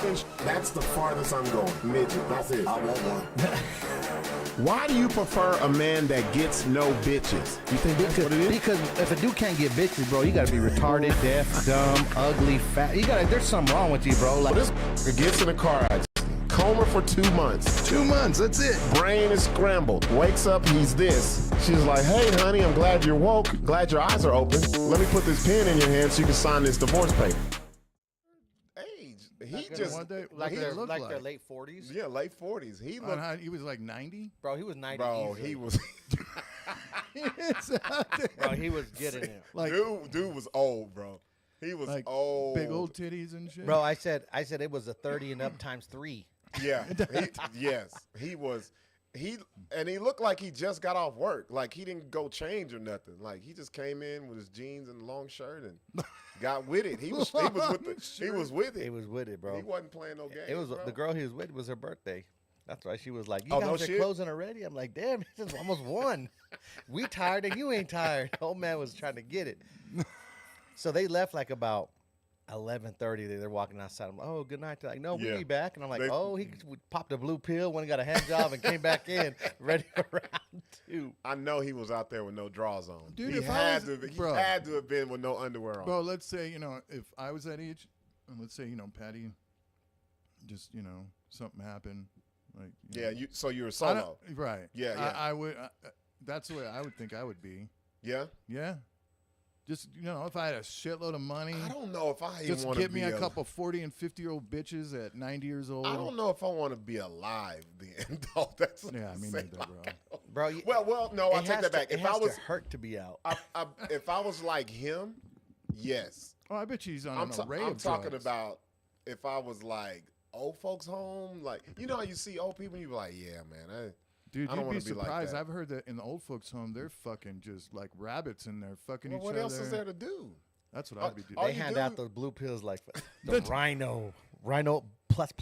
and that's the farthest I'm going. Midget, that's it. I want one. Why do you prefer a man that gets no bitches? You think that's what it is? Because if a dude can't get bitches, bro, you gotta be retarded, deaf, dumb, ugly, fat. There's something wrong with you, bro. Like this gets in a car accident. Coma for 2 months. 2 months, that's it. Brain is scrambled. Wakes up, he's this. She's like, hey, honey, I'm glad you're woke. Glad your eyes are open. Let me put this pen in your hand so you can sign this divorce paper. He just like their late 40s. Yeah, late 40s. He he was like 90. Bro, he was 90. Bro, easily. he was. Bro, he was getting it. Like dude was old, bro. He was like old, big old titties and shit. Bro, I said it was a 30 and up times 3. Yeah, yes, he was. He looked like he just got off work. Like he didn't go change or nothing. Like he just came in with his jeans and a long shirt and got with it. He was with it. He was with it, bro. He wasn't playing no games. It was bro. The girl he was with was her birthday. That's why she was like, "You no guys are shit? closing already." I'm like, "Damn, this is almost 1. We tired and you ain't tired." Old man was trying to get it. So they left like about 11:30. They're walking outside. I'm like, "Oh, good night." They're like, "No, we'll be back." And I'm like, he popped a blue pill, went and got a hand job, and came back in ready for round 2. I know he was out there with no drawers on. Dude, he had to have been with no underwear on. Bro, let's say, if I was that age, and let's say, Patty, just, something happened. Like, so you were solo. Right. Yeah. I would, that's the way I would think I would be. Yeah? Yeah. Just, if I had a shitload of money. I don't know if I even want to be. Just get me a couple 40 and 50-year-old bitches at 90 years old. I don't know if I want to be alive then. No, that's yeah, I mean, neither, bro. Well, no, I take that back. If I was hurt to be out, if I was like him, yes. Oh, I bet he's on an array of I'm talking drugs. about if I was like old folks home, like how you see old people, and you be like, yeah, man, Dude, I don't you'd be want to be surprised. like that. I've heard that in the old folks' home, they're fucking just like rabbits in there, fucking each other. What else is there to do? That's what I'd be doing. they hand out those blue pills like the Rhino plus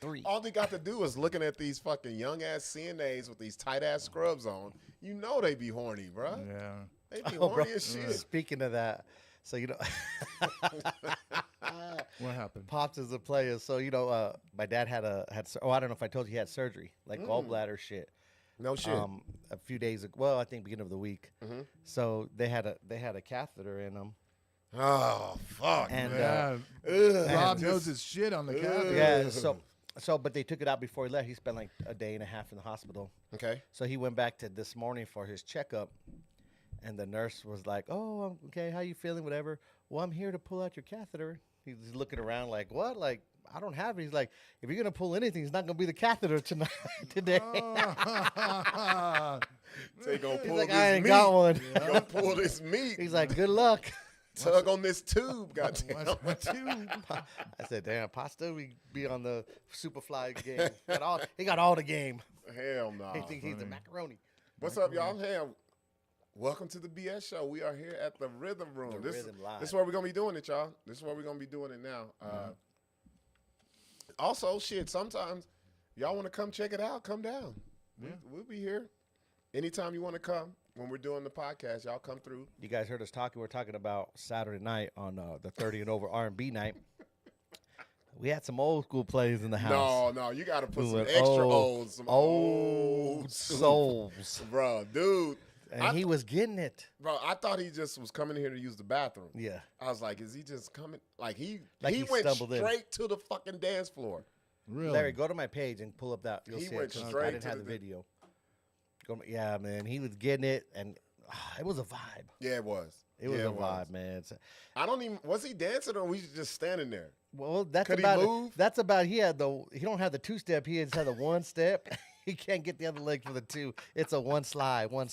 3. All they got to do is looking at these fucking young ass CNAs with these tight ass scrubs on. You know they be horny, bro. Yeah, they be horny as shit. Speaking of that, so what happened? Pops is a player, so my dad had I don't know if I told you he had surgery, like gallbladder shit. No shit. A few days ago, well, I think beginning of the week. Mm-hmm. So they had a catheter in him. Oh fuck! And Rob knows his shit on the catheter. Yeah. But they took it out before he left. He spent like a day and a half in the hospital. Okay. So he went back to this morning for his checkup, and the nurse was like, "Oh, okay, how you feeling? Whatever. Well, I'm here to pull out your catheter." He's looking around like, "What? Like, I don't have it." He's like, "If you're gonna pull anything, it's not gonna be the catheter today." So he gonna pull He's like, this "I ain't meat. got one." Gonna pull this meat. He's like, "Good luck." Tug on this tube, goddamn. I said, "Damn, Pasta, we be on the Superfly game. He got all the game. Hell no. He thinks he's the macaroni." What's up, y'all? Hey, welcome to the BS show. We are here at the Rhythm Room. This is where we're gonna be doing it, y'all. This is where we're gonna be doing it now. Also, shit, sometimes y'all want to come check it out, come down. Yeah. We'll be here anytime you want to come. When we're doing the podcast, y'all come through. You guys heard us talking. We're talking about Saturday night on the 30 and over R&B night. We had some old school plays in the house. No, you got to put some extra old, some old souls, bro, dude. And he was getting it, bro. I thought he just was coming here to use the bathroom. Yeah, I was like, is he just coming? Like he went straight to the fucking dance floor. Really? Larry, go to my page and pull up that. You'll he see went it. Straight I didn't have the video. Yeah, man, he was getting it, and it was a vibe. Yeah, it was. It was a vibe, man. I don't even. Was he dancing or was he just standing there? Well, that's Could about he move? That's about. He don't have the 2-step. He just had the 1-step. He can't get the other leg for the 2. It's a one slide, one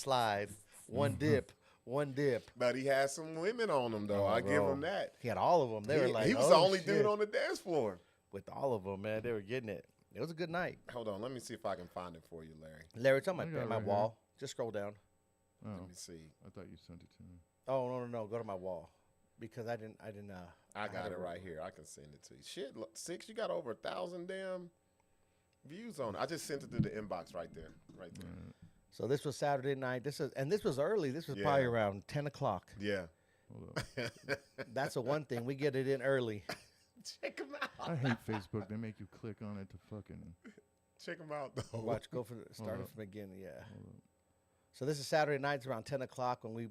dip, one dip. But he had some women on him though. I give him that. He had all of them. They were like, he was the only dude on the dance floor. With all of them, man, they were getting it. It was a good night. Hold on, let me see if I can find it for you, Larry. Larry, it's on my wall. Just scroll down. Oh, let me see. I thought you sent it to me. Oh no, go to my wall, because I didn't. I got it right here. I can send it to you. Shit, look, Sixx, you got over 1,000 damn views on it. I just sent it to the inbox right there. So this was Saturday night. This was early. This was probably around 10 o'clock. Yeah. That's the one thing, we get it in early. Check him out. I hate Facebook. They make you click on it to fucking. Check him out though. Watch, go for the start Hold it up. from the beginning. Yeah. So this is Saturday nights around 10 o'clock when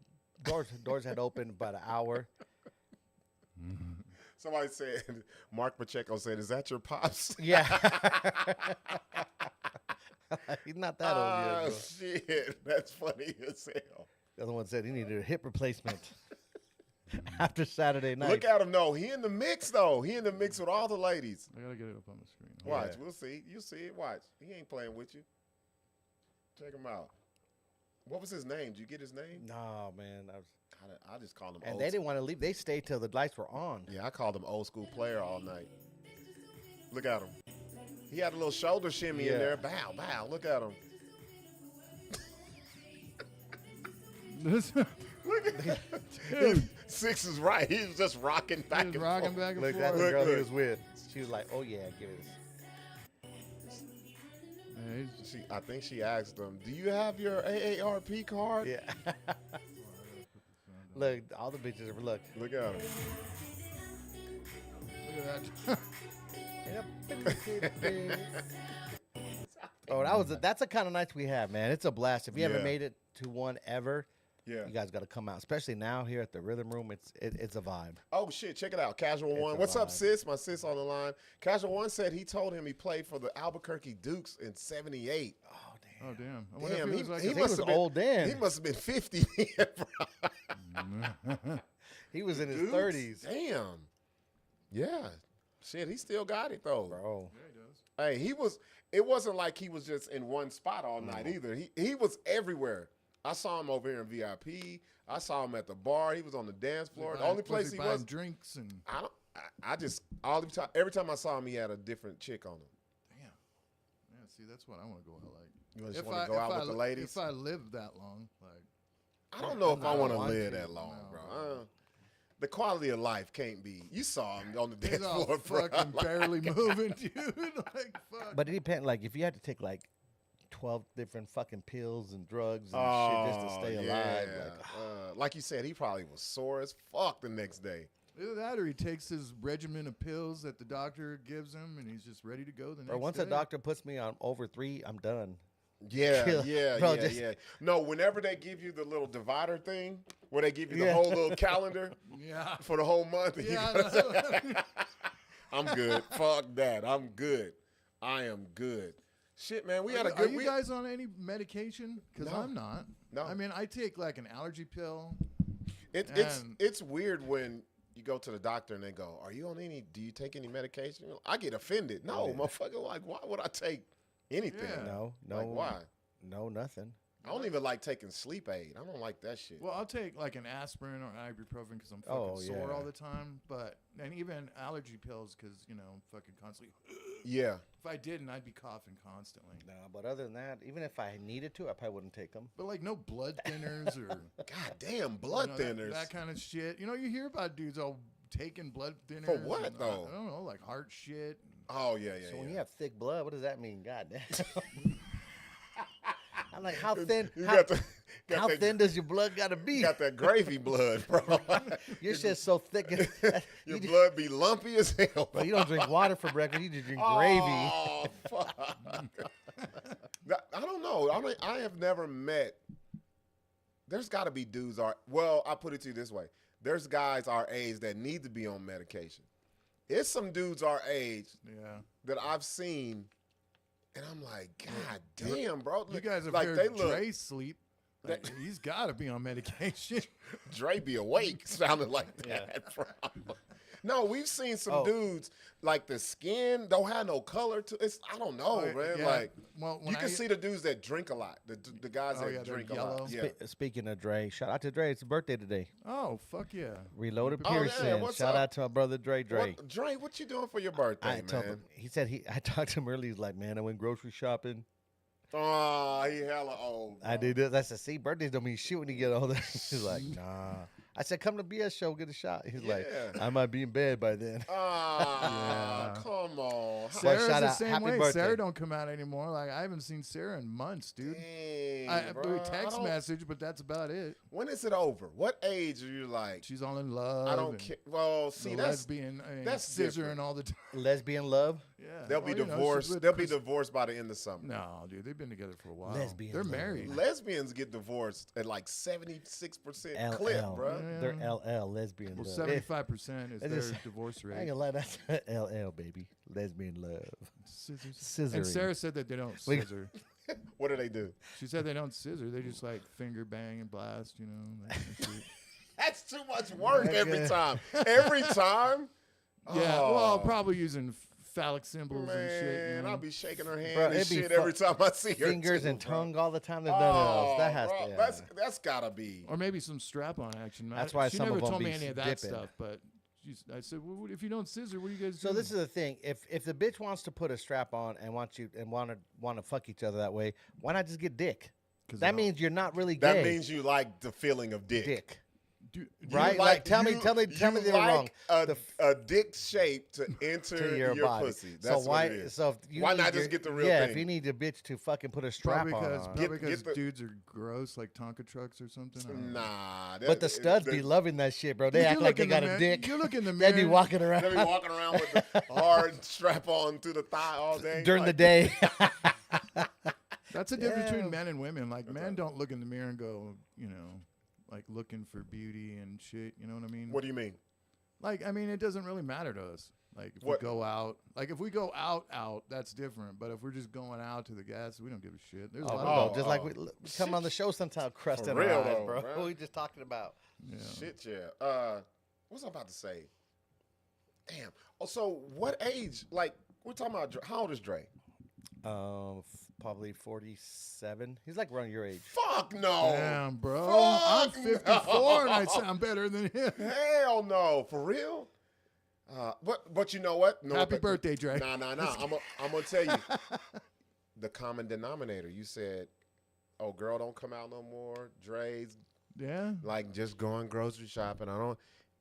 doors had opened about an hour. Somebody said, Mark Pacheco said, "Is that your pops?" Yeah. He's not that old yet, bro. Shit, that's funny as hell. The other one said he needed a hip replacement after Saturday night. Look at him, though. He in the mix, though. He in the mix with all the ladies. I gotta get it up on the screen. Watch, Yeah. we'll see. You see it. Watch. He ain't playing with you. Check him out. What was his name? Did you get his name? No, man. I just called him. And old they didn't want to leave. They stayed till the lights were on. Yeah, I called him old school player all night. Look at him. He had a little shoulder shimmy in Yeah. there. Bow, bow. Look at him. This Look at him. Six is right. He was just rocking back He's and rocking forth. back and Look, forth. that's the Look, girl he look. was with. She was like, "Oh yeah, give it." Yeah, he's- I think she asked him, "Do you have your AARP card?" Yeah. Look, all the bitches are look. Look at him. Look at that. Oh, that's the kind of nights we have, man. It's a blast. If you haven't Yeah. made it to one ever, Yeah. you guys got to come out. Especially now here at the Rhythm Room, it's a vibe. Oh shit! Check it out. Casual It's One. a What's up, vibe. sis? My sis on the line. Casual One said he told him he played for the Albuquerque Dukes in '78. Oh damn. Oh damn! I wonder Damn, if he, he was like he a- He must was have been old then. He must have been 50 then, bro. He was in his Dukes? 30s, Damn. Yeah. Shit, he still got it though. bro. Yeah, he does. Hey, he was. It wasn't like he was just in one spot all night either. He was everywhere. I saw him over here in VIP. I saw him at the bar. He was on the dance floor. The only place he buying was. drinks and I don't. I just all the time. Every time I saw him, he had a different chick on him. damn. Yeah, see, that's what I want to go out like. You just want to go out with the ladies? If I live that long, like I don't know if I I want to want live to. that long, No. bro. The quality of life can't be. You saw him on the he's dance all floor, bro. fucking barely moving, dude. Like fuck. But it depends. Like if you had to take like 12 different fucking pills and drugs and shit just to stay alive, like you said, he probably was sore as fuck the next day. Either that, or he takes his regimen of pills that the doctor gives him, and he's just ready to go the next or once day. a doctor puts me on over 3, I'm done. Yeah, Kill- yeah, bro, yeah, just- yeah. No, whenever they give you the little divider thing, where they give you the Yeah. whole little calendar Yeah. for the whole month, and you Yeah, gotta- I know. I'm good. Fuck that. I'm good. I am good. Shit, man, we had a Are good you week. guys on any medication? Because No. I'm not. No. I mean, I take like an allergy pill. It's And- weird when you go to the doctor and they go, "Are you on any? Do you take any medication?" I get offended. No, Yeah. motherfucker. Like, why would I take anything? Yeah. No, Like, why? no, nothing. I don't even like taking sleep aid. I don't like that shit. Well, I'll take like an aspirin or an ibuprofen because I'm fucking Oh, sore yeah. all the time. And even allergy pills because I'm fucking constantly. Yeah. If I didn't, I'd be coughing constantly. No, but other than that, even if I needed to, I probably wouldn't take them. But like no blood thinners or God damn, blood thinners. That kind of shit. You hear about dudes all taking blood thinners For what, and, though? I don't know, like heart shit. Oh yeah, yeah. So yeah. when you have thick blood, what does that mean? God damn. I'm like, how thin? You How, got how that, thin does your blood gotta be? You got that gravy blood, bro. Your shit's so thick. Your blood be lumpy as hell. Bro, you don't drink water for breakfast. You just drink gravy. Oh, fuck. I don't know. I have never met. There's got to be dudes well, I'll put it to you this way. There's guys our age that need to be on medication. It's some dudes our age Yeah. that I've seen, and I'm like, God damn, bro. You guys have like heard they look. Dre sleep. Like, he's got to be on medication. Dre be awake sounded like that, bro. No, we've seen some dudes like the skin don't have no color to it's. I don't know, man. Yeah. Like Well, when you can see the dudes that drink a lot. The guys Oh, that yeah, they're drink a yellow. lot. Yeah. Speaking of Dre, shout out to Dre. It's his birthday today. Oh, fuck yeah. Reloaded Oh, yeah, Pearson. what's Shout up? out to my brother Dre. What, Dre, what you doing for your birthday, I man? told him. He said I talked to him earlier. He's like, man, I went grocery shopping. Oh, he hella old. I bro. did this. I said, see, birthdays don't mean shit when you get older. He's like, nah. I said, come to BS show, get a shot. He's like, Yeah. I might be in bed by then. Ah, Yeah. come on. But Sarah's shout the out, same happy way. birthday. Sarah don't come out anymore. Like I haven't seen Sarah in months, dude. Dang, We bro. text message, but that's about it. When is it over? What age are you like? She's all in love. I don't and care. Well, see, the that's lesbian, that's scissoring different. all the time. Lesbian love. Yeah, they'll be Well, you know, she's divorced. with They'll be Chris- divorced by the end of summer. No, dude, they've been together for a while. Lesbian They're love. married. Lesbians get divorced at like 76% clip, LL. bro. Yeah. They're LL, lesbian Well, love. 75% is It their is- divorce I ain't rate. gonna lie, that's LL, baby. Lesbian love. Scissors. Scissoring. And Sarah said that they don't We- scissor. What do they do? She said they don't scissor. They just like finger bang and blast, you know. That kind of shit. That's too much work That's every good. time. Every time. Yeah, Oh, well, probably using phallic symbols man, and shit. You know? I'll be shaking her hand Bro, and it'd be shit every time I see her. Fingers too, and bro. tongue all the time. There's nothing else. That has bro, to. that's gotta be. Or maybe some strap-on action. That's why she some never of 'em told me be any of that dipping. stuff. But I said, well, if you don't scissor, what do you guys do? So this is the thing. If the bitch wants to put a strap on and want to fuck each other that way, why not just get dick? 'Cause That I don't- means you're not really That gay. means you like the feeling of dick. dick. do Right? Like, tell me they're you wrong. like The a dick shape to enter To your your body. pussy. So That's why? what it is. So if you Why need not your- just get the real Yeah, thing? if you need a bitch to fucking put a strap Probably because, on. probably Get 'cause the- dudes are gross, like Tonka trucks or something. I don't know. Nah. But the studs be loving that shit, bro. They Dude, act you like look they in the got a mirror- dick. You look in the They mirror. be walking around They be walking around with the hard strap on through the thigh all day. during the like, day. That's the difference Yeah. between men and women. Like men right. don't look in the mirror and go, you know, like looking for beauty and shit. You know what I mean? What do you mean? Like, I mean, it doesn't really matter to us. Like, if What- we go out, like if we go out, that's different. But if we're just going out to the gas, we don't give a shit. There's a Oh, lot bro, of just like we come on the show sometime, crust For in our real, eyes, though, bro. bro. What we just talking about? yeah. Shit, yeah. What's I about to say? Damn. Oh, so what age? Like, we're talking about, how old is Dre? Probably 47. He's like around your age. Fuck no. Damn, bro. Fuck I'm 54 and I no. sound better than him. Hell no. For real? But you know what? No, Happy birthday, Dre. Nah. I'm gonna tell you. The common denominator. You said, "Oh, girl, don't come out no more." Dre's Yeah. like just going grocery shopping.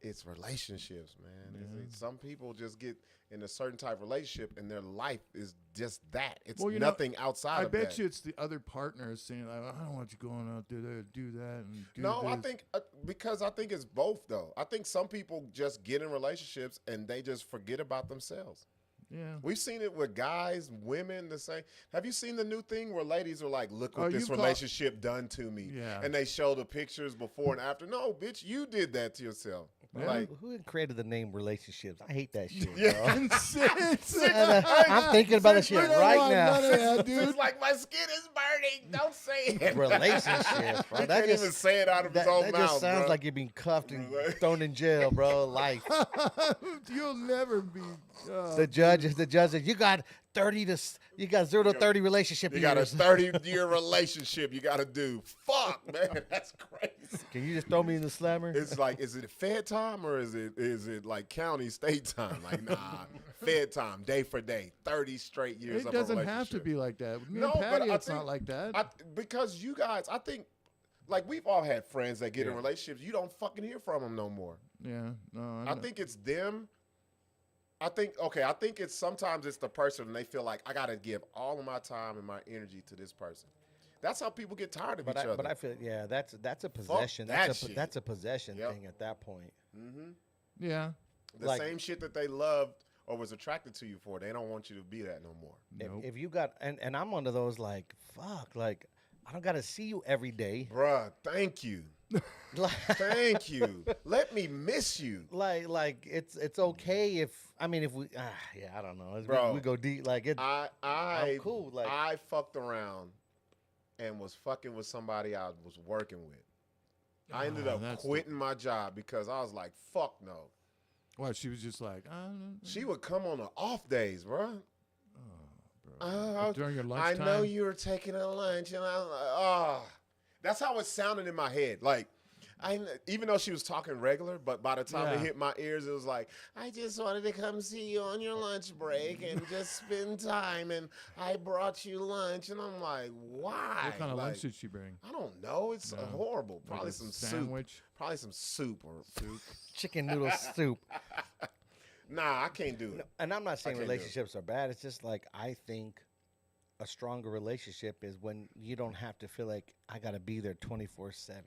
It's relationships, man. Some people just get in a certain type of relationship, and their life is just that. It's Well, you know, nothing outside I of bet that. you it's the other partners saying, like, I don't want you going out there to do that. And do No, I this. think because I think it's both though. I think some people just get in relationships and they just forget about themselves. Yeah. We've seen it with guys, women, the same. Have you seen the new thing where ladies are like, look what Oh, this you relationship done to me? Yeah. And they show the pictures before and after. No, bitch, you did that to yourself. Yeah. Like, Who created the name relationships? I hate that shit, Yeah. bro. Consent. I'm thinking about the shit We don't right want now. none of that, dude. it's like my skin is burning. Don't say it. Relationships, bro. He That can't even say it out of his own that mouth, just sounds bro. like you're being cuffed and Right. thrown in jail, bro. Life. You'll never be. The judge said you got 0 to 30 relationship You got a years. 30-year relationship you got to do. Fuck, man. That's crazy. Can you just throw me in the slammer? It's like, is it Fed time or is it like county state time? Like, nah, Fed time, day for day, 30 straight years It of doesn't a have to relationship. be like that. With me No, and but Patty, I it's think- not like that. Because you guys, I think, like we've all had friends that get in Yeah. relationships. You don't fucking hear from them no more. yeah. No, I think it's them. I think it's sometimes it's the person and they feel like I got to give all of my time and my energy to this person. That's how people get tired of each other. But I feel that's a possession. that That's a shit. that's a possession Yep. thing at that point. Yeah. The like- same shit that they loved or was attracted to you for, they don't want you to be that no more. Nope. If you got and I'm one of those like fuck like I don't gotta see you every day. Bruh, thank you. Like, Thank you. Let me miss you. like it's okay if I don't know. Bro, we go deep like it. I'm cool, like- I fucked around and was fucking with somebody I was working with. I ended Ah, up that's quitting my job because I was like, fuck no. Well, she was just like, She would come on the off days, bro. during your I lunchtime. know you were taking a lunch, and I was like, oh. That's how it sounded in my head. Like, even though she was talking regular, but by the time it Yeah. hit my ears, it was like, I just wanted to come see you on your lunch break and just spend time, and I brought you lunch, and I'm like, why? What kind of Like, lunch did she bring? I don't know. It's No. horrible. Like Probably a some sandwich? soup. Probably some soup or Soup. Chicken noodle soup. Nah, I can't do it. And I'm not saying can't do it. relationships are bad. It's just like I think a stronger relationship is when you don't have to feel like I got to be there 24/7.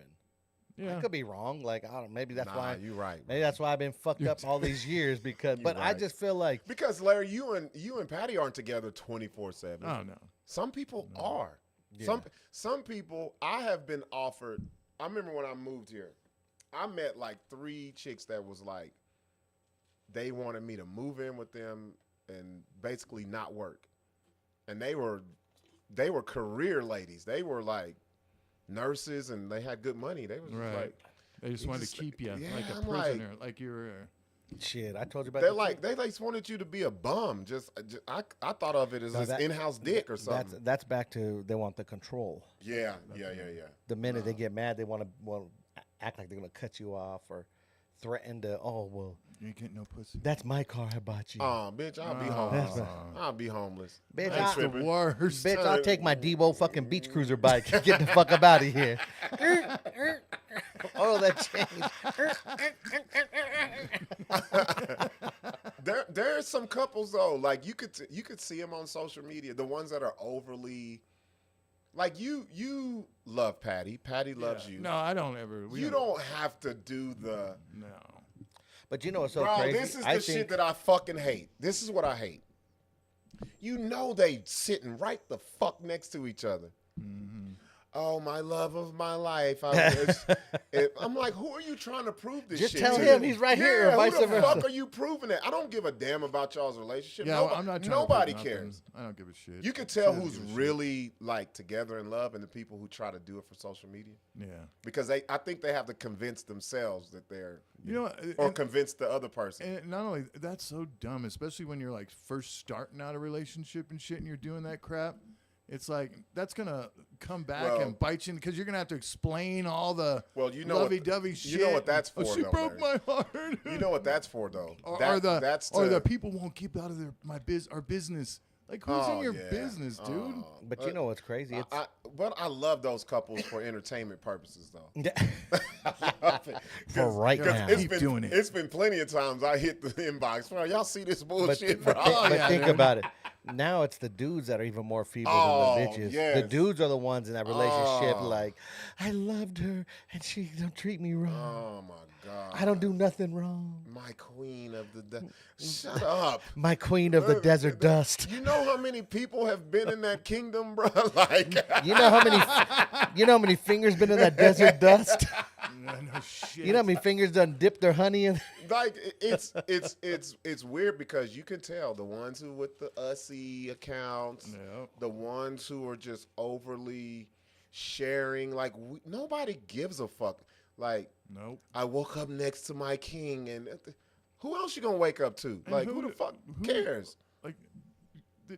Yeah. I could be wrong. Like I don't. Maybe that's Nah, why. you're right. Maybe that's why I've been fucked up all these years because. You're But I right. just feel like Because Larry, you and Patty aren't together 24/7. Oh no. Some people No. are. Yeah. Some people I have been offered. I remember when I moved here, I met like 3 chicks that was like, they wanted me to move in with them and basically not work. And they were career ladies. They were like nurses and they had good money. They was Right. like, They just You wanted just- to keep you yeah, like a I'm like- prisoner, like you were. shit. I told you about. they're this like shit. they just wanted you to be a bum. I thought of it as No, this that- in-house dick or something. That's back to they want the control. Yeah. The minute they get mad, they want to act like they're gonna cut you off or threaten to. Oh well, You ain't getting no pussy. that's my car I bought you. Oh, bitch, I'll be Oh. homeless. That's I'll be homeless. Bitch, I ain't That's the tripping. worst. Bitch, I'll take my Debo fucking beach cruiser bike and get the fuck up out of here. Oh, that changed. There's some couples though, like you could see them on social media. The ones that are overly, like you love Patty. Patty loves you. No, I don't ever. You don't have to do the. No. But you know what's so Bro, crazy? this is I the think shit that I fucking hate. This is what I hate. You know they sitting right the fuck next to each other. Mm-hmm. Oh, my love of my life. I'm like, who are you trying to prove this Just shit tell to? him he's right here, or Yeah, vice who the versa. fuck are you proving it? I don't give a damn about y'all's relationship. Yeah, Nobody, I'm not trying nobody to prove nothing. cares. I don't give a shit. You can She tell doesn't who's give a shit. really like together in love and the people who try to do it for social media. Yeah. Because I think they have to convince themselves that they're, You know, or and- convince the other person. And not only that's so dumb, especially when you're like first starting out a relationship and shit, and you're doing that crap. It's like that's gonna come back Well- and bite you because you're gonna have to explain all the Well, you know what- lovey-dovey shit. you know what that's Oh, for, she though, broke Larry. my heart. You know what that's for, though? or That's the to- people won't keep out of our business. Like who's in Oh, your yeah. business, dude? Oh. But you know what's crazy? It's But I love those couples for entertainment purposes, though. for right 'Cause now. Keep doing it. It's been plenty of times I hit the inbox. Bro, y'all see this But, bullshit, but, bro? but yeah, think dude. about it. Now it's the dudes that are even more feeble Oh, than the bitches. The yes. dudes are the ones in that relationship. Oh. Like, I loved her and she don't treat me wrong. Oh my god! I don't do nothing wrong. My queen of the shut up. My queen of the desert dust. You know how many people have been in that kingdom, bro? Like, You know how many fingers been in that desert dust? No shit. You know how many fingers done dipped their honey in? like it's weird because you can tell the ones who with the Ussy accounts, Yep. the ones who are just overly sharing. Like nobody gives a fuck. Like Nope. I woke up next to my king, and who else you gonna wake up to? And Like who the fuck cares? Like,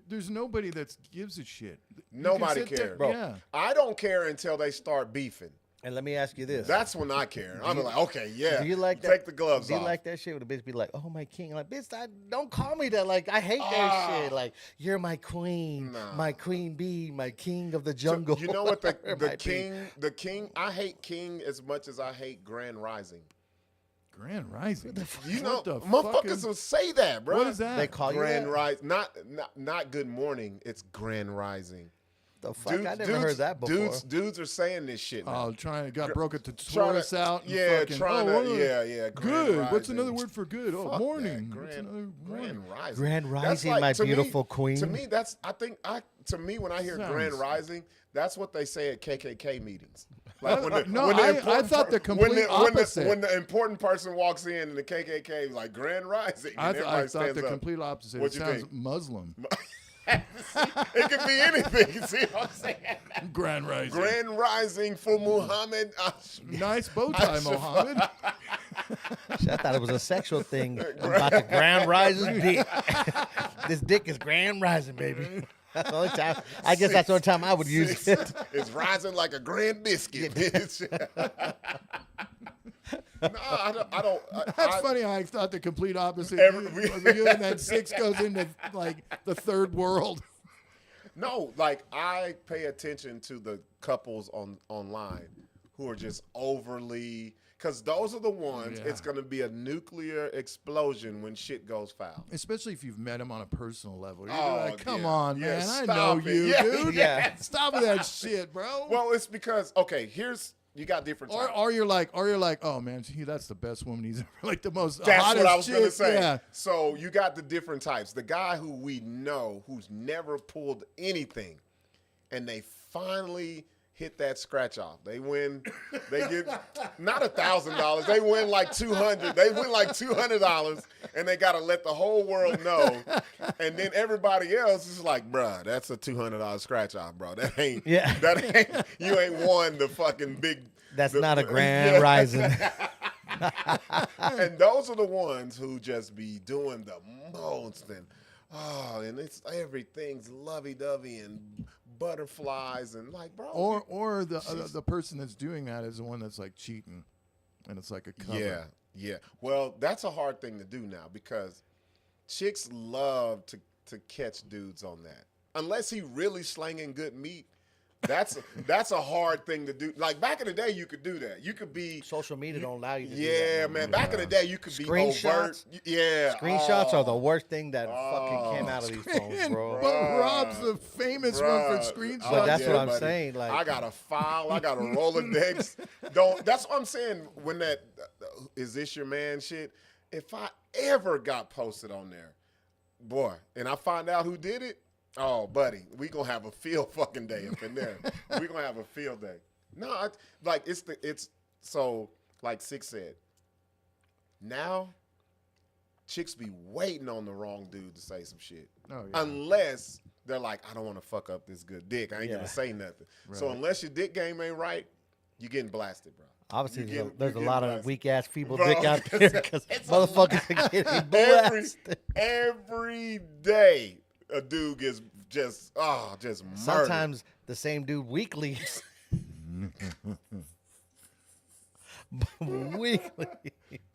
there's nobody that gives a shit. You can Nobody sit there- cares. Bro. Yeah. I don't care until they start beefing. And let me ask you this. That's when I care. I'm like, okay, yeah. Do you like that? Take the gloves Do you off. like that shit when a bitch be like, "Oh my king"? I'm like, bitch, don't call me that. Like, I hate that Ah. shit. Like, you're my queen, Nah. my queen bee, my king of the So, jungle. you know what Or the my king. I hate king as much as I hate Grand Rising. Grand Rising. You know, What the motherfuckers fucking- will say that, bro. What is that? They call you Grand that? Rising, not Good Morning. It's Grand Rising. The fuck? I never heard that before. Dudes are saying this shit now. Got broke at the Trying Taurus to- out. And yeah, fucking, trying oh, to, what- yeah. Grand Good. What's Rising. another word for good? Oh, Fuck morning. that. What's another morning? Grand Rising. Grand That's Rising, like- my to me- beautiful queen. To me, that's to me when I hear Grand Sounds- Rising, that's what they say at KKK meetings. Like I important thought the complete opposite. when the important person walks in and the KKK is like Grand Rising, and I everybody thought stands the up. complete opposite. What'd It you sounds think? Muslim. It could be anything. You see what I'm saying? Grand Rising. Grand Rising for Muhammad. Nice bow tie, Mohammed. Shit, I thought it was a sexual thing about the Grand Rising dick. This dick is Grand Rising, baby. That's the only time. I guess that's the only time I would use it. It's rising like a grand biscuit, bitch. That's funny. I thought the complete opposite. Every- You and that Sixx goes into like the third world. No, like I pay attention to the couples online who are just overly, because those are the ones. Yeah. It's going to be a nuclear explosion when shit goes foul. Especially if you've met him on a personal level. You're Oh, like, come yeah. on, Yeah, man. I stop know it. you, Yeah. dude. Yeah. Stop with that shit, bro. Well, it's because you got different types. Or you're like, oh man, that's the best woman he's ever, like the most. That's hottest what I was going to chick. say. Yeah. So you got the different types. The guy who we know who's never pulled anything, and they finally hit that scratch off. They win. They get not $1,000. They win like $200. They win like $200, and they got to let the whole world know. And then everybody else is like, bruh, that's a $200 scratch off, bro. That ain't. Yeah. That ain't. You ain't won the fucking big. That's not a grand rising. And those are the ones who just be doing the most, and it's everything's lovey-dovey and butterflies and like, bro. Or the person that's doing that is the one that's like cheating, and it's like a cover. Yeah. Well, that's a hard thing to do now because chicks love to catch dudes on that. Unless he really slanging good meat. That's a hard thing to do. Like back in the day, you could do that. You could be Social media don't allow you to do yeah, that. man. Back in the day, you could be overt. Screenshots? Yeah, Screenshots oh, are the worst thing that fucking came out of these phones, bro. But Rob's the famous one for Bruh. screenshots. But that's what I'm buddy. saying, like- I got a file, I got a Rolodex. That's what I'm saying. When that is this your man shit? If I ever got posted on there, boy, and I find out who did it, oh, buddy, we gonna have a field fucking day up in there. We gonna have a field day. No, it's so like Sixx said. Now, chicks be waiting on the wrong dude to say some shit. Oh, yeah. Unless they're like, I don't want to fuck up this good dick. I ain't Yeah. gonna say nothing. Right. So unless your dick game ain't right, you getting blasted, bro. Obviously, You there's get a lot of blasted. weak ass feeble Bro, dick out there because motherfuckers are getting blasted. Every day, a dude gets just murdered. Sometimes the same dude weekly. Weekly.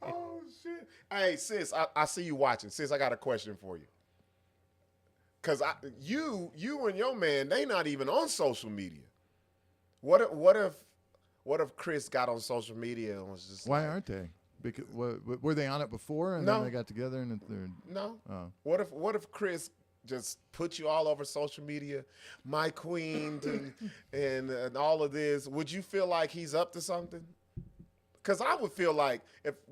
Oh shit! Hey sis, I see you watching. Sis, I got a question for you. Cause you and your man, they not even on social media. What if Chris got on social media and was just Why like, aren't they? Because were they on it before and No. then they got together and they're no? oh. What if Chris just put you all over social media, my queen, and all of this? Would you feel like he's up to something? Because I would feel like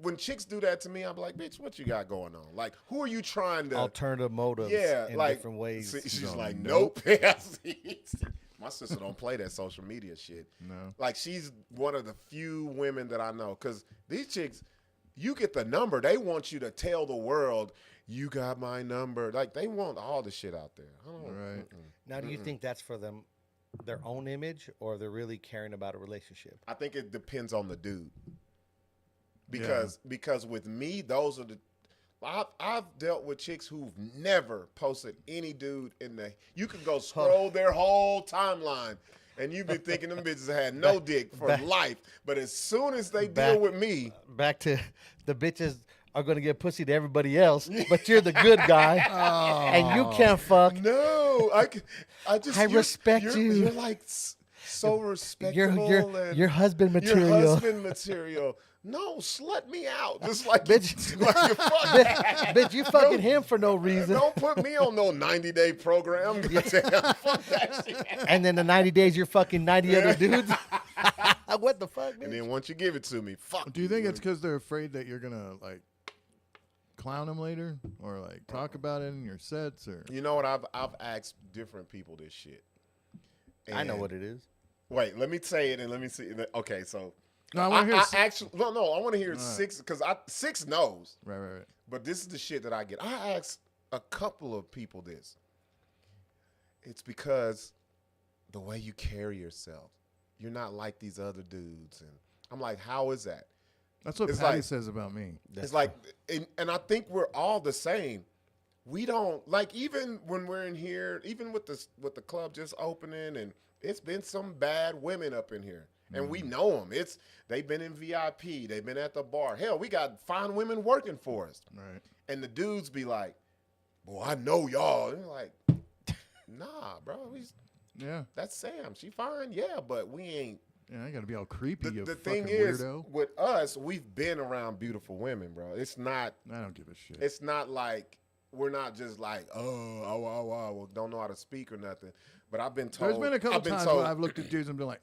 when chicks do that to me, I'm like, bitch, what you got going on? Like, who are you trying to? Alternative motives Yeah, in like different ways. She's No, like, nope. nope. My sister don't play that social media shit. No. Like, she's one of the few women that I know. Because these chicks, you get the number. They want you to tell the world, you got my number. Like, they want all the shit out there. I don't, Right. Now, do you think that's for them, their own image, or they're really caring about a relationship? I think it depends on the dude. Because with me, those are the I've dealt with chicks who've never posted any dude in the. You can go scroll their whole timeline, and you've been thinking them bitches had no dick for life. But as soon as they deal with me, Back to the bitches are going to get pussy to everybody else, but you're the good guy, and you can't fuck. no, I just I respect you. You're like so respectable. You're husband Your material. husband material. No, slut me out. Just like Bitch. like fuck. Bitch, you fucking him for no reason. Don't put me on no 90-day program. Goddamn, fuck that shit. And then the 90 days, you're fucking 90 other dudes. What the fuck, And bitch? then once you give it to me, fuck. Do you think it's because they're afraid that you're gonna like clown them later or like talk about it in your sets or? You know what? I've asked different people this shit. I know And- what it is. Wait, let me say it and let me see. Okay, so No, I want to hear. I want to hear Sixx because Sixx knows. Right. But this is the shit that I get. I asked a couple of people this. It's because the way you carry yourself, you're not like these other dudes, and I'm like, how is that? That's what It's Patty like- says about me. It's like, and I think we're all the same. We don't like even when we're in here, even with the club just opening, and it's been some bad women up in here, And we know them. They've been in VIP. They've been at the bar. Hell, we got fine women working for us. Right. And the dudes be like, "Boy, I know y'all." And they're like, "Nah, bro. Yeah. That's Sam. She fine, yeah, but we ain't." Yeah, I got to be all creepy. The you thing fucking is, weirdo. with us, we've been around beautiful women, bro. It's not. I don't give a shit. It's not like we're not just like, well, don't know how to speak or nothing. But I've been told. There's been a couple times where I've looked at dudes and been like,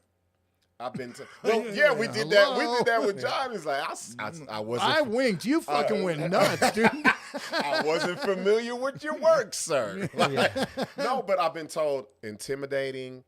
well, yeah, we did that. We did that with John. He's like, I wasn't. I winked. You fucking went nuts, dude. I wasn't familiar with your work, sir. No, but I've been told intimidating.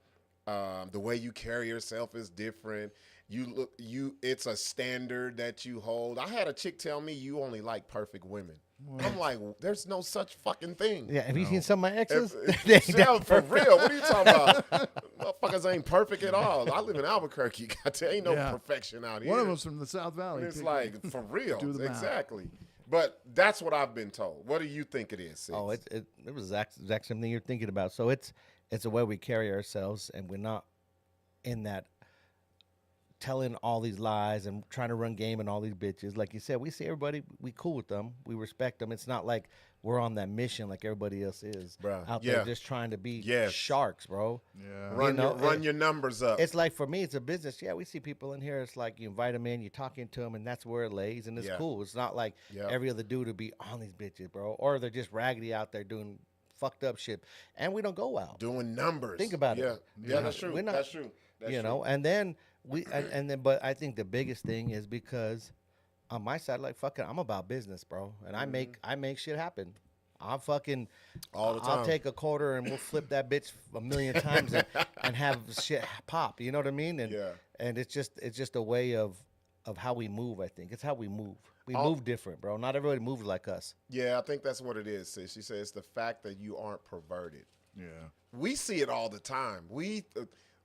The way you carry yourself is different. It's a standard that you hold. I had a chick tell me you only like perfect women. What? I'm like, there's no such fucking thing. Yeah, have you seen some of my exes? Yeah, for real. What are you talking about? Motherfuckers ain't perfect at all. I live in Albuquerque. Ain't no perfection out here. One of them's from the South Valley. And it's like, for real. Do the math. Exactly. But that's what I've been told. What do you think it is, Sixx? Oh, it was the exact same thing you're thinking about. So it's a way we carry ourselves, and we're not in that telling all these lies and trying to run game and all these bitches. Like you said, we see everybody, we cool with them, we respect them. It's not like we're on that mission like everybody else is out there just trying to be sharks, bro. Yeah. Run your numbers up. It's like, for me, it's a business. Yeah, we see people in here. It's like you invite them in, you're talking to them, and that's where it lays, and it's cool. It's not like every other dude would be on these bitches, bro. Or they're just raggedy out there doing fucked up shit, and we don't go out doing numbers. Think about it. Yeah, that's true. That's true. You know, and then but I think the biggest thing is because on my side, like, fuck it, I'm about business, bro, and I make shit happen. I'm fucking all the time. I'll take a quarter and we'll flip that bitch a million times and have shit pop. You know what I mean? And it's just a way of how we move. I think it's how we move. We move different, bro. Not everybody moves like us. Yeah, I think that's what it is, sis. She says it's the fact that you aren't perverted. Yeah. We see it all the time.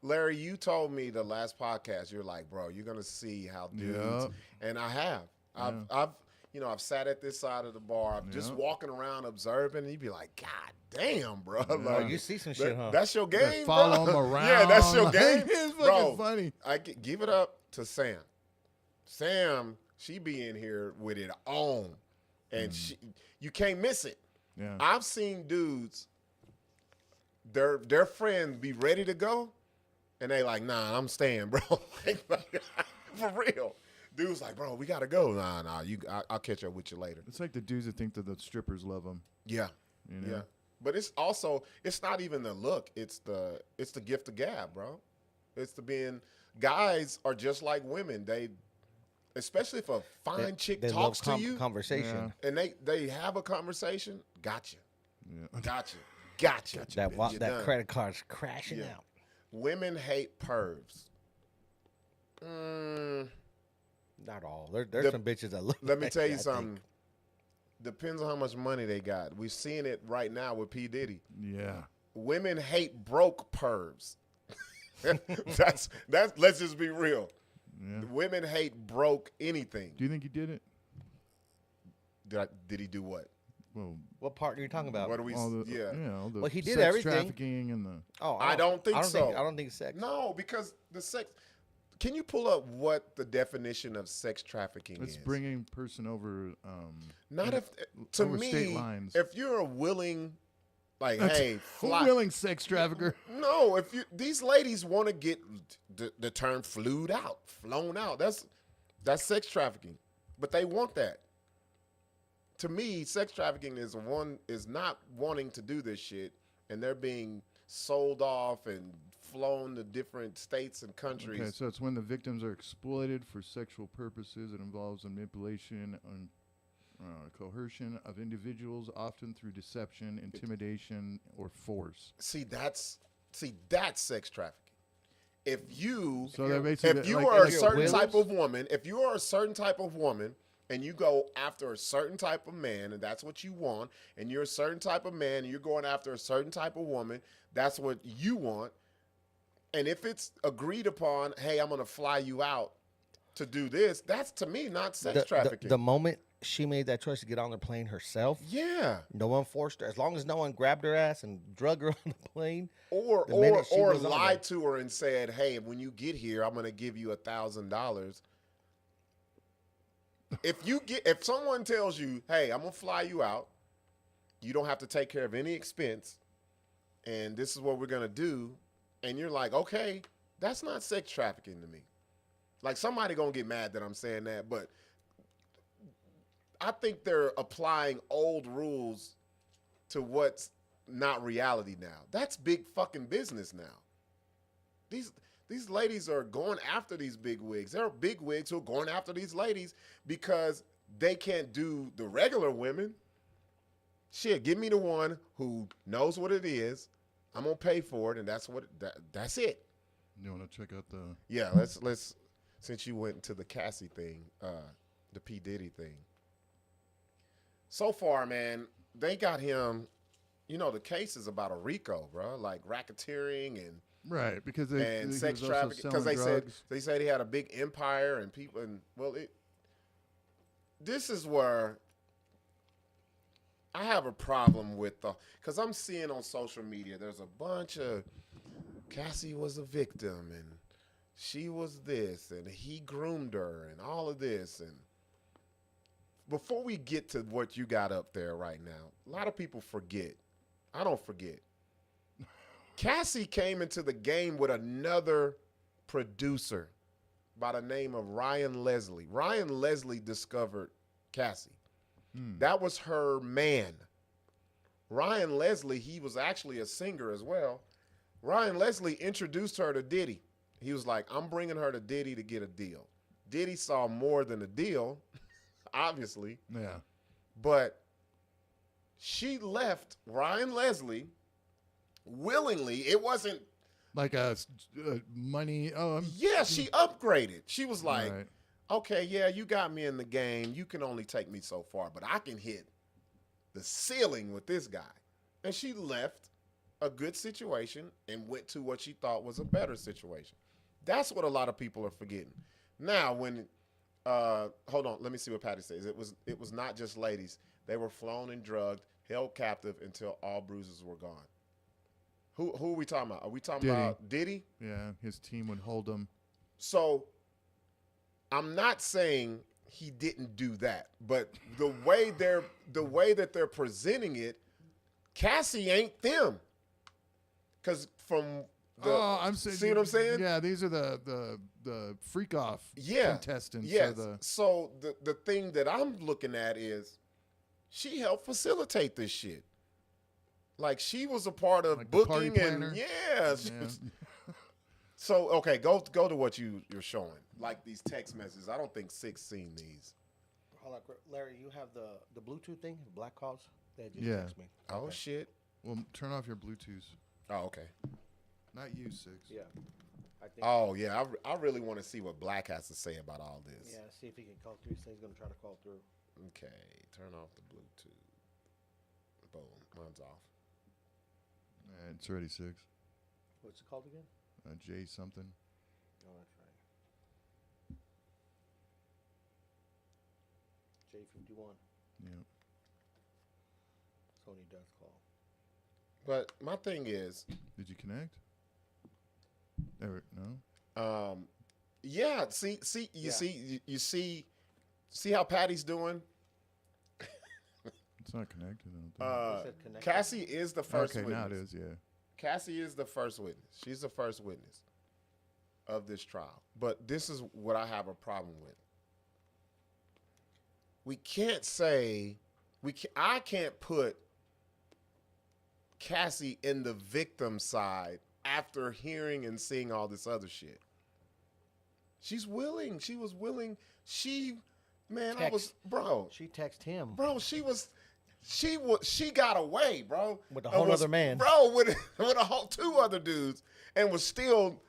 Larry, you told me the last podcast, you're like, bro, you're gonna see how dudes, and I have. I've sat at this side of the bar, I'm just walking around observing, and you'd be like, God damn, bro. Like, you see some shit, huh? That's your game, bro. Follow them around. Yeah, that's your game. It's bro, fucking funny. Give it up to Sam. Sam, she be in here with it on, and you can't miss it. Yeah. I've seen dudes, their friends be ready to go, and they like, nah, I'm staying, bro. For real. Dude's like, bro, we gotta go. Nah, I'll catch up with you later. It's like the dudes that think that the strippers love them. Yeah, yeah. But it's not even the look. It's the gift of gab, bro. It's the being. Guys are just like women. Especially if a fine chick talks to you, conversation, and they have a conversation. Gotcha. Yeah. Gotcha. That credit card's crashing out. Women hate pervs. Not all. There's some bitches that look. Let me tell you something. Depends on how much money they got. We're seeing it right now with P. Diddy. Yeah. Women hate broke pervs. that's let's just be real. Yeah. Women hate broke anything. Do you think he did it? Did he do what? Well, what part are you talking about? What are we? all the well, he did sex everything. Trafficking and the. Oh, I don't think so. I don't think sex. No, because the sex. Can you pull up what the definition of sex trafficking is? It's bringing person over. Not if to over me. State lines. If you're a willing, like, hey, fly. Willing sex trafficker. No, these ladies want to get the term flown out. That's sex trafficking, but they want that. To me, sex trafficking is not wanting to do this shit, and they're being sold off and flown to different states and countries. Okay, so it's when the victims are exploited for sexual purposes. It involves manipulation and coercion of individuals, often through deception, intimidation, or force. See, that's sex trafficking. If you like, are a certain type of woman, and you go after a certain type of man, and that's what you want, and you're a certain type of man, and you're going after a certain type of woman, that's what you want. And if it's agreed upon, hey, I'm going to fly you out to do this, that's, to me, not sex trafficking. The moment she made that choice to get on the plane herself. Yeah. No one forced her. As long as no one grabbed her ass and drug her on the plane. Or The minute she was on lied there. to her and said, "Hey, when you get here, I'm gonna give you $1,000." If someone tells you, "Hey, I'm gonna fly you out. You don't have to take care of any expense, and this is what we're gonna do," and you're like, "Okay, that's not sex trafficking to me." Like, somebody gonna get mad that I'm saying that, but I think they're applying old rules to what's not reality now. That's big fucking business now. These ladies are going after these big wigs. There are big wigs who are going after these ladies because they can't do the regular women. Shit, give me the one who knows what it is. I'm gonna pay for it, and that's it. You want to check out the? Yeah, let's. Since you went to the Cassie thing, the P Diddy thing. So far, man, they got him. You know, the case is about a RICO, bro, like racketeering and Right, because and sex trafficking. Because they said he had a big empire and people. And well, this is where I have a problem with because I'm seeing on social media there's a bunch of Cassie was a victim and she was this and he groomed her and all of this. And before we get to what you got up there right now, a lot of people forget. I don't forget. Cassie came into the game with another producer by the name of Ryan Leslie. Ryan Leslie discovered Cassie. That was her man. Ryan Leslie, he was actually a singer as well. Ryan Leslie introduced her to Diddy. He was like, "I'm bringing her to Diddy to get a deal." Diddy saw more than a deal, obviously. Yeah. But she left Ryan Leslie willingly. It wasn't Like money. Oh, yeah, she upgraded. She was like, right. "Okay, yeah, you got me in the game. You can only take me so far, but I can hit the ceiling with this guy." And she left a good situation and went to what she thought was a better situation. That's what a lot of people are forgetting. Now, when hold on, let me see what Patty says. It was not just ladies. They were flown and drugged, held captive until all bruises were gone. Who are we talking about? Are we talking Diddy. about Diddy? Yeah, his team would hold him. So I'm not saying he didn't do that, but the way that they're presenting it, Cassie ain't them. Because from the, I'm saying, see what I'm saying? Yeah, these are the freak off contestants. Yes. Or So the thing that I'm looking at is she helped facilitate this shit. Like, she was a part of Like the party booking and planner? yeah. So okay, go to what you're showing. Like these text messages. I don't think Sixx seen these. Hold on, Larry, you have the Bluetooth thing, the black calls? They just Yeah. text me. Oh Okay. shit. well, turn off your Bluetooth. Oh okay. Not you, Sixx. Yeah. I think. Oh yeah. I really want to see what Black has to say about all this. Yeah, see if he can call through. He said he's going to try to call through. Okay. Turn off the Bluetooth. Boom. Mine's off. It's already 6. What's it called again? J something. Oh, that's right. J51. Yeah. Sony does call. But my thing is, Did you connect? No. yeah. See, you see how Patty's doing. It's not connected. I don't think. said connected. Cassie is the first Okay, witness. now it is. Yeah. Cassie is the first witness. She's the first witness of this trial. But this is what I have a problem with. We can't say I can't put Cassie in the victim side after hearing and seeing all this other shit. She's willing. She was willing. She texted him. Bro, she got away, bro. With a whole other man. Bro, with a whole 2 other dudes and was still,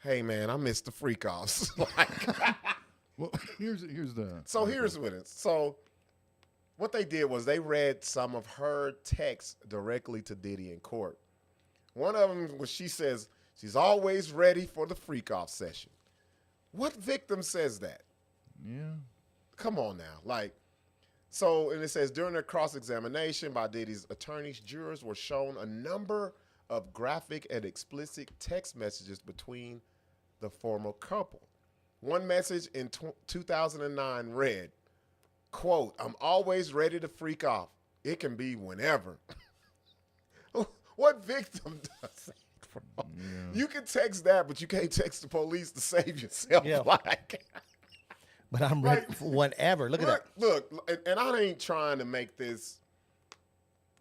hey man, I missed the freak offs. Like, Well, here's the. so here's what it's. So what they did was they read some of her texts directly to Diddy in court. One of them was she says she's always ready for the freak off session. What victim says that? Yeah. Come on now. Like, So, and it says, during their cross-examination by Diddy's attorneys, jurors were shown a number of graphic and explicit text messages between the former couple. One message in 2009 read, quote, "I'm always ready to freak off. It can be whenever." What victim does that, bro? Yeah. You can text that, but you can't text the police to save yourself. Yeah. Like, But I'm ready for whatever. Look at that. look, and I ain't trying to make this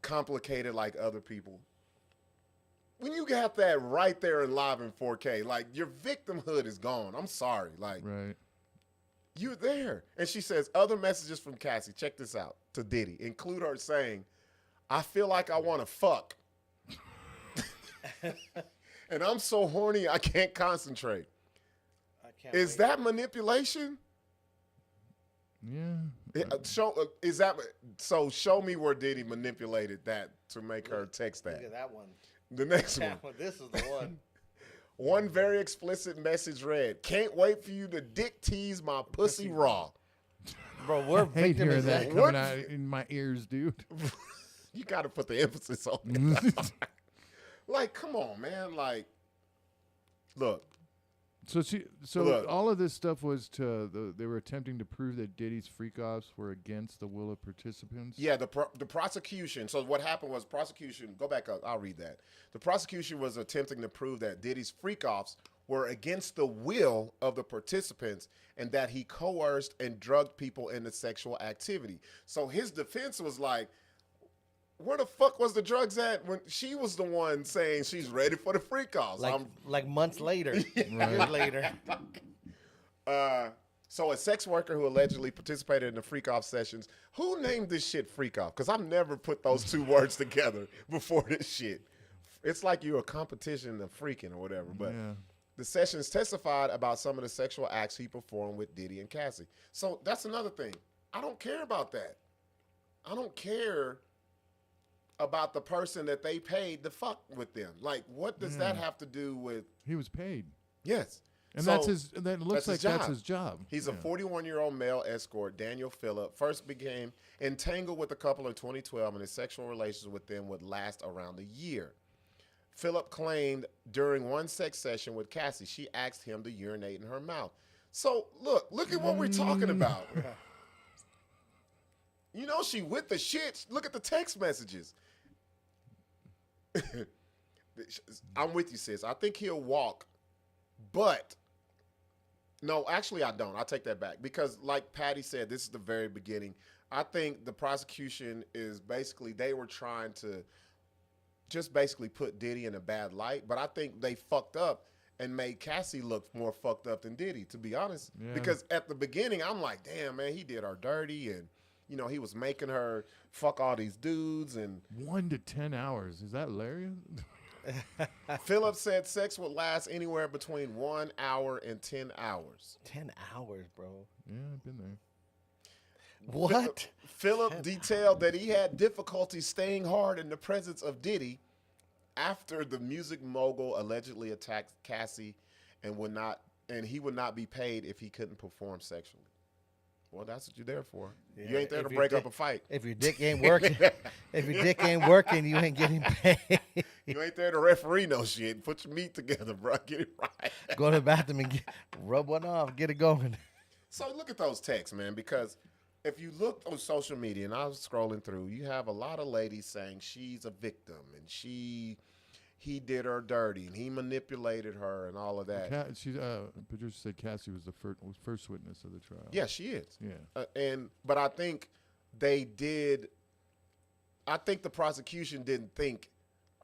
complicated like other people. When you got that right there and live in 4K, like your victimhood is gone. I'm sorry. Like, Right. you're there. And she says, other messages from Cassie, check this out, to Diddy, include her saying, "I feel like I want to fuck. And I'm so horny I can't concentrate." I can't Is wait. that manipulation? Yeah. Show me where Diddy manipulated that to make her text Look that. at that one. The next That one. one. This is the one. One very explicit message read, "Can't wait for you to dick tease my pussy raw." Bro, we're I hate hearing that victimization. What? coming out in my ears, dude. You got to put the emphasis on it. Like, come on, man. Like, look. So Look. all of this stuff was they were attempting to prove that Diddy's freak-offs were against the will of participants. Yeah, the prosecution. So what happened was prosecution. Go back up. I'll read that. The prosecution was attempting to prove that Diddy's freak-offs were against the will of the participants and that he coerced and drugged people into sexual activity. So his defense was like, where the fuck was the drugs at when she was the one saying she's ready for the freak-offs? Like months later, years later. So a sex worker who allegedly participated in the freak-off sessions, who named this shit freak-off? Because I've never put those two words together before this shit. It's like you're a competition of freaking or whatever. But Yeah. the sessions testified about some of the sexual acts he performed with Diddy and Cassie. So that's another thing. I don't care about that. I don't care about the person that they paid to fuck with them. Like, what does that have to do with? He was paid. Yes. And So, that's his. That looks like that's that's his job. He's a 41-year-old male escort, Daniel Phillip. First became entangled with the couple in 2012, and his sexual relations with them would last around a year. Phillip claimed during one sex session with Cassie, she asked him to urinate in her mouth. So look at what we're talking about. You know she with the shit. Look at the text messages. I'm with you, sis. I think he'll walk, but no, actually I don't. I take that back because like Patty said, this is the very beginning. I think the prosecution is basically, they were trying to just basically put Diddy in a bad light, but I think they fucked up and made Cassie look more fucked up than Diddy, to be honest. Yeah. Because at the beginning, I'm like, damn, man, he did her dirty, and you know, he was making her fuck all these dudes. And 1 to 10 hours. Is that hilarious? Phillip said sex would last anywhere between 1 hour and 10 hours. 10 hours, bro. Yeah, I've been there. What? Phillip detailed that he had difficulty staying hard in the presence of Diddy after the music mogul allegedly attacked Cassie and he would not be paid if he couldn't perform sexually. Well, that's what you're there for. Yeah, You ain't there if to your break dick- up a fight. If your dick ain't working, you ain't getting paid. You ain't there to referee no shit. Put your meat together, bro. Get it right. Go to the bathroom and rub one off, get it going. So look at those texts, man, because if you look on social media, and I was scrolling through, you have a lot of ladies saying she's a victim and he did her dirty and he manipulated her and all of that. Patricia said Cassie was the first witness of the trial. Yeah, she is. Yeah. But I think they did. I think the prosecution didn't think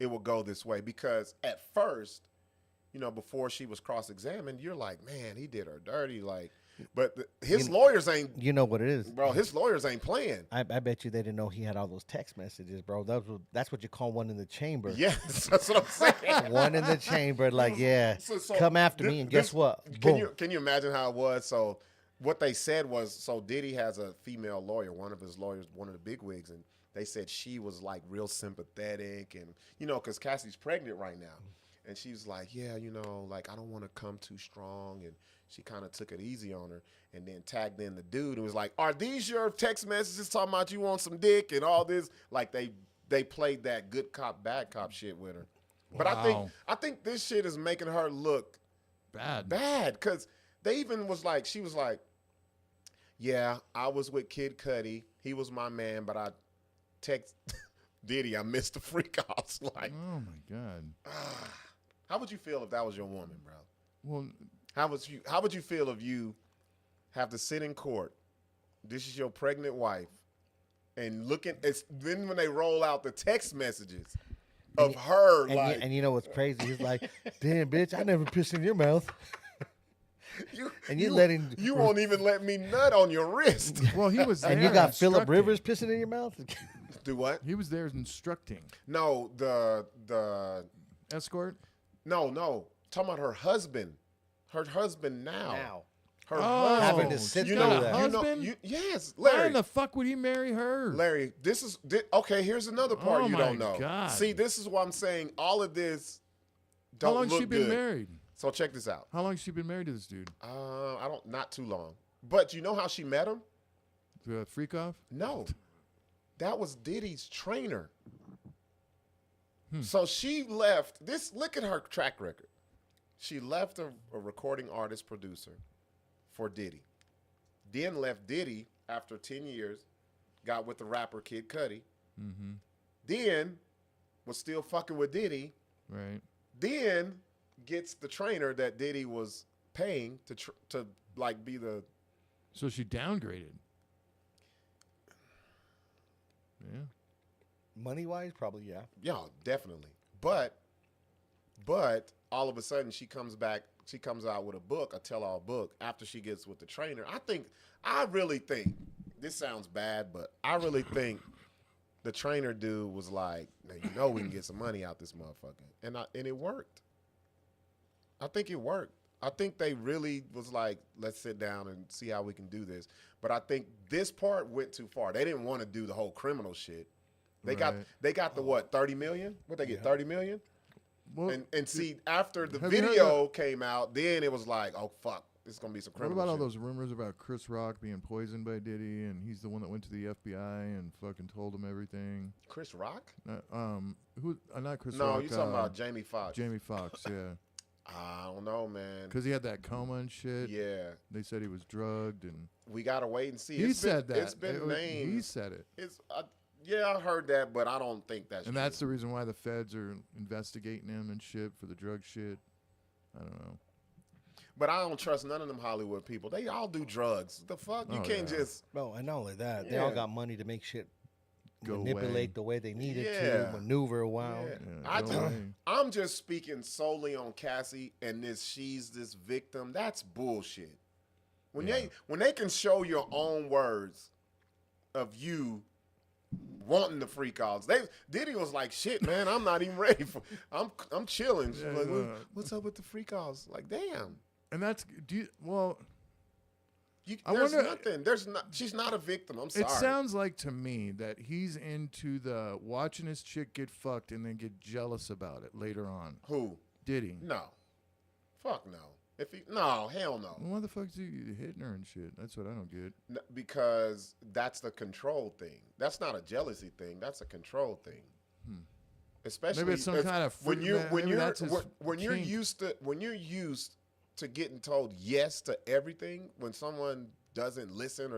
it would go this way because at first, you know, before she was cross-examined, you're like, man, he did her dirty, like. But his lawyers ain't. You know what it is, Bro, his lawyers ain't playing. I bet you they didn't know he had all those text messages, bro. That's what you call one in the chamber. Yes, that's what I'm saying. One in the chamber, like, yeah, So come after me, and guess what? Boom. Can you imagine how it was? So what they said was, so Diddy has a female lawyer, one of his lawyers, one of the bigwigs, and they said she was like real sympathetic, and you know, because Cassie's pregnant right now, and she was like, yeah, you know, like I don't want to come too strong, and she kind of took it easy on her and then tagged in the dude and was like, "Are these your text messages talking about you want some dick and all this?" Like they played that good cop bad cop shit with her. But I think this shit is making her look bad because they even was like, she was like, "Yeah, I was with Kid Cudi. He was my man, but I text Diddy. I missed the freak offs." Like, oh my God. How would you feel if that was your woman, bro? Well, How would you feel if you have to sit in court? This is your pregnant wife, and then when they roll out the text messages of her, and you know what's crazy? He's like, "Damn, bitch, I never pissed in your mouth." You won't even let me nut on your wrist. well, he was there And you got Philip instructing. Rivers pissing in your mouth. Do what? He was there instructing. No, the Escort? no. Talking about her husband. Her husband now. Her Oh, husband. Having to sit you through know, that. husband? Yes, Why Larry. in the fuck would he marry her? Larry, okay, here's another part Oh you my don't know. God. See, this is why I'm saying all of this How don't long look she been good. married? So check this out. How long she been married to this dude? Not too long. But you know how she met him? The freak off? No. That was Diddy's trainer. So she left, look at her track record. She left a recording artist producer for Diddy. Then left Diddy after 10 years, got with the rapper Kid Cudi. Mm-hmm. Then was still fucking with Diddy. Right. Then gets the trainer that Diddy was paying to like be the. So she downgraded. Yeah. Money wise, probably yeah. Yeah, definitely. But all of a sudden she comes out with a book, a tell-all book after she gets with the trainer. I really think this sounds bad, but I really think the trainer dude was like, "Now we can get some money out this motherfucker," and it worked. I think it worked. I think they really was like, "Let's sit down and see how we can do this." But I think this part went too far. They didn't want to do the whole criminal shit. They got the what, 30 million? What they get, 30 million? Well, And see, after the have you heard video came out, then it was like, oh fuck, this is gonna be some what criminal about all shit. those rumors about Chris Rock being poisoned by Diddy, and he's the one that went to the FBI and fucking told him everything? Chris Rock? Who? Not Chris No, Rock. you're talking about Jamie Foxx. Jamie Foxx, yeah. I don't know, man. Because he had that coma and shit. Yeah, They said he was drugged, and we gotta wait and see. he said that. It's been named. He said it. Yeah, I heard that, but I don't think that's And true. that's the reason why the feds are investigating him and shit for the drug shit. I don't know. But I don't trust none of them Hollywood people. They all do drugs. The fuck? You Oh, can't yeah. just. Bro, and not only that, they all Yeah. got money to make shit Go manipulate away. the way they need it Yeah. to, maneuver around. Yeah. Yeah, go away. I'm just speaking solely on Cassie and she's this victim. That's bullshit. When they can show your own words of you wanting the freak offs. Diddy was like, "Shit, man, I'm not even ready for. I'm chilling." She's Yeah, like, yeah. "What's up with the freak offs?" Like, damn. And that's I There's wonder- nothing. There's not. She's not a victim. I'm sorry. it sounds like to me that he's into the watching his chick get fucked and then get jealous about it later on. Who? Diddy. No. Fuck no. No, hell no. Well, why the fuck is he hitting her and shit? That's what I don't get. Because that's the control thing. That's not a jealousy thing. That's a control thing. Especially Maybe it's some kind of when freak- maybe that's his you're kink. used to getting told yes to everything. When someone doesn't listen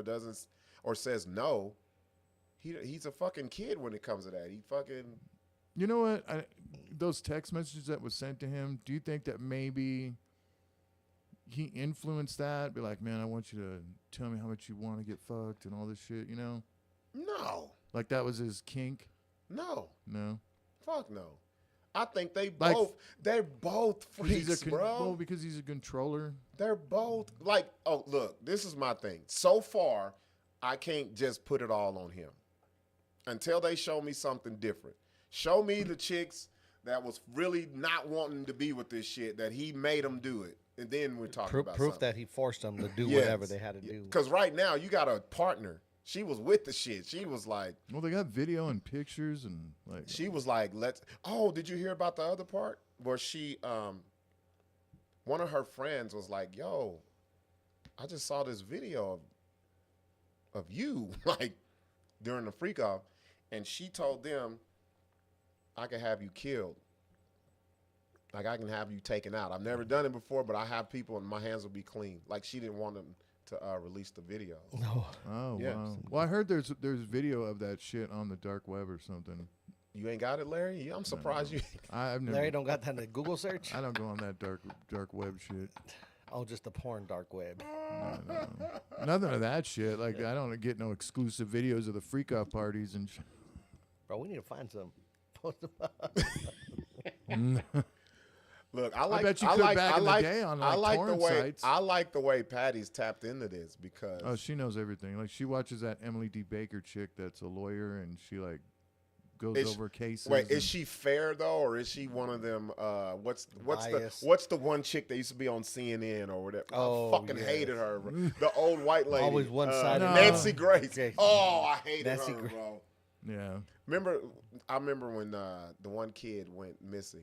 or says no, he's a fucking kid when it comes to that. He fucking. You know what? Those text messages that was sent to him, do you think that maybe he influenced that? Be like, "Man, I want you to tell me how much you want to get fucked and all this shit," you know? No. Like that was his kink? No. No. Fuck no. I think they're Like- both freaks, bro. Well, because he's a controller. They're both like, oh, look, this is my thing. So far, I can't just put it all on him until they show me something different. Show me the chicks that was really not wanting to be with this shit, that he made them do it. And then we're talking about Proof something. that he forced them to do Yes. whatever they had to do. Because right now, you got a partner. She was with the shit. She was like, Well, they got video and pictures and like. did you hear about the other part? Where she, one of her friends was like, yo, I just saw this video of you like during the freak off, and she told them, I can have you killed. Like I can have you taken out. I've never done it before, but I have people and my hands will be clean. Like she didn't want them to release the video. No. Oh Yeah. wow. Well, I heard there's video of that shit on the dark web or something. You ain't got it, Larry? I'm surprised you. I've never. Larry don't got that in the Google search. I don't go on that dark web shit. Oh, just the porn dark web. No. Nothing of that shit. Like I don't get no exclusive videos of the freak off parties and. Bro, we need to find some. Post them up. Look, I like. bet you I could like. back I in the like. day on, I like, like the torrent way. sites. I like the way Patty's tapped into this because. Oh, she knows everything. Like she watches that Emily D. Baker chick that's a lawyer, and she like goes over cases. Wait, and- is she fair though, or is she one of them? What's Biased. the one chick that used to be on CNN or whatever? Oh, I fucking yes. hated her. The old white lady, Always one-sided. No. Nancy Grace. Okay. Oh, I hated Nancy her, bro. Yeah. I remember when the one kid went missing,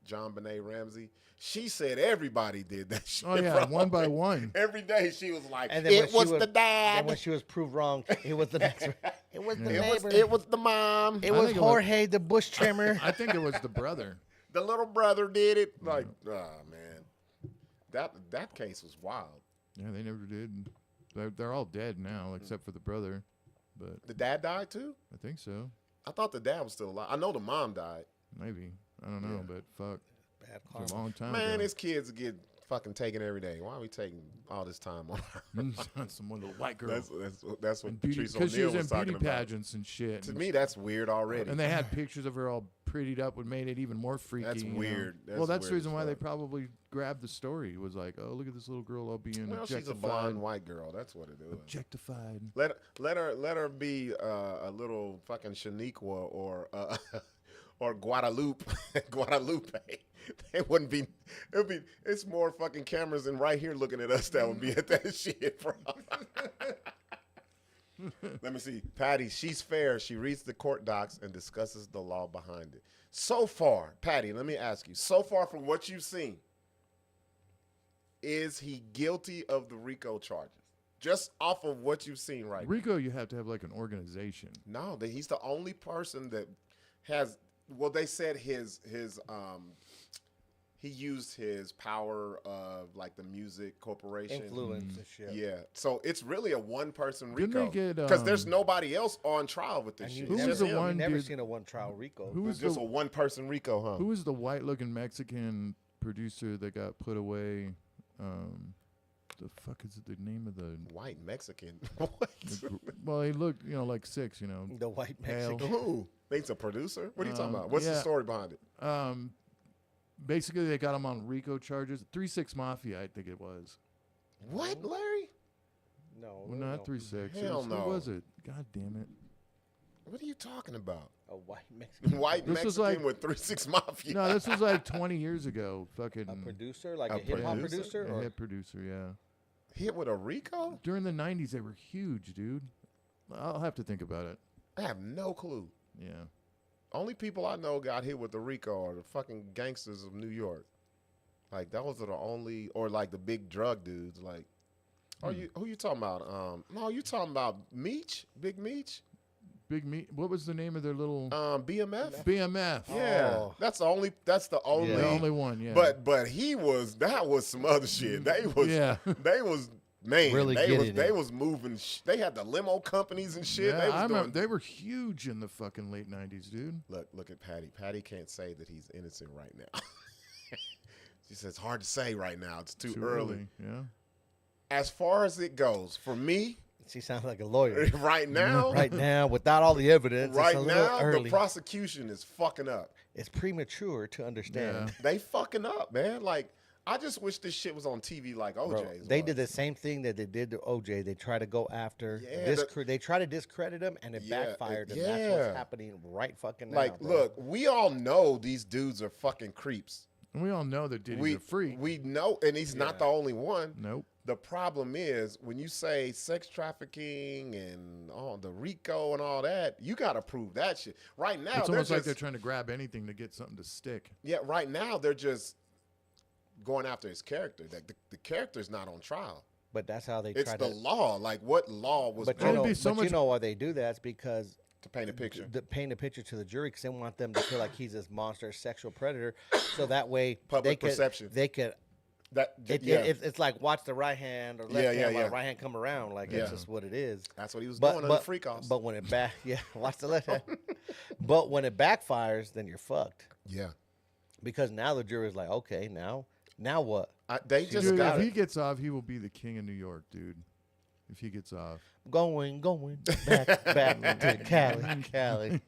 John Benet Ramsey. She said everybody did that shit. Oh yeah, bro. one by one. Every day she was like, And then when it she was was- the And dad. when she was proved wrong, it was the next one. It was the Yeah. neighbor. It was the mom. It I was think it was- Jorge, the bush trimmer. I think it was the brother. The little brother did it. Like, man, that case was wild. Yeah, they never did. They're all dead now, except for the brother. But The dad died too. I think so. I thought the dad was still alive. I know the mom died. Maybe. I don't know, but fuck. Bad It's a karma. long time Man, ago. his kids get fucking taken every day. Why are we taking all this time on her? Some little white girl. That's what And beauty, Patrice because she O'Neal was in was talking beauty about. pageants and shit. To and me, that's weird already. And they had pictures of her all prettied up, which made it even more freaky. That's you know? weird. Well, that's the weird reason as why they fuck. probably grabbed the story. Was like, oh, look at this little girl all being Well, she's a objectified. blonde white girl. That's what it is. Objectified. Let her be a little fucking Shaniqua or Guadalupe. Guadalupe. It wouldn't be. It's more fucking cameras than right here looking at us that would be at that shit, bro. Let me see. Patty, she's fair. She reads the court docs and discusses the law behind it. So far, Patty, let me ask you. So far, from what you've seen, is he guilty of the RICO charges? Just off of what you've seen right now. Rico, you have to have like an organization. No, he's the only person that has. Well, they said he used his power of like the music corporation Influence and shit. Yeah, so it's really a one-person Didn't RICO they get, because there's nobody else on trial with this And shit. you Who It's was just the him. one- never dude- seen a one trial RICO. Who was It's just the a one-person RICO, huh? Who was the white-looking Mexican producer that got put away? The fuck is the name of the? White Mexican. What? Well, he looked, like Sixx, The white Pale. Mexican. Who? He's a producer. What are you talking about? What's the yeah. story behind it? Basically, they got him on RICO charges. 3-6 Mafia, I think it was. What, Larry? No, Well, not 3-6. Hell no. Who was it? God damn it. What are you talking about? A white Mexican. White This was Mexican like- with 3-6 Mafia. No, this was like 20 years ago. Fucking A producer, like A a hip hop producer? producer, a or hit producer, yeah. Hit with a RICO? During the 90s, they were huge, dude. I'll have to think about it. I have no clue. Yeah. Only people I know got hit with the RICO are the fucking gangsters of New York. Like those are the only, or like the big drug dudes. Like, who you talking about? No, you talking about Meech, Big Meech, Big Meat. What was the name of their little BMF. BMF? Yeah, Oh. that's the only. The only one, yeah. But that was some other shit. They was Yeah. they was man. Really they getting it. was moving. They had the limo companies and shit. yeah, They was I remember doing, they were huge in the fucking late 90s, dude. Look at Patty. Patty can't say that he's innocent right now. She says it's hard to say right now. It's too early. Yeah. As far as it goes, for me, she sounds like a lawyer. right now, Right now, without all the evidence, right it's a little now, early. the prosecution is fucking up. It's premature to understand. Yeah. They fucking up, man. Like, I just wish this shit was on TV like Bro, OJ's. they was. did the same thing that they did to OJ. They try to go after, Yeah, they try to discredit him, and it Yeah, backfired. And yeah. that's what's happening right fucking now. Like, bro. look, we all know these dudes are fucking creeps. And we all know that Diddy's We a freak. We know, and he's not the only one. Nope. The problem is when you say sex trafficking and all the RICO and all that, you got to prove that shit. Right now, It's they're almost like just, they're trying to grab anything to get something to stick. yeah. Right now, they're just going after his character. That the character's not on trial. But that's how they It's try the to. law. Like, what law was But It'd you know, be so but you much- know why they do that? It's because to paint a picture? paint a picture to the jury because they want them to feel like he's this monster sexual predator, so that way Public perception. They could. Yeah, It's like watch the right hand or left Yeah, hand, yeah, while yeah. the right hand come around. Like Yeah. that's just what it is. that's what he was doing on the freak offs. But when it watch the left hand. But when it backfires, then you're fucked Yeah, because now the jury's like, okay, now what? they just Dude, got if it. he gets off, he will be the king of New York, dude. If he gets off. Going back to Cali.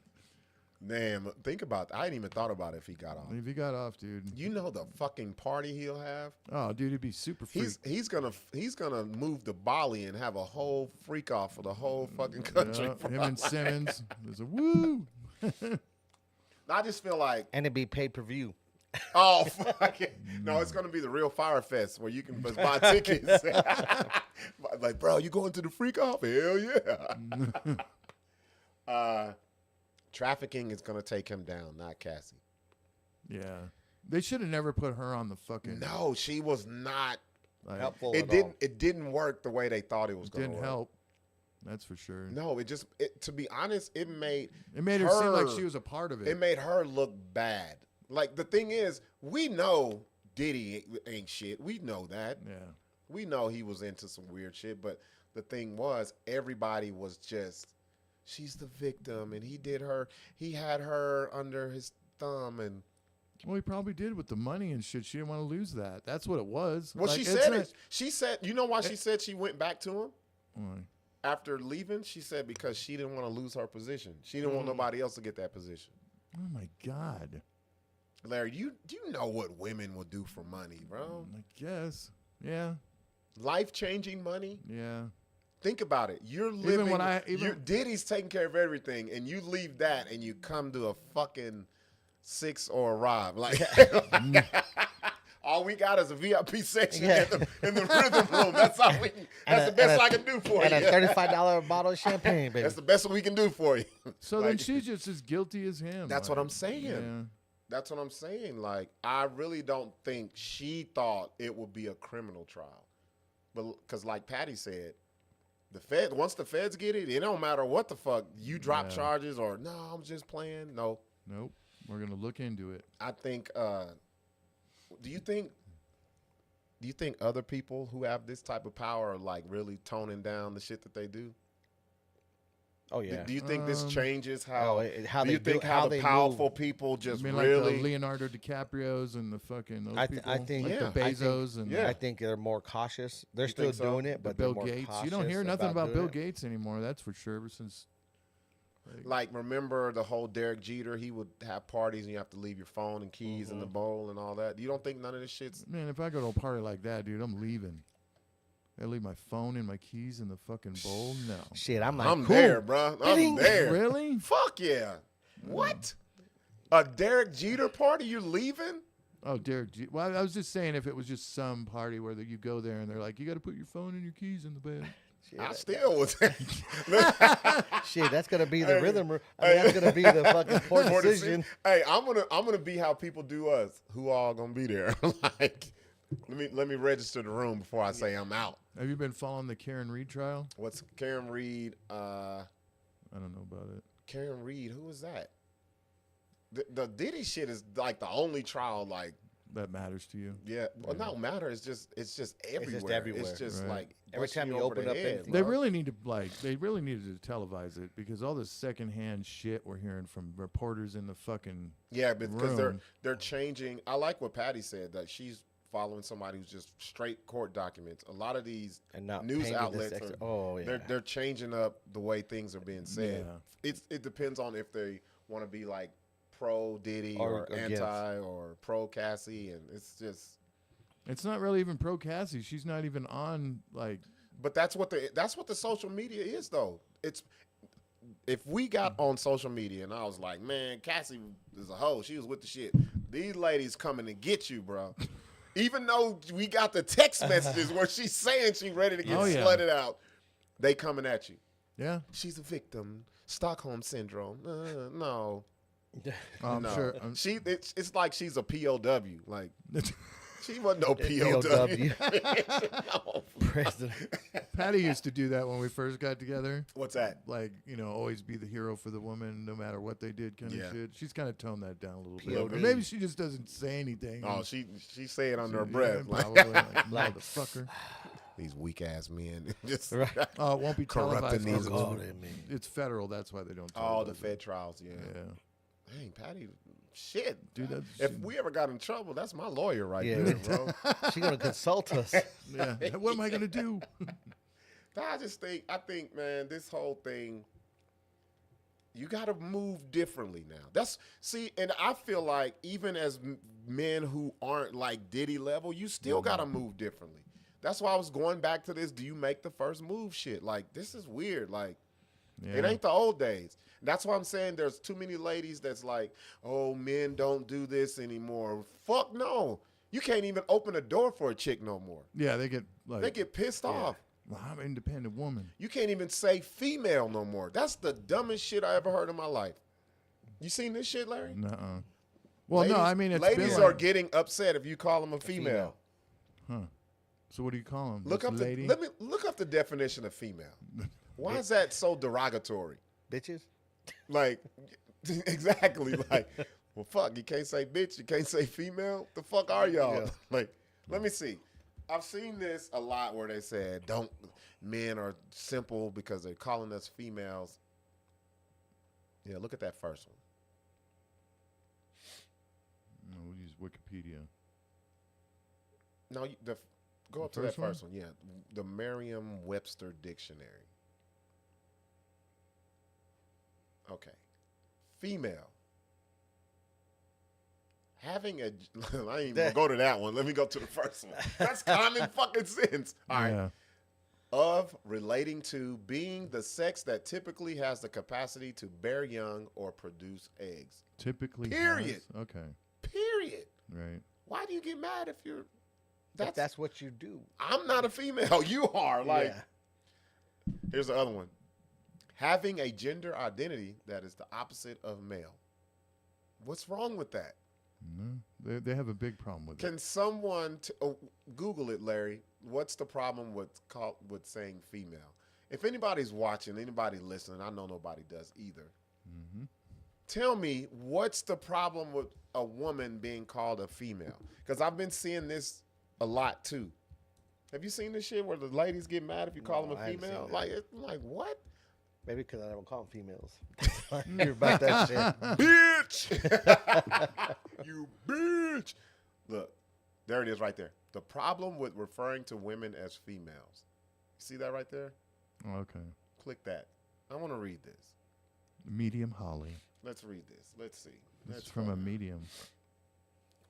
Damn, think about that. I ain't even thought about it if he got off. If he got off, dude. You know the fucking party he'll have. Oh, dude, he'd be super freak. He's gonna move to Bali and have a whole freak off for the whole fucking country. Yeah, for him my and life. Simmons. There's a woo. I just feel like, And it'd be pay per view. oh fuck it. No, it's gonna be the real Fire Fest where you can just buy tickets. Like, bro, you going to the freak off? Hell yeah. Trafficking is gonna take him down, not Cassie. Yeah. They should have never put her on the fucking. No, she was not. Like, Helpful. It at didn't. all. It didn't work the way they thought it was going to didn't work. help. That's for sure. No, it just. To be honest, it made It seem like her- she was a part of it. It made her look bad. Like, the thing is, we know Diddy ain't shit. We know that. Yeah. We know he was into some weird shit. But the thing was, everybody was just, she's the victim, and he had her under his thumb, and Well, he probably did with the money and shit. She didn't want to lose that. That's what it was. well, Like, she it's said not- it. She said, you know why she said she went back to him Why? after leaving? She said because she didn't want to lose her position. She didn't Mm. want nobody else to get that position. Oh my God. Larry, do you know what women will do for money, bro? I guess. Yeah. Life-changing money. Yeah. Think about it. You're living. even- Diddy's taking care of everything, and you leave that, and you come to a fucking Sixx or a Rob. Like, all we got is a VIP section Yeah. in the rhythm room. That's all we. That's the best I can do for And you. a $35 bottle of champagne, baby. That's the best we can do for you. So then Like, she's just as guilty as him. That's what I'm saying. Yeah. That's what I'm saying. Like, I really don't think she thought it would be a criminal trial, but because, like Patty said, once the feds get it, it don't matter what the fuck you drop Yeah. charges or no, I'm just playing. No, Nope. We're gonna look into it. I think. Do you think other people who have this type of power are like really toning down the shit that they do? Oh yeah. Do you think this changes how? How do you they think do, how how the they powerful move. people just I mean, like really? the Leonardo DiCaprios and the fucking those I people. think- like yeah. the Bezos and Yeah. I think they're more cautious. They're You still think so? doing it, the but Bill they're more Gates. cautious. You don't hear nothing about doing Bill it. Gates anymore. That's for sure. Ever since. Like, remember the whole Derek Jeter? He would have parties and you have to leave your phone and keys in the bowl and all that. You don't think none of this shit's... Man, if I go to a party like that, dude, I'm leaving. I leave my phone and my keys in the fucking bowl. No. Shit, I'm like, I'm cool. there, bro. I'm Ding. there. Really? Fuck yeah. What? A Derek Jeter party? You're leaving? Oh, Derek. Well, I was just saying if it was just some party where you go there and they're like, you got to put your phone and your keys in the bed. Shit, I still was. shit, that's gonna be the rhythm. I mean, that's gonna be the fucking poor For the decision. Hey, I'm gonna be how people do us. Who all gonna be there? Like, let me register the room before I say I'm out. Have you been following the Karen Reed trial? What's Karen Reed? I don't know about it. Karen Reed, who is that? The Diddy shit is like the only trial, like, That matters to you. yeah, well, not matter. It's just everywhere. everywhere. It's just Right. like Every busting time you over open the up head, anything. They bro. really need to they really needed to televise it because all this secondhand shit we're hearing from reporters in the fucking Yeah, because room. they're changing. I like what Patty said, that she's following somebody who's just straight court documents. A lot of these And not news painting this outlets extra- are, oh yeah. they're changing up the way things are being said. Yeah. It depends on if they want to be like pro Diddy Or or against. anti or pro Cassie, and it's just. It's not really even pro Cassie. She's not even on like But that's what the social media is, though. It's if we got on social media and I was like, man, Cassie is a hoe. She was with the shit. These ladies coming to get you, bro. Even though we got the text messages where she's saying she's ready to get Oh, yeah. slutted out, they coming at you. yeah. She's a victim. Stockholm syndrome. No. I'm no. sure. It's like she's a POW. Like, She wasn't no POW. No. President. Patty used to do that when we first got together. What's that? Like, always be the hero for the woman no matter what they did kind of shit. She's kind of toned that down a little bit. But maybe she just doesn't say anything. Oh, she say it under her breath. Probably, like, motherfucker. These weak ass men. Just Right. Oh, it won't be corrupting televised. these. Oh, It's federal. That's why they don't All the televise Fed it. trials, yeah. Dang, Patty, shit. Dude, If we ever got in trouble, that's my lawyer right Yeah. there, bro. She gonna consult us. yeah. What am I going to do? I think, man, this whole thing, you got to move differently now. And I feel like even as men who aren't like Diddy level, you still got to move differently. That's why I was going back to this. Do you make the first move shit? Like, this is weird. Like, it ain't the old days. That's why I'm saying there's too many ladies that's like, oh, men don't do this anymore. Fuck no. You can't even open a door for a chick no more. Yeah, they get Pissed off. Well, I'm an independent woman. You can't even say female no more. That's the dumbest shit I ever heard in my life. You seen this shit, Larry? Nuh-uh. Well, ladies, no, I mean, it's ladies been like, are getting upset if you call them a female. Huh. So what do you call them? Look up lady? look up the definition of female. Why is that so derogatory? Bitches. Like, exactly. Like, well, fuck. You can't say bitch. You can't say female. The fuck are y'all? Yeah. Like, let me see. I've seen this a lot where they said, men are simple because they're calling us females. Yeah, look at that first one. No, we'll use Wikipedia. No, go up to that first one. Yeah, the Merriam-Webster Dictionary. Okay. Female. Having a... I ain't even gonna go to that one. Let me go to the first one. That's common fucking sense. All right. Yeah. Of, relating to, being the sex that typically has the capacity to bear young or produce eggs. Typically. Period. Okay. Period. Right. Why do you get mad if you're... That's what you do. I'm not a female. You are. Like, Yeah. Here's the other one. Having a gender identity that is the opposite of male. What's wrong with that? No, they have a big problem with it. Can someone Google it, Larry? What's the problem with saying female? If anybody's watching, anybody listening, I know nobody does either. Mm-hmm. Tell me, what's the problem with a woman being called a female? Because I've been seeing this a lot too. Have you seen this shit where the ladies get mad if you call them a female? Like what? Maybe because I don't call them females. You're about that shit. Bitch! You bitch! Look, there it is right there. The problem with referring to women as females. See that right there? Okay. Click that. I want to read this. Medium Holly. Let's read this. Let's see. It's from a medium.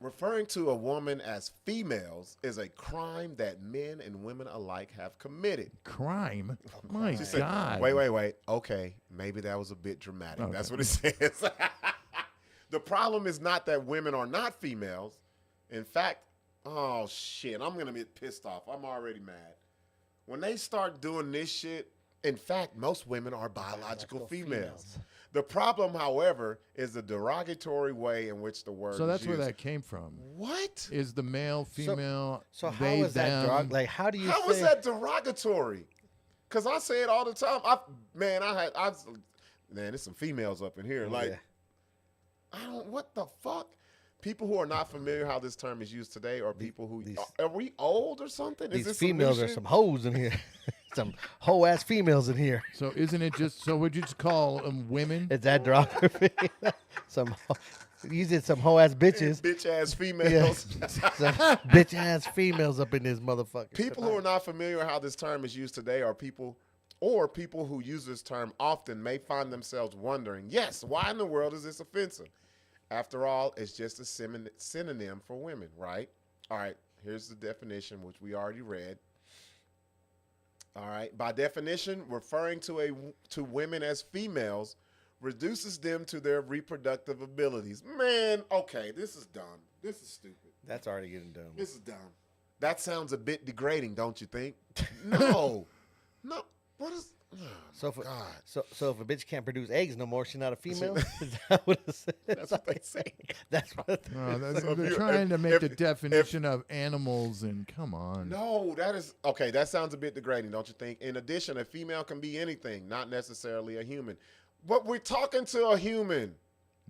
Referring to a woman as females is a crime that men and women alike have committed. Crime? My She said, God. Wait. Okay, maybe that was a bit dramatic. Okay. That's what it says. The problem is not that women are not females. In fact, oh shit, I'm going to get pissed off. I'm already mad. When they start doing this shit, in fact, most women are biological females. The problem, however, is the derogatory way in which the word So that's is where used. that came from. What? Is the male, female, So how they, is that them. derog? Like, how do you How say? was that derogatory? Because I say it all the time. Man, there's some females up in here. Like, Yeah. What the fuck? People who are not familiar how this term is used today are people who, these- are we old or something? Is These this some new females are shit? some hoes in here. Some hoe ass females in here. So isn't it just, so would you just call them women? Is that derogatory? You said some hoe ass bitches. Bitch ass Yeah. females. Some bitch ass females up in this motherfucker. People who are not familiar with how this term is used today are people who use this term often may find themselves wondering, yes, why in the world is this offensive? After all, it's just a synonym for women, right? All right, here's the definition, which we already read. All right, by definition, referring to women as females reduces them to their reproductive abilities. Man, okay, this is dumb. This is stupid. That's already getting dumb. This is dumb. That sounds a bit degrading, don't you think? No. What is... So if, God. so if a bitch can't produce eggs no more, she's not a female? Is that what it says? That's what they say. That's what No, So if they're you- trying to make if- the definition of animals, and come on. No, that is okay. That sounds a bit degrading, don't you think? In addition, a female can be anything, not necessarily a human. But we're talking to a human.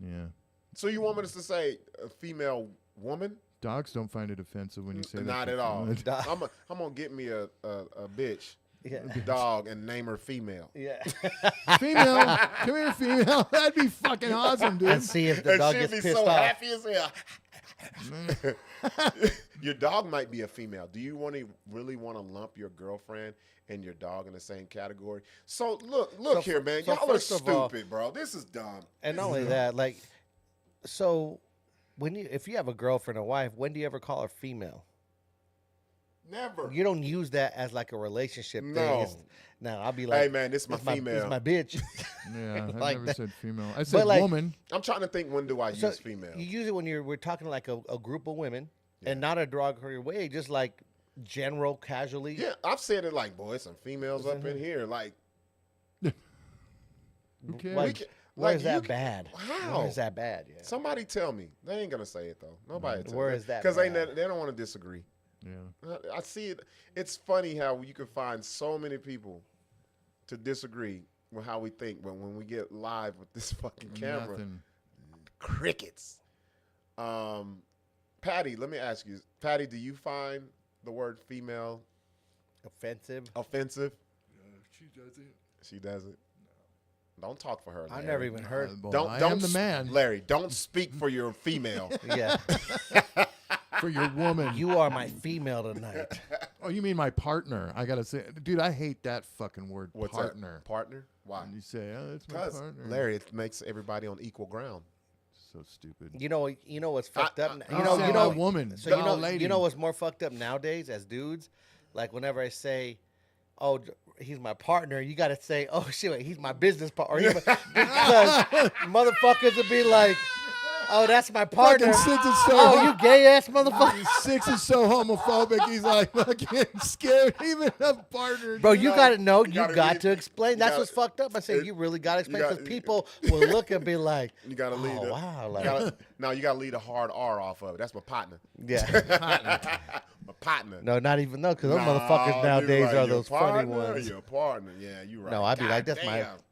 Yeah. So you want me to say a female woman? Dogs don't find it offensive when you say that. Not to at all. someone. I'm gonna get me a bitch Yeah. dog and name her female. Yeah. Female, come here, female. That'd be fucking awesome, dude. And see if the And dog she'd gets be pissed so off. happy as hell. Your dog might be a female. Do you really want to lump your girlfriend and your dog in the same category? So look here, man. so Y'all are first of all- stupid, bro. This is dumb. And not only that, like, so if you have a girlfriend or wife, when do you ever call her female? Never. You don't use that as like a relationship thing. No. No, I'll be like, Hey, man, this is my This female. is my bitch. Yeah, I've Like never that. said female. I said like- woman. I'm trying to think, when do I So use female? You use it when we're talking like a group of women, and not a derogatory way, just like general, casually. Yeah, I've said it like, boy, some females up in here. Like, Who cares? Like, can- where like, is you that can- bad? How? Where is that bad? Yeah. somebody tell me. They ain't gonna say it though. Nobody. Where is that Because bad? they don't want to disagree. Yeah. I see it. It's funny how you can find so many people to disagree with how we think, but when we get live with this fucking camera, Nothing. crickets. Patty, let me ask you, Patty, do you find the word female Offensive. offensive? She does it. She doesn't. Don't talk for her. I Larry. never even heard. I am the man Larry. Don't speak for your female. Yeah. for your woman. You are my female tonight. Oh, you mean my partner? I gotta say, dude, I hate that fucking word, What's partner. that? Partner? Why? And you say, oh, that's my Because partner. Larry, it makes everybody on equal ground. So stupid. You know what's fucked up? I You know, said you my know, woman. So the old lady. you know what's more fucked up nowadays as dudes? Like whenever I say, "Oh, he's my partner," you got to say, "Oh shit, wait, he's my business partner." Because motherfuckers would be like, "Oh, that's my partner." Fucking Sixx is so Oh, you gay ass motherfucker. Sixx is so homophobic. He's like fucking scared even of partner. Bro, you know, got to know. you You gotta got read- to explain. you That's gotta- what's fucked up. I say it- you really got to explain gotta- because people will look and be like, You got to lead. "Oh wow, like You got to lead a hard R off of it. That's my partner. yeah." My partner. No, not even no, because those Nah, motherfuckers dude, nowadays like, are your those funny partner, ones. Your partner. Yeah, you right. No, I'd be like, God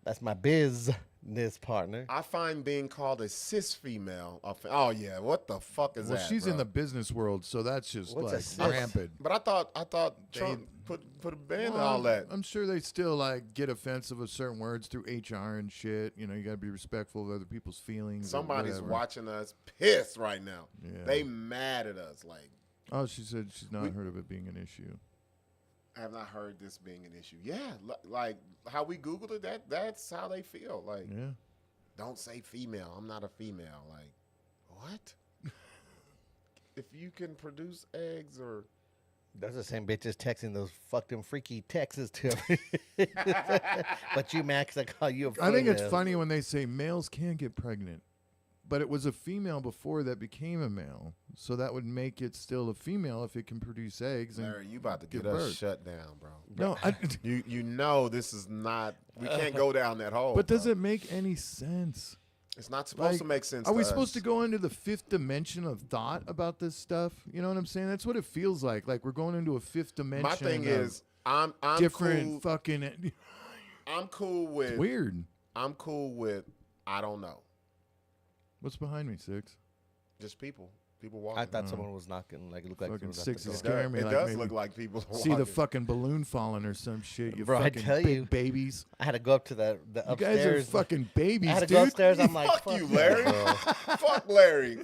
that's damn. my business partner. I find being called a cis female. Oh yeah, what the fuck is Well, that? she's bro? in the business world, so that's just What's a like cis? rampant. But I thought Trump put a ban on Well, all that. I'm sure they still like get offensive of certain words through HR and shit. You know, you got to be respectful of other people's feelings. or Somebody's whatever. watching us pissed right now. Yeah. They mad at us. Like, Oh, she said she's not heard of it being an issue. I have not heard this being an issue. Yeah, like how we Googled it. That's how they feel. Like, Yeah. don't say female. I'm not a female. Like, what? If you can produce eggs or Those are the same bitches texting those fucking freaky texts to me. But you, Max, I call you a female. I think it's funny when they say males can get pregnant, but it was a female before that became a male, so that would make it still a female if it can produce eggs. And Larry, you about to give get us birth. shut down, bro. No, You know this is not. We can't go down that hole. but does bro. it make any sense? It's not supposed Like, to make sense. Are we to supposed to us. go into the fifth dimension of thought about this stuff? You know what I'm saying? That's what it feels like. Like we're going into a fifth dimension. My thing of is, I'm different cool. fucking. I'm cool with. It's weird. I'm cool with. I don't know. What's behind me, Sixx? Just people. People walking. I thought someone was knocking, like it looked like Fucking someone was about Sixx to is go. scaring me. It like does maybe look like people. see the walking. fucking balloon falling or some shit. You Bro, I fucking tell big you. babies. I had to go up to the You upstairs. guys are fucking babies, I had to dude. go upstairs. I'm like, Fuck you, that, Larry. bro. Fuck Larry.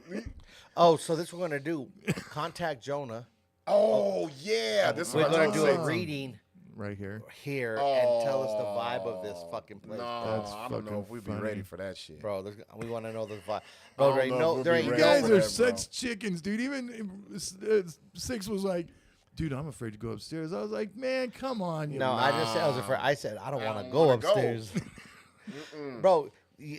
Oh, so this we're gonna do. Contact Jonah. Oh yeah, this is We're what gonna I'm do trying a to say. reading Right here. here and tell us the vibe of this fucking place, No, That's I don't know fucking if we'd be funny. ready for that shit. bro. We want to know the vibe. I Bro, don't there ain't know no, if we'll there be ain't You ready no. guys for are that, bro. such chickens, dude. Even Sixx was like, dude, I'm afraid to go upstairs. I was like, man, come on. You No, I just said I was afraid. I said I don't want to go wanna go. upstairs, bro.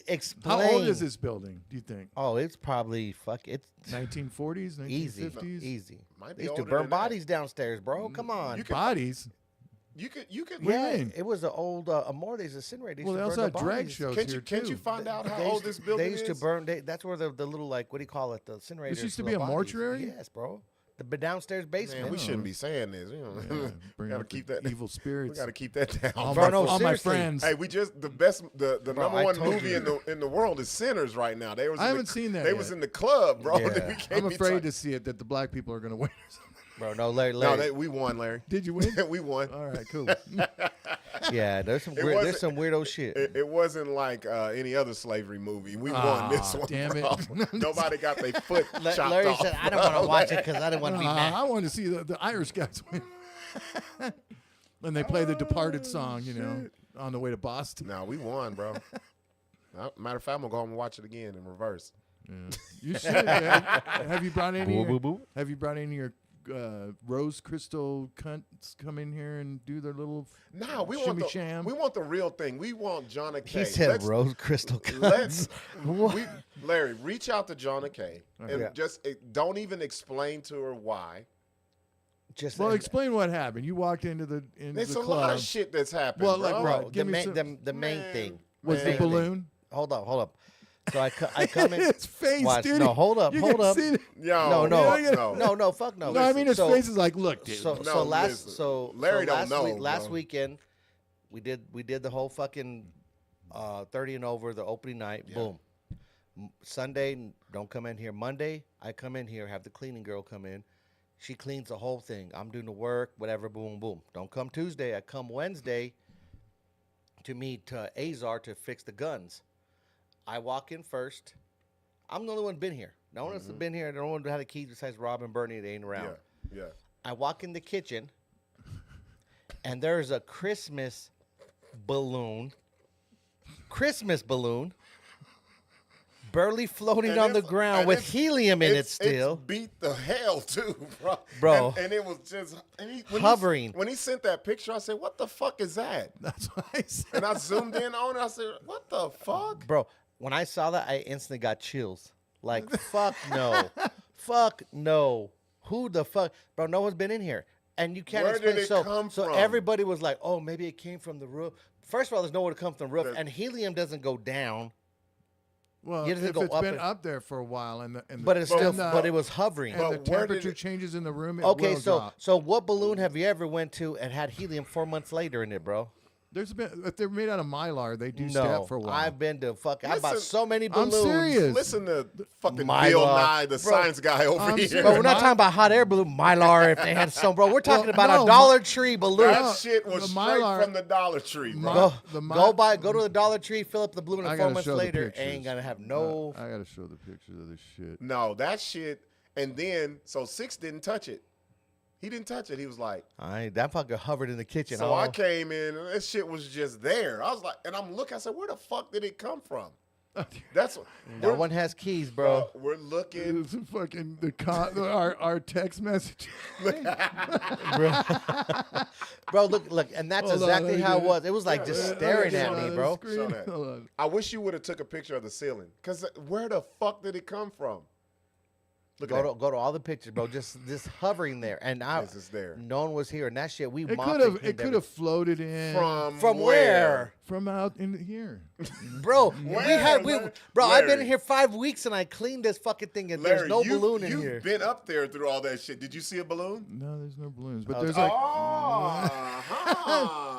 Explain. How old is this building, do you think? Oh, it's probably it's 1940s, 1950s? easy. Might be They used to older burn than that. bodies downstairs, bro. Come on. Bodies? You could. Yeah, mean? it was the old Amorte's incinerator. Well, they also had drag shows here Can't too. you find out how They old used this to- building They used to is? burn. That's where the little, like, what do you call it? The incinerator. used to be a mortuary? Yes, bro. The downstairs basement. Man, we shouldn't be saying this. You know, Yeah, bring gotta out keep the that. evil We spirits. gotta keep that down. all Bro, my, no, all my seriously. friends. Hey, we just the best, the Bro, number I one told movie you. in the world is Sinners right now. They was I in haven't seen that They yet. was in the club, bro. Yeah. We can't I'm be afraid talking- to see it that the black people are going to win or something. Bro, no, Larry. No, Larry. we won, Larry. Did you win? We won. All right, cool. Yeah, there's some It weird, wasn't- there's some weirdo shit. It wasn't like any other slavery movie. We won this one. damn bro. it. Nobody got their foot chopped Larry off. said, "I don't want to watch it because I didn't want to be mad." I wanted to see the Irish guys win. And they play the Departed song, on the way to Boston. No, we won, bro. Matter of fact, I'm gonna go home and watch it again in reverse. Yeah. You should. Man. Have you brought any? Boo, of your- boo, boo. Have you brought any of your rose crystal cunts come in here and do their little? No, we Shimmy want sham. we want the real thing. We want Jonna K. He said Let's- rose crystal Let's cuts. Larry, reach out to Jonna K. And Yeah. just don't even explain to her why. Just Well, explain what happened. You walked into the There's the a club. lot of shit that's happened, Well, bro. like, bro, Give the me main, some- the main Man. thing. Was the Man. balloon? Hold up. So I come in. His face, Watch. dude. No, hold up. You can see it. Yo, No, fuck no. No, I mean his So- face is like, look, dude. So No, last listen. so Larry so don't last know, week, last bro. weekend we did the whole fucking 30 and over, the opening night. Yeah. Boom. Sunday, don't come in here. Monday, I come in here, have the cleaning girl come in. She cleans the whole thing. I'm doing the work, whatever, boom, boom. Don't come Tuesday. I come Wednesday to meet Azar to fix the guns. I walk in first. I'm the only one been here. No one else has been here. No one had a key besides Rob and Bernie. They ain't around. Yeah. I walk in the kitchen, and there's a Christmas balloon, barely floating And on the it's- ground and with it's- helium in it It's still. beat the hell too, bro. Bro. And it was just when Hovering. When he sent that picture, I said, "What the fuck is that?" That's what I said. And I zoomed in on it. I said, "What the fuck?" Bro, when I saw that, I instantly got chills. Like, fuck no. Fuck no. Who the fuck? Bro, no one's been in here. And you can't Where explain. did it so, come so from? everybody was like, oh, maybe it came from the roof. First of all, there's nowhere to come from the roof. The- And helium doesn't go down. Well, You doesn't if go it's up been and- up there for a while, and the But it's But still, no. but it was hovering. and But the where did temperature it- changes in the room, it Okay, will so drop. so what balloon have you ever went to and had helium 4 months later in it, bro? There's been if they're made out of mylar, they do No, step for a while. I've been to I bought Listen, so many I'm balloons. serious. Listen to fucking My Bill God. Nye, the Bro, science guy over I'm here. serious. Bro, we're not My- talking about hot air balloon, Mylar. If they had some, bro, we're talking about no, a Dollar Tree balloon. That No, shit was the straight Mylar- from the Dollar Tree, bro. My- Go to the Dollar Tree, fill up the balloon, I and gotta 4 months show the later, pictures. ain't gonna have no. I gotta show the pictures of this shit. No, that shit. And then, so Sixx didn't touch it. He didn't touch it. He was like, That fucker hovered in the kitchen. so I came in and this shit was just there. I was like, and I'm looking, I said, where the fuck did it come from? That's what. No one has keys, bro. We're looking. It's fucking our text message. Bro, look, and that's Hold on, exactly let me how it get it. was. It was like just staring at me, bro. Show that. Hold on. I wish you would have took a picture of the ceiling. Because where the fuck did it come from? Look at that. Go to all the pictures, bro. Just hovering there, and This is there. no one was here, and that shit we It mopped could and have cleaned could have floated in From where? from out in here. Bro, Where, Larry? I've been Larry. here 5 weeks and I cleaned this fucking thing and Larry, there's no balloon in you've here. been up there through all that shit. Did you see a balloon? No, there's no balloons, but Oh, there's Oh,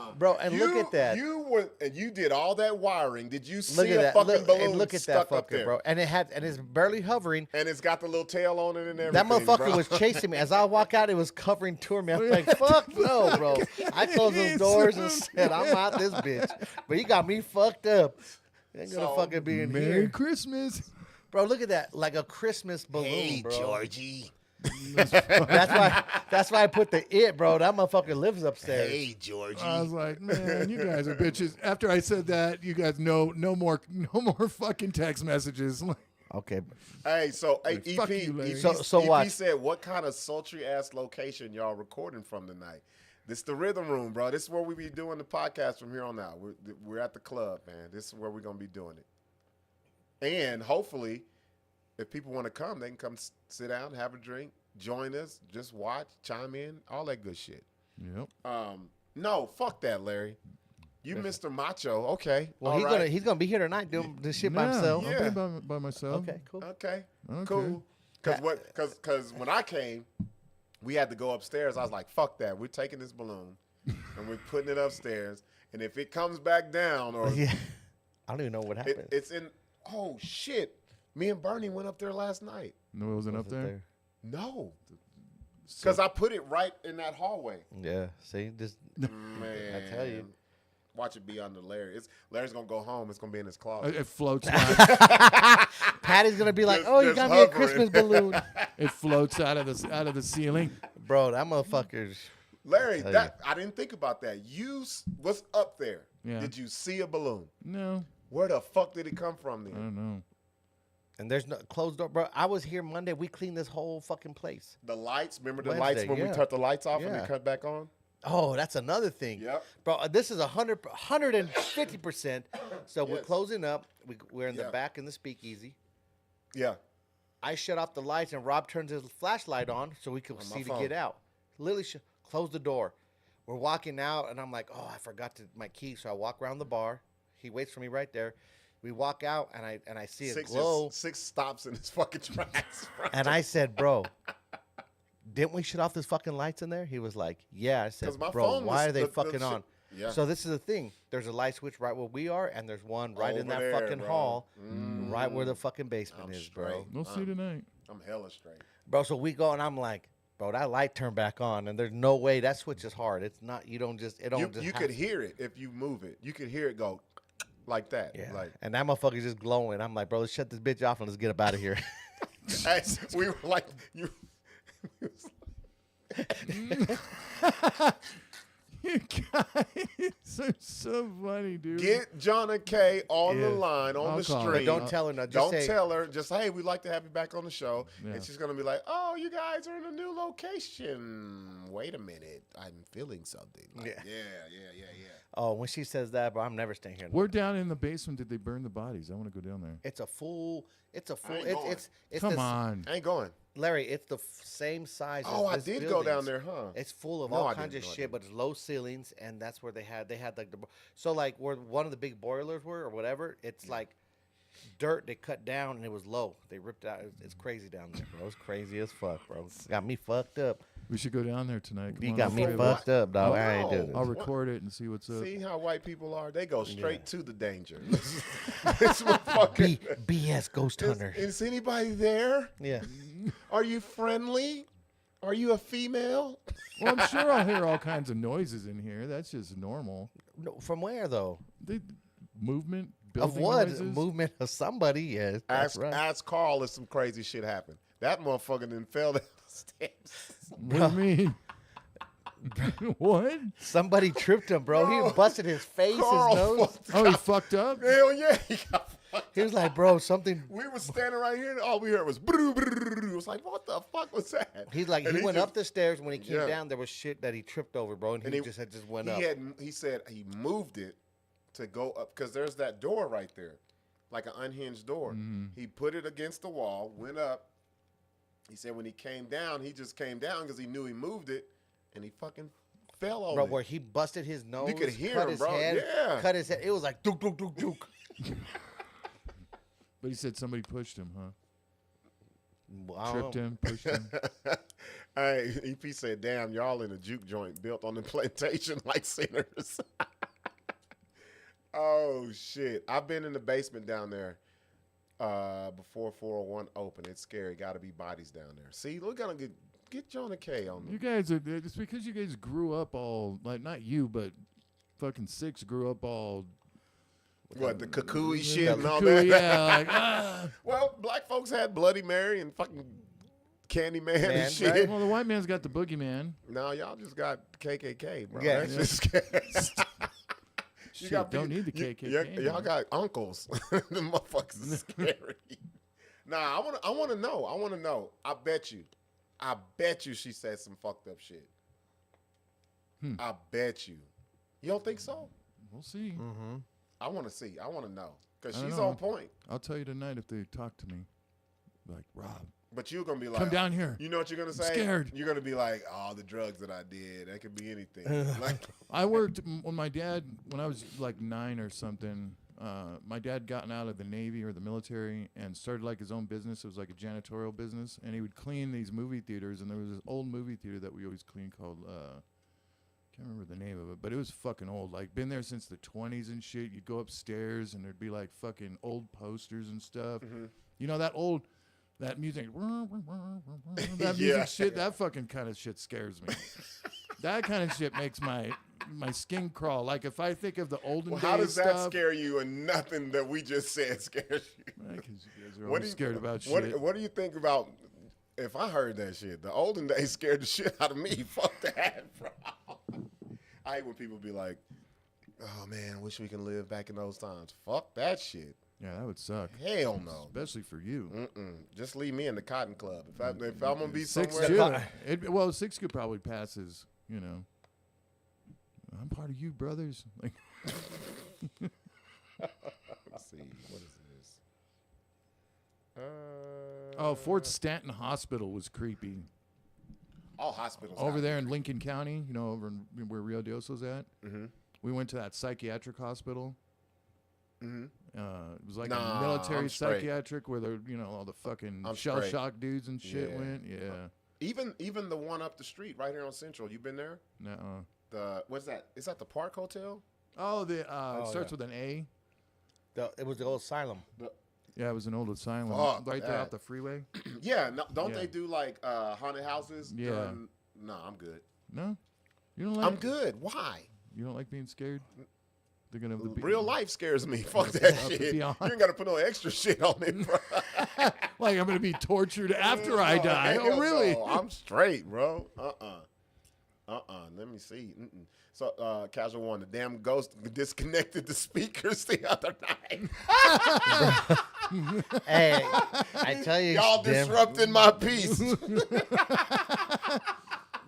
like Bro, and look at that. You did all that wiring. Did you Look see at a that. fucking balloon And look at that stuck up fucker, there? bro. And it's barely hovering. And it's got the little tail on it and everything. That motherfucker bro. was chasing me. As I walk out, it was covering to me. I'm like, fuck no, bro. I closed those doors and said, I'm out this bitch. But he got me fucked up. Ain't gonna So, fucking be in Merry here. Christmas. Bro, look at that. Like a Christmas balloon, Hey, bro. Georgie. That's why I put the it, bro. That motherfucker lives upstairs. Hey, Georgie. I was like, man, you guys are bitches. After I said that, you guys no more fucking text messages. Okay. Hey, so Hey, EP, fuck you, Larry. So EP watch. said, what kind of sultry ass location y'all recording from tonight? This the Rhythm Room, bro. This is where we be doing the podcast from here on out. We're at the club, man. This is where we're gonna be doing it. And hopefully, if people want to come, they can come sit down, have a drink, join us, just watch, chime in, all that good shit. Yep. No, fuck that, Larry. You Mr. Macho. Okay. Well, all right. he's gonna be here tonight doing this shit by Nah, himself. I'll Yeah. be by myself. Okay, cool. Okay. Okay. Cool. Because when I came, we had to go upstairs. I was like, fuck that. We're taking this balloon and we're putting it upstairs. And if it comes back down or Yeah, I don't even know what happened. it's in, oh, shit. Me and Bernie went up there last night. No, it wasn't up there. No. Because I put it right in that hallway. Yeah, see, just Man. I tell you. Watch it be under Larry. Larry's going to go home. It's going to be in his closet. It floats. Like, Patty's gonna be like, Just- "Oh, you just got me a hovering. Christmas balloon, it floats out of the ceiling. bro." That motherfucker's. Larry, tell that I didn't think about that. What's up there? Yeah. Did you see a balloon? No, Where the fuck did it come from I then? don't know. And there's no closed door, bro. I was here Monday. We cleaned this whole fucking place. The lights, remember the Wednesday, lights when we yeah. cut the lights off and Yeah. they cut back on? Oh, that's another thing. Yep. Bro, this is 150%. So we're Yes. closing up. We're in the Yeah. back in the speakeasy. Yeah. I shut off the lights and Rob turns his flashlight on so we could On my see to phone. get out. Literally close the door. We're walking out and I'm like, oh, I forgot my key. So I walk around the bar. He waits for me right there. We walk out and I see a glow. Six stops in his fucking tracks. And I said, bro, didn't we shut off those fucking lights in there? He was like, yeah. I said, 'Cause my bro, phone why was are they the fucking shit- on? Yeah. So this is the thing. There's a light switch right where we are, and there's one right in Over that there, fucking bro. hall, right where the fucking basement I'm is, bro. straight. We'll see tonight. I'm hella straight. Bro, so we go, and I'm like, bro, that light turned back on, and there's no way that switch is hard. It's not. You don't just. It don't just. You could hear it if you move it. You could hear it go like that. Yeah. Like And that motherfucker's just glowing. I'm like, bro, let's shut this bitch off and let's get up out of here. we were like you. You guys are so funny, dude. Get Jonna K on the Yeah. line on I'll the call her. stream. Don't tell her. No, just Don't say, tell her. Just hey, we'd like to have you back on the show, Yeah. and she's gonna be like, "Oh, you guys are in a new location. Wait a minute, I'm feeling something." Like, Yeah. yeah. Oh, when she says that, bro, I'm never staying here. We're down in the basement. Did they burn the bodies? I want to go down there. It's a full. It's a full. ain't going. It's Come this- on. I ain't going. Larry. It's the same size. Oh, I as this did go down buildings. there, huh? It's full of No, all I kinds of didn't. No, I shit, didn't. but it's low ceilings, and that's where they had like so like where one of the big boilers were or whatever. It's like dirt they cut down and it was low. They ripped out. It's crazy down there, bro. It's crazy as fuck, bro. Got me fucked up. We should go down there tonight. Come You on, got let's me play fucked this. up, dog. Oh, I ain't no. doing I'll this. record it and see what's up. See how white people are? They go straight to the danger. This motherfucker. BS Ghost Hunter. Is anybody there? Yeah. Are you friendly? Are you a female? Well, I'm sure I'll hear all kinds of noises in here. That's just normal. No, from where though? Movement, Of building what? noises. Movement of somebody? Yeah. That's right. Ask Carl if some crazy shit happened. That motherfucker done fell down the steps. What do you mean? What? Somebody tripped him, bro. Bro, He busted his face, Carl his nose. Oh, he fucked up? Hell yeah. He got fucked. He was like, bro, something. We were standing right here, and all we heard was brrr, brrr. It was like, what the fuck was that? He's like, And he went just- up the stairs. And when he came Yeah. down, there was shit that he tripped over, bro. And, And he he- just went up. He said he moved it to go up because there's that door right there, like an unhinged door. Mm-hmm. He put it against the wall, went up. He said when he came down, he just came down because he knew he moved it, and he fucking fell on Bro, it. where he busted his nose, could hear cut him, his bro. head, Yeah. cut his head. It was like dook, dook, dook, dook. But he said somebody pushed him, huh? Well, I don't Tripped know. him, pushed him. Hey, EP said, "Damn, y'all in a juke joint built on the plantation like sinners." Oh shit! I've been in the basement down there before 401 open. It's scary. Got to be bodies down there. See, we're gonna get Jonah K on. You guys are. It's because you guys grew up all like not you, but fucking Sixx grew up all. What the cuckoo shit and all Cool, that. yeah, like Well, black folks had Bloody Mary and fucking Candyman Man, and shit. right? Well, the white man's got the boogeyman. No, y'all just got KKK, bro. Yeah. That's just scary. Shit, don't need the KKK. Y'all got uncles. The motherfuckers is scary. Nah, I want to know. I bet you she said some fucked up shit. I bet you. You don't think so? We'll see. Mm-hmm. I want to see. I want to know because I don't she's know. on point. I'll tell you tonight if they talk to me. Like Rob, But you're gonna be like, come down here. You know what you're gonna say? Scared. You're gonna be like, oh, the drugs that I did. That could be anything. Like, I worked when my dad, when I was like 9 or something. My dad gotten out of the Navy or the military and started like his own business. It was like a janitorial business, and he would clean these movie theaters. And there was this old movie theater that we always cleaned called can't remember the name of it, but it was fucking old. Like been there since the 20s and shit. You'd go upstairs and there'd be like fucking old posters and stuff. Mm-hmm. You know that music, that music shit. That fucking kind of shit scares me. That kind of shit makes my skin crawl. Like if I think of the olden days how does that stuff, scare you and nothing that we just said scares you? Because you guys are always scared about what, shit. What do you think about if I heard that shit? The olden days scared the shit out of me. Fuck that, bro. I hate when people be like, oh, man, I wish we can live back in those times. Fuck that shit. Yeah, that would suck. Hell no. Especially for you. Just leave me in the Cotton Club. If I'm going to be Sixx somewhere. Sixx could probably pass as, you know, I'm part of you, brothers. Like, Let's see. What is this? Fort Stanton Hospital was creepy. All hospitals. Over there in Lincoln County, you know, over in where Rio de Oso's at. Mm-hmm. We went to that psychiatric hospital. Mm-hmm. It was like a military psychiatric where the, you know, all the fucking shell shock dudes and shit went. Yeah. Even the one up the street right here on Central. You been there? No. What's that? Is that the Park Hotel? Oh, it starts with an A. It was the old asylum. Yeah, it was an old asylum right there off the freeway. Yeah, don't they do like haunted houses? Yeah. No, I'm good. No, you don't like. I'm good. Why? You don't like being scared? They're gonna real life scares me. Fuck that shit. You ain't gotta put no extra shit on it, bro. Like I'm gonna be tortured after I die. Oh, really? No, I'm straight, bro. Let me see. So, Casual One, the damn ghost disconnected the speakers the other night. Hey, I tell you, y'all disrupting my peace.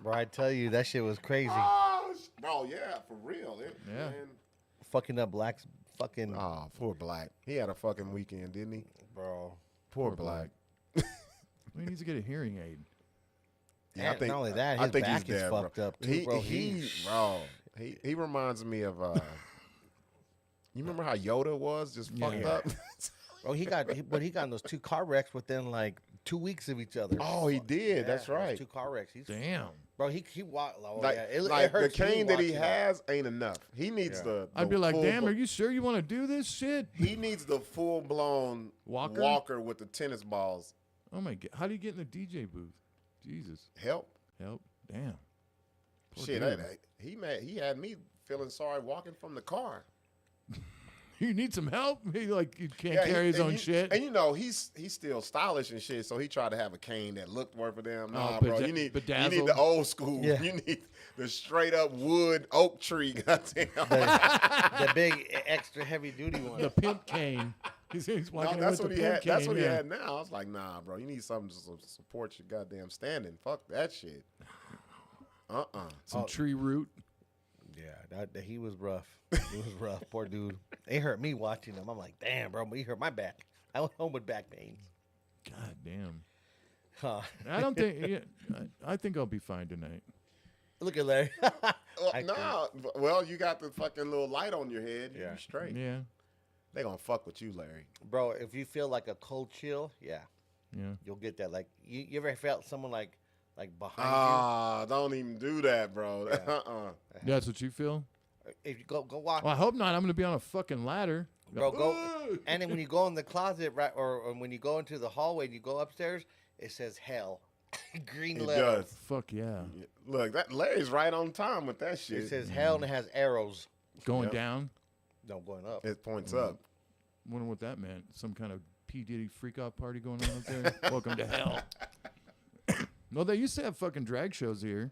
Bro, I tell you, that shit was crazy. Oh, yeah, for real. Yeah. Man. Fucking up Black's fucking. Oh, poor Black. He had a fucking weekend, didn't he? Bro. Poor Black. He needs to get a hearing aid. Yeah, I think, not only that, his back is fucked up too, bro. He reminds me of. You remember how Yoda was just fucked up? Bro, he got in those 2 car wrecks within like 2 weeks of each other. Oh, he did. Yeah, that's right. 2 car wrecks. Damn. Bro, he walked. Oh, like, yeah. Like it hurts the cane that he watching has ain't enough. He needs the I'd be like, damn, are are you sure you want to do this shit? He needs the full blown walker with the tennis balls. Oh my god! How do you get in the DJ booth? Jesus. Help. Damn. Poor Shit, dude. he had me feeling sorry walking from the car. You need some help? He can't carry his own shit. And you know, he's still stylish and shit, so he tried to have a cane that looked worth a damn. Nah, bro, you need the old school. Yeah. You need the straight up wood oak tree. Goddamn. the big extra heavy duty one. The pimp cane. He's walking that's with what the he had. pimp cane. That's what he had now. I was like, nah, bro, you need something to support your goddamn standing. Fuck that shit. Some tree root. Yeah, he was rough. He was rough. Poor dude. They hurt me watching him. I'm like, damn, bro, he hurt my back. I went home with back pains. God damn. Huh. I don't think. Yeah, I think I'll be fine tonight. Look at Larry. Well, you got the fucking little light on your head. Yeah. You're straight. Yeah. They gonna fuck with you, Larry. Bro, if you feel like a cold chill, Yeah. you'll get that. Like, you ever felt someone like behind Don't even do that, bro. Yeah. That's what you feel? you? If you go walk, Well, I hope not. I'm gonna be on a fucking ladder. bro, go. And then when you go in the closet, right, or when you go into the hallway and you go upstairs, it says hell, green It letters. does. Fuck yeah. Look, that Larry's right on time with that shit. It says hell and it has arrows. Going down. No, going up. It points up. Wonder what that meant. Some kind of P. Diddy freak out party going on up there. Welcome to hell. No, they used to have fucking drag shows here.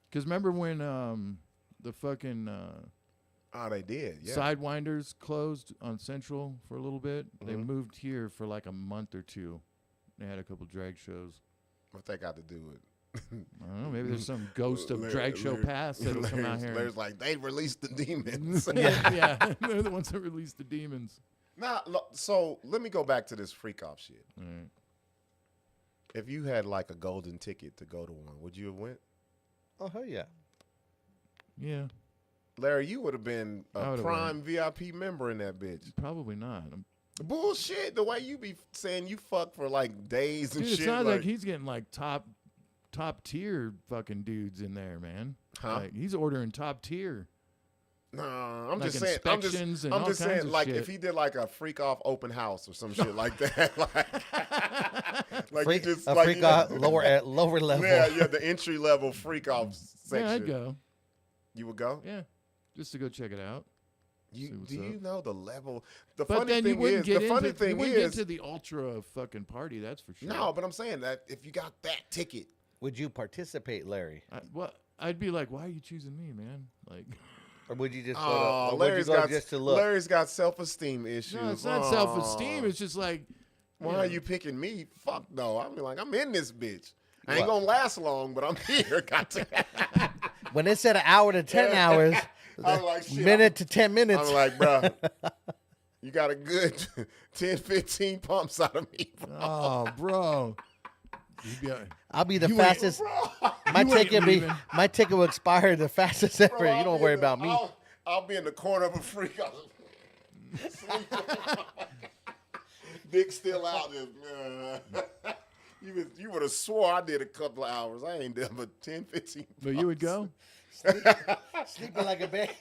Because remember when the fucking They did. Yeah. Sidewinders closed on Central for a little bit? They moved here for like a month or 2. They had a couple drag shows. What they got to do with? I don't know. Maybe there's some ghost of drag show past that'll come out here. Larry's like, they released the demons. Yeah, they're the ones that released the demons. Now, so let me go back to this freak off shit. All right. If you had like a golden ticket to go to one, would you have went? Oh hell yeah. Yeah, Larry, you would have been I a would've prime VIP member in that bitch. probably not. Bullshit. The way you be saying you fuck for like days and Dude, it shit. sounds like he's getting like top tier fucking dudes in there, man. Huh? Like, he's ordering top tier. Nah, I'm Like just saying. I'm inspections just, and I'm all just kinds saying. of Like shit. if he did like a freak off open house or some shit like that, like Freak, you just a like freak you know- off lower level. yeah, the entry level freak off section. Yeah, I'd go. You would go. Yeah, just to go check it out. See You what's do up. you know the level? The But funny then you thing wouldn't is, get the funny into thing you wouldn't get is, to the ultra fucking party. That's for sure. no, but I'm saying that if you got that ticket, Would you participate, Larry, I'd be like, why are you choosing me, man? Like, or would you just go, oh, or would you Larry's go got just to look? Larry's got self-esteem issues. no, it's not Aw. self-esteem. It's just like, Why know. are you picking me? Fuck no. I'm like, I'm in this bitch. I ain't What? gonna last long, but I'm here. Got to. When it said an hour to 10 hours, I'm like, shit, minute to 10 minutes. I'm like, bro, you got a good 10, 15 pumps out of me, bro. oh, bro. You'd be, I'll be the You ain't- fastest. Bro, My ticket will expire the fastest ever. bro, You I'll don't be worry in the- about me. I'll be in the corner of a freak out. Dick still out there. You would have swore I did a couple of hours. I ain't done but 10, 15 but you would go? Sleeping like a baby.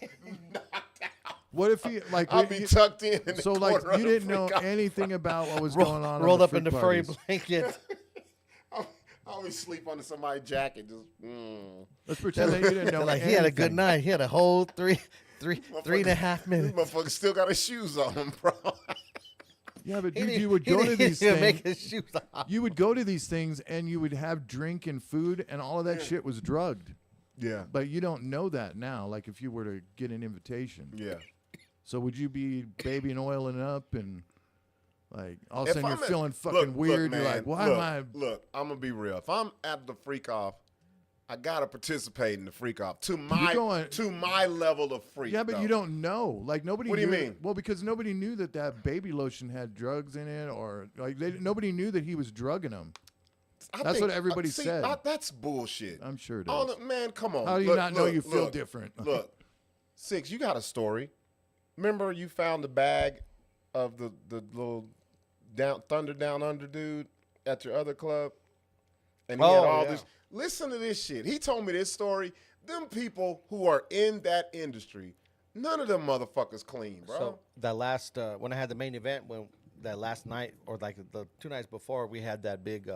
What if he, like, I'll be tucked in the so, like, corner of you the didn't know freak out. anything about what was going on Rolled the up in the freak furry parties. blanket. I always sleep under somebody's jacket. Just, Let's pretend that you didn't know Like he had a good anything. night. He had a whole three and a half This minutes. motherfucker still got his shoes on, bro. Yeah, but He dude, didn't- you would he go to didn't these even make things. his shoes off. You would go to these things and you would have drink and food and all of that shit was drugged. Yeah. But you don't know that now. Like if you were to get an invitation. Yeah. So would you be baby and oiling up and like all of a If sudden you're I'm at- feeling fucking weird? man, You're like, why look, am I? Look, I'm gonna be real. If I'm at the freak off, I gotta participate in the freak off to my level of freak. Yeah, but though. you don't know. Like nobody. What do you knew- mean? Well, because nobody knew that baby lotion had drugs in it, or like nobody knew that he was drugging them. That's what everybody said. That's bullshit. I'm sure it is. Oh, man, come on. How do you Look, not know look, you feel look, different? Look, Sixx, you got a story. Remember you found the bag of the little Thunder Down Under dude at your other club? And he had all yeah. this. Listen to this shit. He told me this story. Them people who are in that industry, none of them motherfuckers clean, bro. So that last when I had the main event, when that last night or like the 2 nights before, we had that big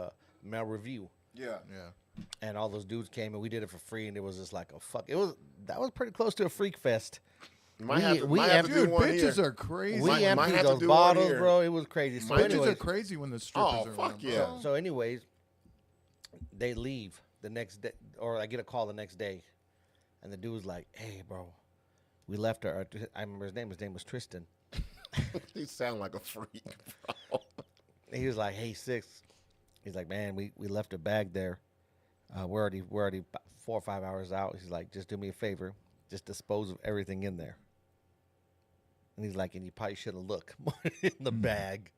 male review, yeah. Yeah. and all those dudes came and we did it for free, and it was just like a fuck. That was pretty close to a freak fest. Might have to do Dude, one bitches here. are crazy. We might emptied have to those do one bottles, here. bro. It was crazy. So Might Bitches anyways, are crazy when the strippers Oh, are fuck around. yeah. bro. So anyways, they leave the next day, or I get a call the next day, and the dude was like, "Hey, bro, we left her." I remember his name. His name was Tristan. He sound like a freak, bro. He was like, "Hey, Sixx." He's like, "Man, we left a bag there. We're already about 4 or 5 hours out." He's like, "Just do me a favor, just dispose of everything in there." And he's like, "And you probably should have looked more in the bag."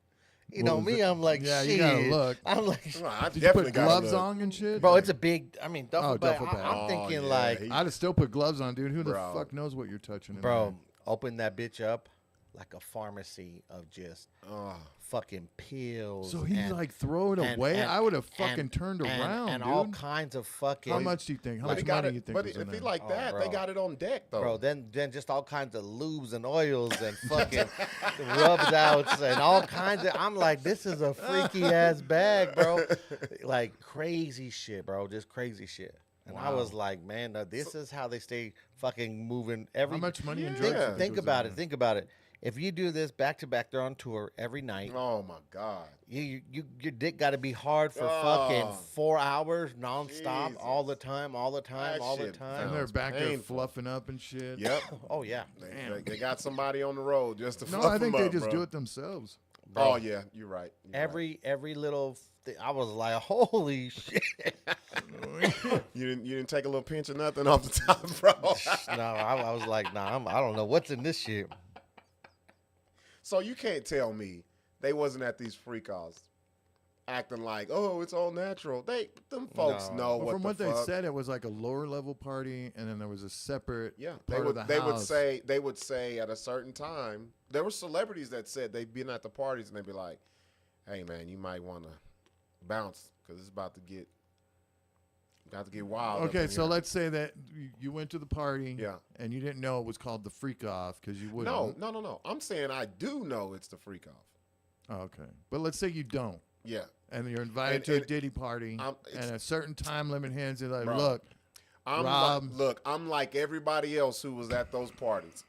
You What know was me, it? I'm like, Yeah, shit. you gotta look. I'm like, Well, I Did you definitely put gotta gloves look. on and shit? bro, it's a big. I mean, duffel Oh, bag. duffel bag. I'm Oh, thinking yeah, like, he- I'd have still put gloves on, dude. Who the Bro. fuck knows what you're touching? In bro, there? open that bitch up like a pharmacy of just Oh. fucking pills. So he's and- like, throw it and- away. and- I would have fucking and- turned and- around, and dude. all kinds of fucking. How much do you think? How But much he got money it. you think But was if in he there? like Oh, that, bro. they got it on deck though. Bro, then just all kinds of lubes and oils and fucking rubs outs and all kinds of. I'm like, this is a freaky ass bag, bro. Like crazy shit, bro. Just crazy shit. And I Wow. was like, man, this is how they stay fucking moving every. How much money and Yeah. drugs? do you Think was in about it. there? Think about it. If you do this back to back, they're on tour every night. Oh my God. Your dick got to be hard for Oh. fucking 4 hours nonstop, Jesus. all the time, all the time, That all the shit time. And they're Sounds back there painful. fluffing up and shit. Yep. Oh yeah. They got somebody on the road just to No, fluff I think them they up, just bro. do it themselves. Bro. Oh yeah, you're right. You're Every little thing, I was like, holy shit. right. You didn't take a little pinch of nothing off the top, bro. No, I was like, nah, I don't know what's in this shit. So you can't tell me they wasn't at these freak offs acting like, oh, it's all natural. Them folks No. know Well, what from the what fuck. they said, it was like a lower level party, and then there was a separate Yeah, part of the they house. would say at a certain time. There were celebrities that said they'd been at the parties and they'd be like, "Hey man, you might want to bounce because it's about to get wild." Okay, up in so here." let's say that you went to the party, Yeah. and you didn't know it was called the freak off because you wouldn't. No. I'm saying I do know it's the freak off. Oh, okay, but let's say you don't, Yeah, and you're invited And- to a and Diddy party, and a certain time limit hands you like, Bro. look, Rob. I'm like everybody else who was at those parties.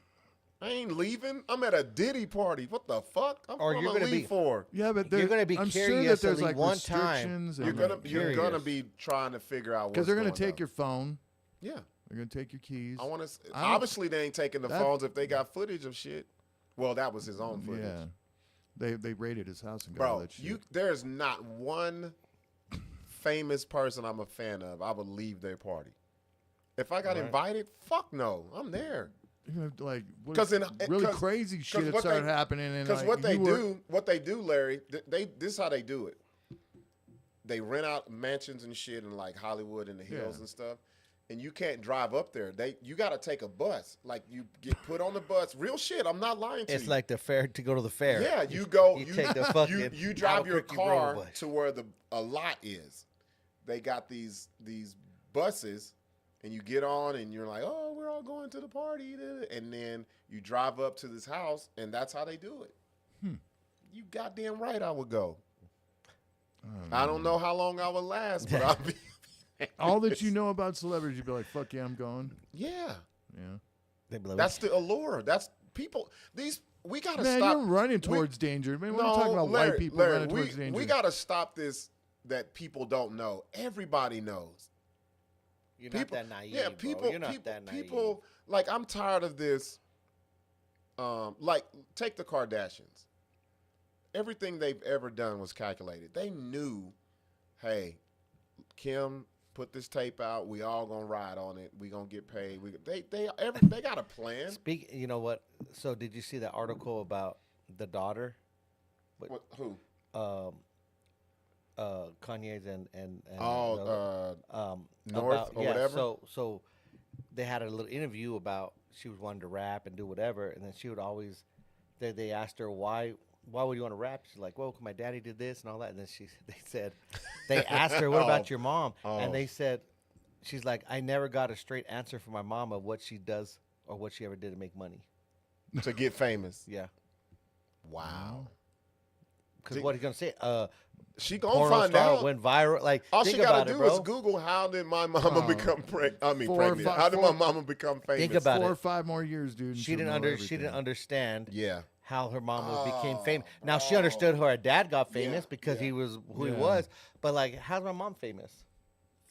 I ain't leaving. I'm at a Diddy party. What the fuck? Or I'm you're gonna gonna leave be- for. Yeah, but You're gonna be I'm sure that curious there's at like one time. restrictions. You're and gonna like, you're gonna curious. be trying to figure out because they're going gonna take down. your phone. Yeah. They're gonna take your keys. I want to. I don't- Obviously, they ain't taking the that- phones if they got footage of shit. Well, that was his own footage. Yeah, they raided his house and got all Bro, that shit. there's not one famous person I'm a fan of. I would leave their party. If I got Right. invited, fuck no, I'm there. You know, like what 'Cause if in- really 'cause- crazy shit that what started they- happening, and Because like, what they you were- what they do, Larry, this is how they do it. They rent out mansions and shit in like Hollywood and the hills Yeah. and stuff, and you can't drive up there. You got to take a bus. Like you get put on the bus. Real shit. I'm not lying to you. It's like the fair to go to the fair. Yeah, you go. You take the fucking you drive your Albuquerque car Road bus. to where a lot is. They got these buses, and you get on, and you're like, oh, we're all going to the party, and then you drive up to this house, and that's how they do it. You goddamn right, I would go. I don't know how long I would last, but I'll be. all that you know about celebrities, you'd be like, "Fuck yeah, I'm going." Yeah, Yeah, They'd be like, that's the allure. That's people. We gotta man, stop. you're running towards danger. Man, we're not talking about Larry, white people Larry, running towards danger. We gotta stop this. That people don't know. Everybody knows. You're People, not that naive, yeah, bro. people, You're not people, that naive. people. Like I'm tired of this. Like take the Kardashians. Everything they've ever done was calculated. They knew, hey, Kim put this tape out. We all gonna ride on it. We gonna get paid. They got a plan. You know what? So did you see that article about the daughter? Who? Kanye's and North or whatever. So they had a little interview about she was wanting to rap and do whatever, and then she would always they asked her why would you want to rap? She's like, well, my daddy did this and all that, and then they asked her, what about your mom? And they said, she's like, I never got a straight answer from my mom of what she does or what she ever did to make money. To get famous. Yeah, Wow. because what are you gonna say? She gonna Porno find star out. went viral. Like, All think she gotta about it, do bro. is Google how did my mama become pregnant. Four or five- How did my four- mama become famous? Think about 4 it. or 5 more years, dude. and She she'll didn't know She didn't everything. understand Yeah. how her mama became famous. Now she understood how her dad got famous Yeah, because yeah. he was who he Yeah. was. But like, how's my mom famous?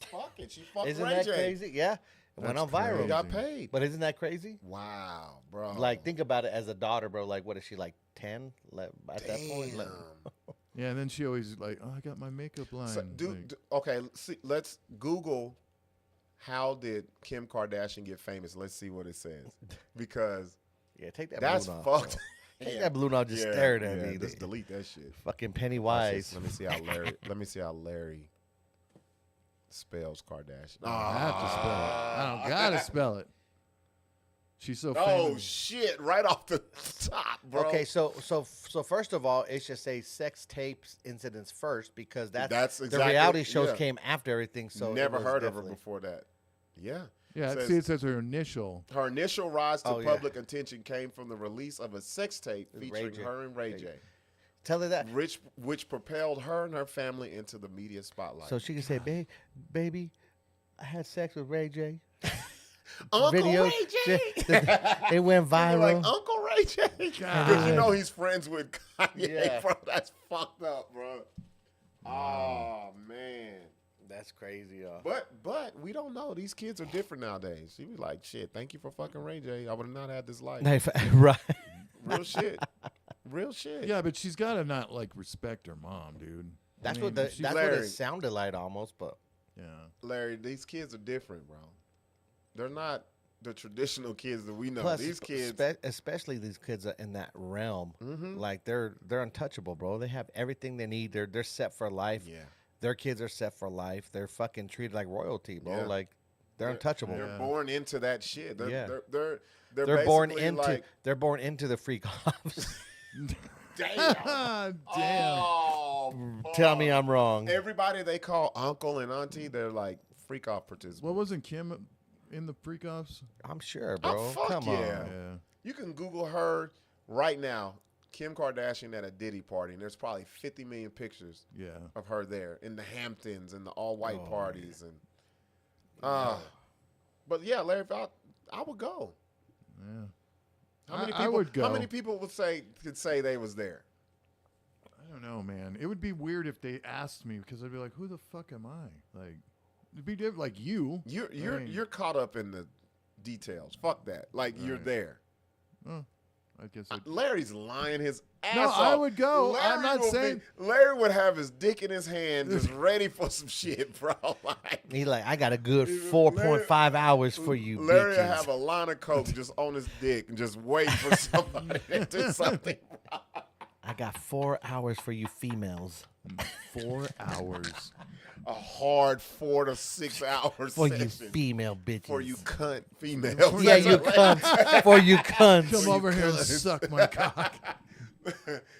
Fuck it. She fucked Isn't Ray that J. crazy? Yeah, it went That's on viral. crazy. He got paid. But isn't that crazy? Wow, bro. Like, think about it as a daughter, bro. Like, what is she like 10 at that point? Like, Yeah, and then she always like, oh, I got my makeup line. So, Like, okay, let's Google how did Kim Kardashian get famous. Let's see what it says. Because yeah, take that. that's balloon off, fucked. bro. Take that balloon off. Just staring at me. Just delete that shit. Fucking Watch Pennywise. this. Let me see how Larry spells Kardashian. I have to spell it. I don't gotta spell it. She's so Oh famous. shit! Right off the top, bro. Okay, so first of all, it should say sex tapes incidents first because That's the exactly- reality shows yeah. came after everything. So it never was heard of her definitely- before that. Yeah. Yeah, Says- see, it says her initial. Her initial rise to Oh, yeah. public attention came from the release of a sex tape With featuring Ray J. her and Ray J, Tell her that. which propelled her and her family into the media spotlight. So she can say, baby, I had sex with Ray J. Uncle Video- Ray J. It went You're viral. like Uncle Ray J, because you know he's friends with Kanye, Yeah. bro. That's fucked up, bro. Oh man. That's crazy, y'all. But we don't know. These kids are different nowadays. She was like, shit, thank you for fucking Ray J. I would have not had this life. Right. Real shit. Real shit. Yeah, but she's gotta not like respect her mom, dude. That's I what mean, the, she's- that's what Larry. it sounded like almost, but Yeah. Larry, these kids are different, bro. They're not the traditional kids that we know. Plus, These kids, especially these kids are in that realm, Mhm. like they're untouchable, bro. They have everything they need. They're set for life. yeah, Their kids are set for life. They're fucking treated like royalty, bro. Yeah. Like they're untouchable. They're Yeah. born into that shit. They're, Yeah. they're born basically into like, they're born into the freak offs. damn. Damn. Oh, Tell me fuck. I'm wrong. Everybody they call uncle and auntie, they're like freak off participants. What wasn't Kim in the freak offs? I'm sure, bro. fuck Come yeah. on. Yeah. You can Google her right now, Kim Kardashian at a Diddy party, and there's probably 50 million pictures Yeah. of her there in the Hamptons and the all-white Oh, parties, and but yeah, Larry, I would go. Yeah. How many I people? would go. How many people could say they was there? I don't know, man. It would be weird if they asked me because I'd be like, "Who the fuck am I?" Like, it'd be different. Like you. You're caught up in the details. Fuck that. Like you're Right. there. Oh, I guess. Larry's lying his ass No, off. I would go. I'm not will saying- Larry would have his dick in his hand, just ready for some shit, bro. Like, He like, I got a good 4.5 hours for you, Larry will bitches. have a line of coke just on his dick and just wait for somebody to do something. I got 4 hours for you females. 4 hours. A hard 4 to 6 hours For you session female bitches. for you cunt females. Yeah, you cunts. For you cunts. Come over here and suck my cock.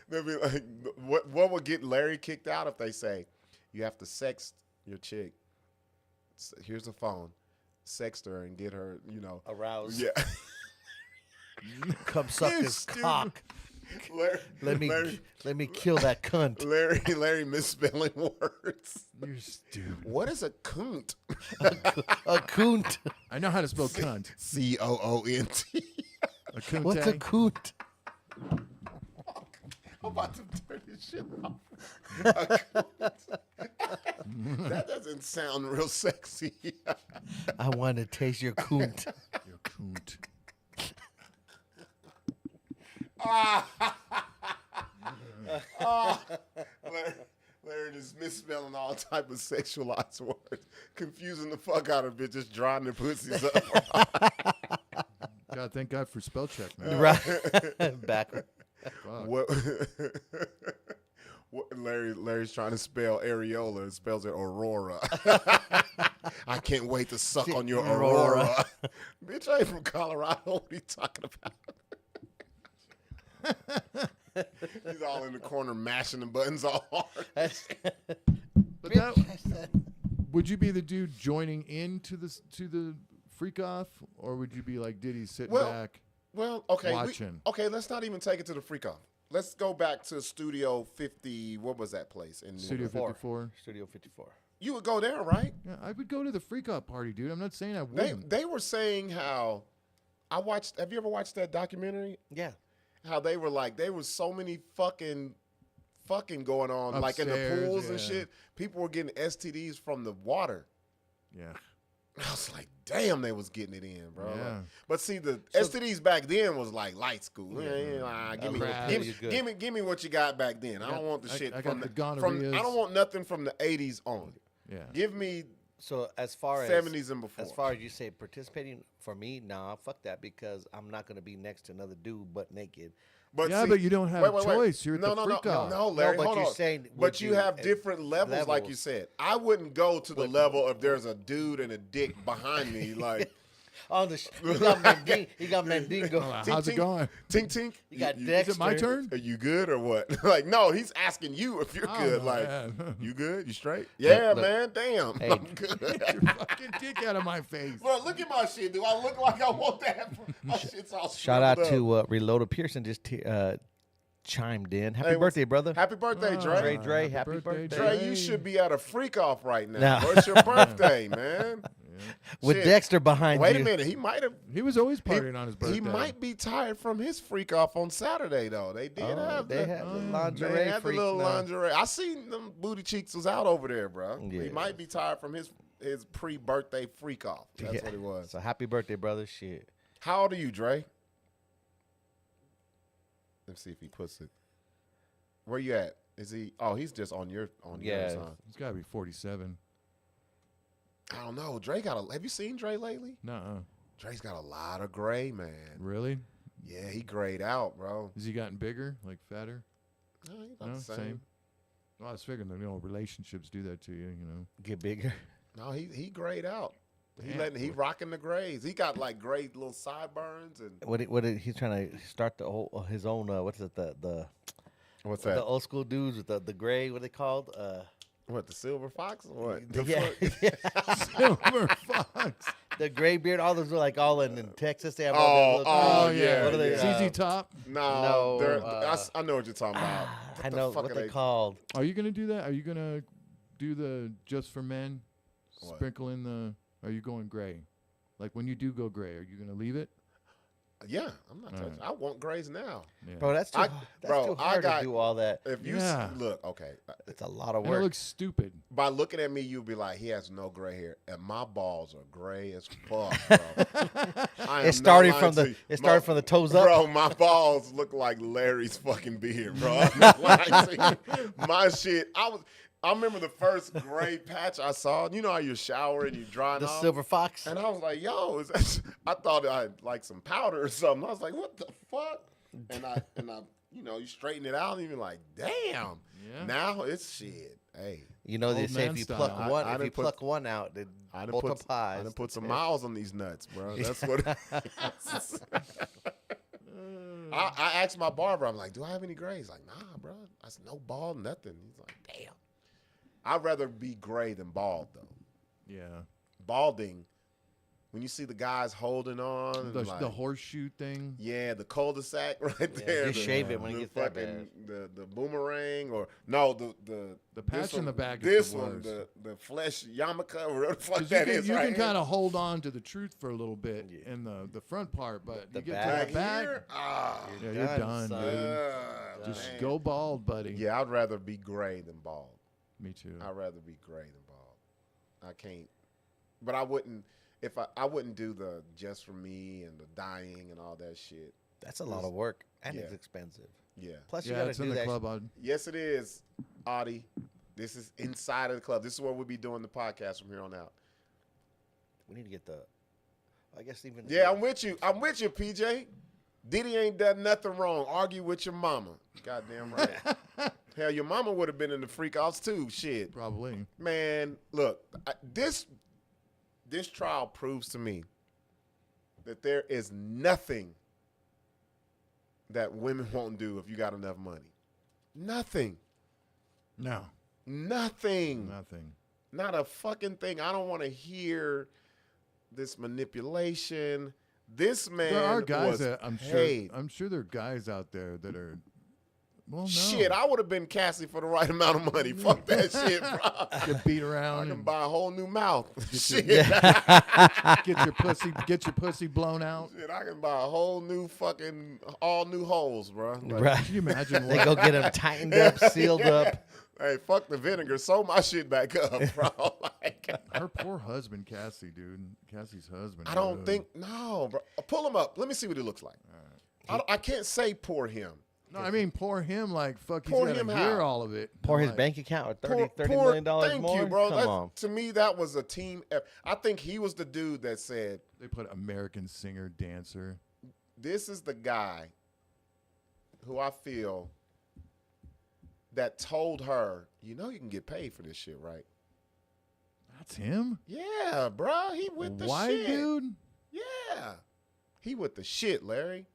They'll be like, what would get Larry kicked out if they say, you have to sext your chick. Here's a phone. Sext her and get her, Aroused. Yeah. Come suck You this stupid. cock. Let me kill that cunt. Larry misspelling words. You're stupid. What is a cunt? A coont. I know how to spell cunt. COONT. A cunt. What's a coont? I'm about to turn this shit off. A cunt. That doesn't sound real sexy. I want to taste your coont. You're cunt. Larry just misspelling all type of sexualized words, confusing the fuck out of bitches, drawing their pussies up. God, thank God for spell check, man. Right. Backward. Fuck. What? Larry's trying to spell areola and spells it Aurora. I can't wait to suck on your Aurora. Bitch, I ain't from Colorado. What are you talking about? He's all in the corner mashing the buttons all hard. But would you be the dude joining into the freak off, or would you be like Diddy sitting back? Well, okay. Watching. Let's not even take it to the freak off. Let's go back to Studio 50. What was that place in New Studio York? 54. Studio 54. You would go there, right? Yeah, I would go to the freak off party, dude. I'm not saying I wouldn't. They were saying how have you ever watched that documentary? Yeah. How they were like, there was so many fucking going on, like in the Upstairs, pools and yeah. shit. People were getting STDs from the water. Yeah. I was like, damn, they was getting it in, bro. Yeah. Like, but see, the STDs back then was like light school. Crap. Give me what you got back then. I don't want the shit I from got the the from. gonorrheas. I don't want nothing from the 80s on. Yeah. Give me So as far as 70s and before. As far as you say participating, for me, nah, fuck that, because I'm not gonna be next to another dude butt naked. But Yeah, see, but you don't have a choice. You're at no, the no, freak no, off. no, Larry, No, but hold you're on. saying, But would you you- have different levels, like you said. I wouldn't go to the level if there's a dude and a dick behind me, like. On the you got Mandingo. You got Mandingo. How's it going? Tink, tink. You got Is Dexter. it my turn? Are you good or what? Like, no, he's asking you if you're Oh, good. no, Like, man. you good? You straight? Yeah, look. man. Damn. Hey. I'm good. Get your fucking dick out of my face. Bro, look at my shit. Do I look like I want that? My shit's all Shout out shriveled up. to Reloaded Pearson just chimed in. Happy Hey, birthday, brother. Happy birthday, Dre. Dre, happy birthday. Dre, you should be at a freak off right now. No. Bro. It's your birthday, man. With Shit. Dexter behind Wait you. a minute. He might have. He was always partying on his birthday. He might be tired from his freak off on Saturday, though. They did have they the, had the they lingerie had the freaks little now. lingerie. I seen them booty cheeks was out over there, bro. He Yeah. might be tired from his pre-birthday freak off. That's Yeah. what it was. So happy birthday, brother. Shit. How old are you, Dre? Let's see if he puts it. Where you at? Is he? Oh, he's just on yours, Yeah. huh? He's got to be 47. I don't know. Dre got a. Have you seen Dre lately? Nuh-uh. Dre's got a lot of gray, man. Really? Yeah, he grayed out, bro. Has he gotten bigger, like fatter? No, he's about the same. Well, I was figuring that relationships do that to you. Get bigger. No, he grayed out. Damn. He rocking the grays. He got like gray little sideburns and What did he's trying to start his own what's it what's the that? old school dudes with the gray, what are they called? What, the silver fox? Or what? Silver fox. The gray beard. All those are like all in Texas. They have all Oh, those yeah. What are they? ZZ Top. No, No, I know what you're talking about. I know fuck what are they're they- called. Are you gonna do that? Are you gonna do the just for men? What? Sprinkle in the. Are you going gray? Like when you do go gray, are you gonna leave it? Yeah, I'm not touching. I want grays now. Yeah. Bro, that's too hard to do all that. If you Yeah. look, okay, It's a lot of And it work. looks stupid. by looking at me, you'll be like, he has no gray hair, and my balls are gray as fuck, bro. It started from the toes up. Bro, my balls look like Larry's fucking beard, bro. I'm not lying to you. My shit, I remember the first gray patch I saw. You know how you shower and you dry The off? silver fox. And I was like, yo, I thought I had like some powder or something. I was like, what the fuck? And I you straighten it out and you're like, damn. Yeah. Now it's shit. Hey. You know they Old say man if you style. pluck one, I if you done put- pluck one out, then I done multiplies. put some miles on these nuts, bro. That's what. I asked my barber, I'm like, do I have any grays? Like, nah, bro. I said, no bald, nothing. He's like, damn. I'd rather be gray than bald, though. Yeah. Balding, when you see the guys holding on, and The like, horseshoe thing. yeah, the cul-de-sac right there. just shave it when it gets that bad. The boomerang or no, the patch this in one, the back is This the one, worst. the flesh yarmulke, or whatever the fuck 'Cause that is. you right can here. kind of hold on to the truth for a little bit in the front part, but The you get back. to the back. Here? Ah, Yeah, you're done, son. dude. Just man. go bald, buddy. Yeah, I'd rather be gray than bald. Me too. I'd rather be gray than bald. I can't, but I wouldn't. If I wouldn't do the just for me and the dyeing and all that shit. That's a lot of work, and Yeah. it's expensive. Yeah. Plus, you Yeah, got it's to in do the that. club. I'd- Yes, it is, Audie. This is inside of the club. This is where we'll be doing the podcast from here on out. We need to get the. I guess even. Yeah, I'm with you. I'm with you, PJ. Diddy ain't done nothing wrong. Argue with your mama. Goddamn right. Hell, your mama would have been in the freak offs too. Shit. Probably. Man, look, this trial proves to me that there is nothing that women won't do if you got enough money. Nothing. No. Nothing. Nothing. Not a fucking thing. I don't want to hear this manipulation. This man There are guys was that I'm paid. sure there are guys out there that are. Well, no. Shit, I would have been Cassie for the right amount of money. Fuck that shit, bro. Get beat I around can and buy a whole new mouth. Shit. get your pussy blown out. Shit, I can buy a whole new fucking, all new holes, bro. Like, Right. Can you imagine They what? go get them tightened up, sealed up. Hey, fuck the vinegar. Sew my shit back up, bro. Like, Her poor husband, Cassie, dude. Cassie's husband. I don't think, no, bro. Pull him up. Let me see what he looks like. I can't say poor him. No, I mean, poor him. Like, fuck, he's Poor got him to hear how? all of it. Pour his Like, bank account with Poor- $30 poor- million dollars thank more. you, bro. Come on. To me, that was a team effort. I think he was the dude that said, They put American singer, dancer. this is the guy who I feel that told her, you know you can get paid for this shit, right? That's him? Yeah, bro. He with the White shit. dude? Yeah. He with the shit, Larry.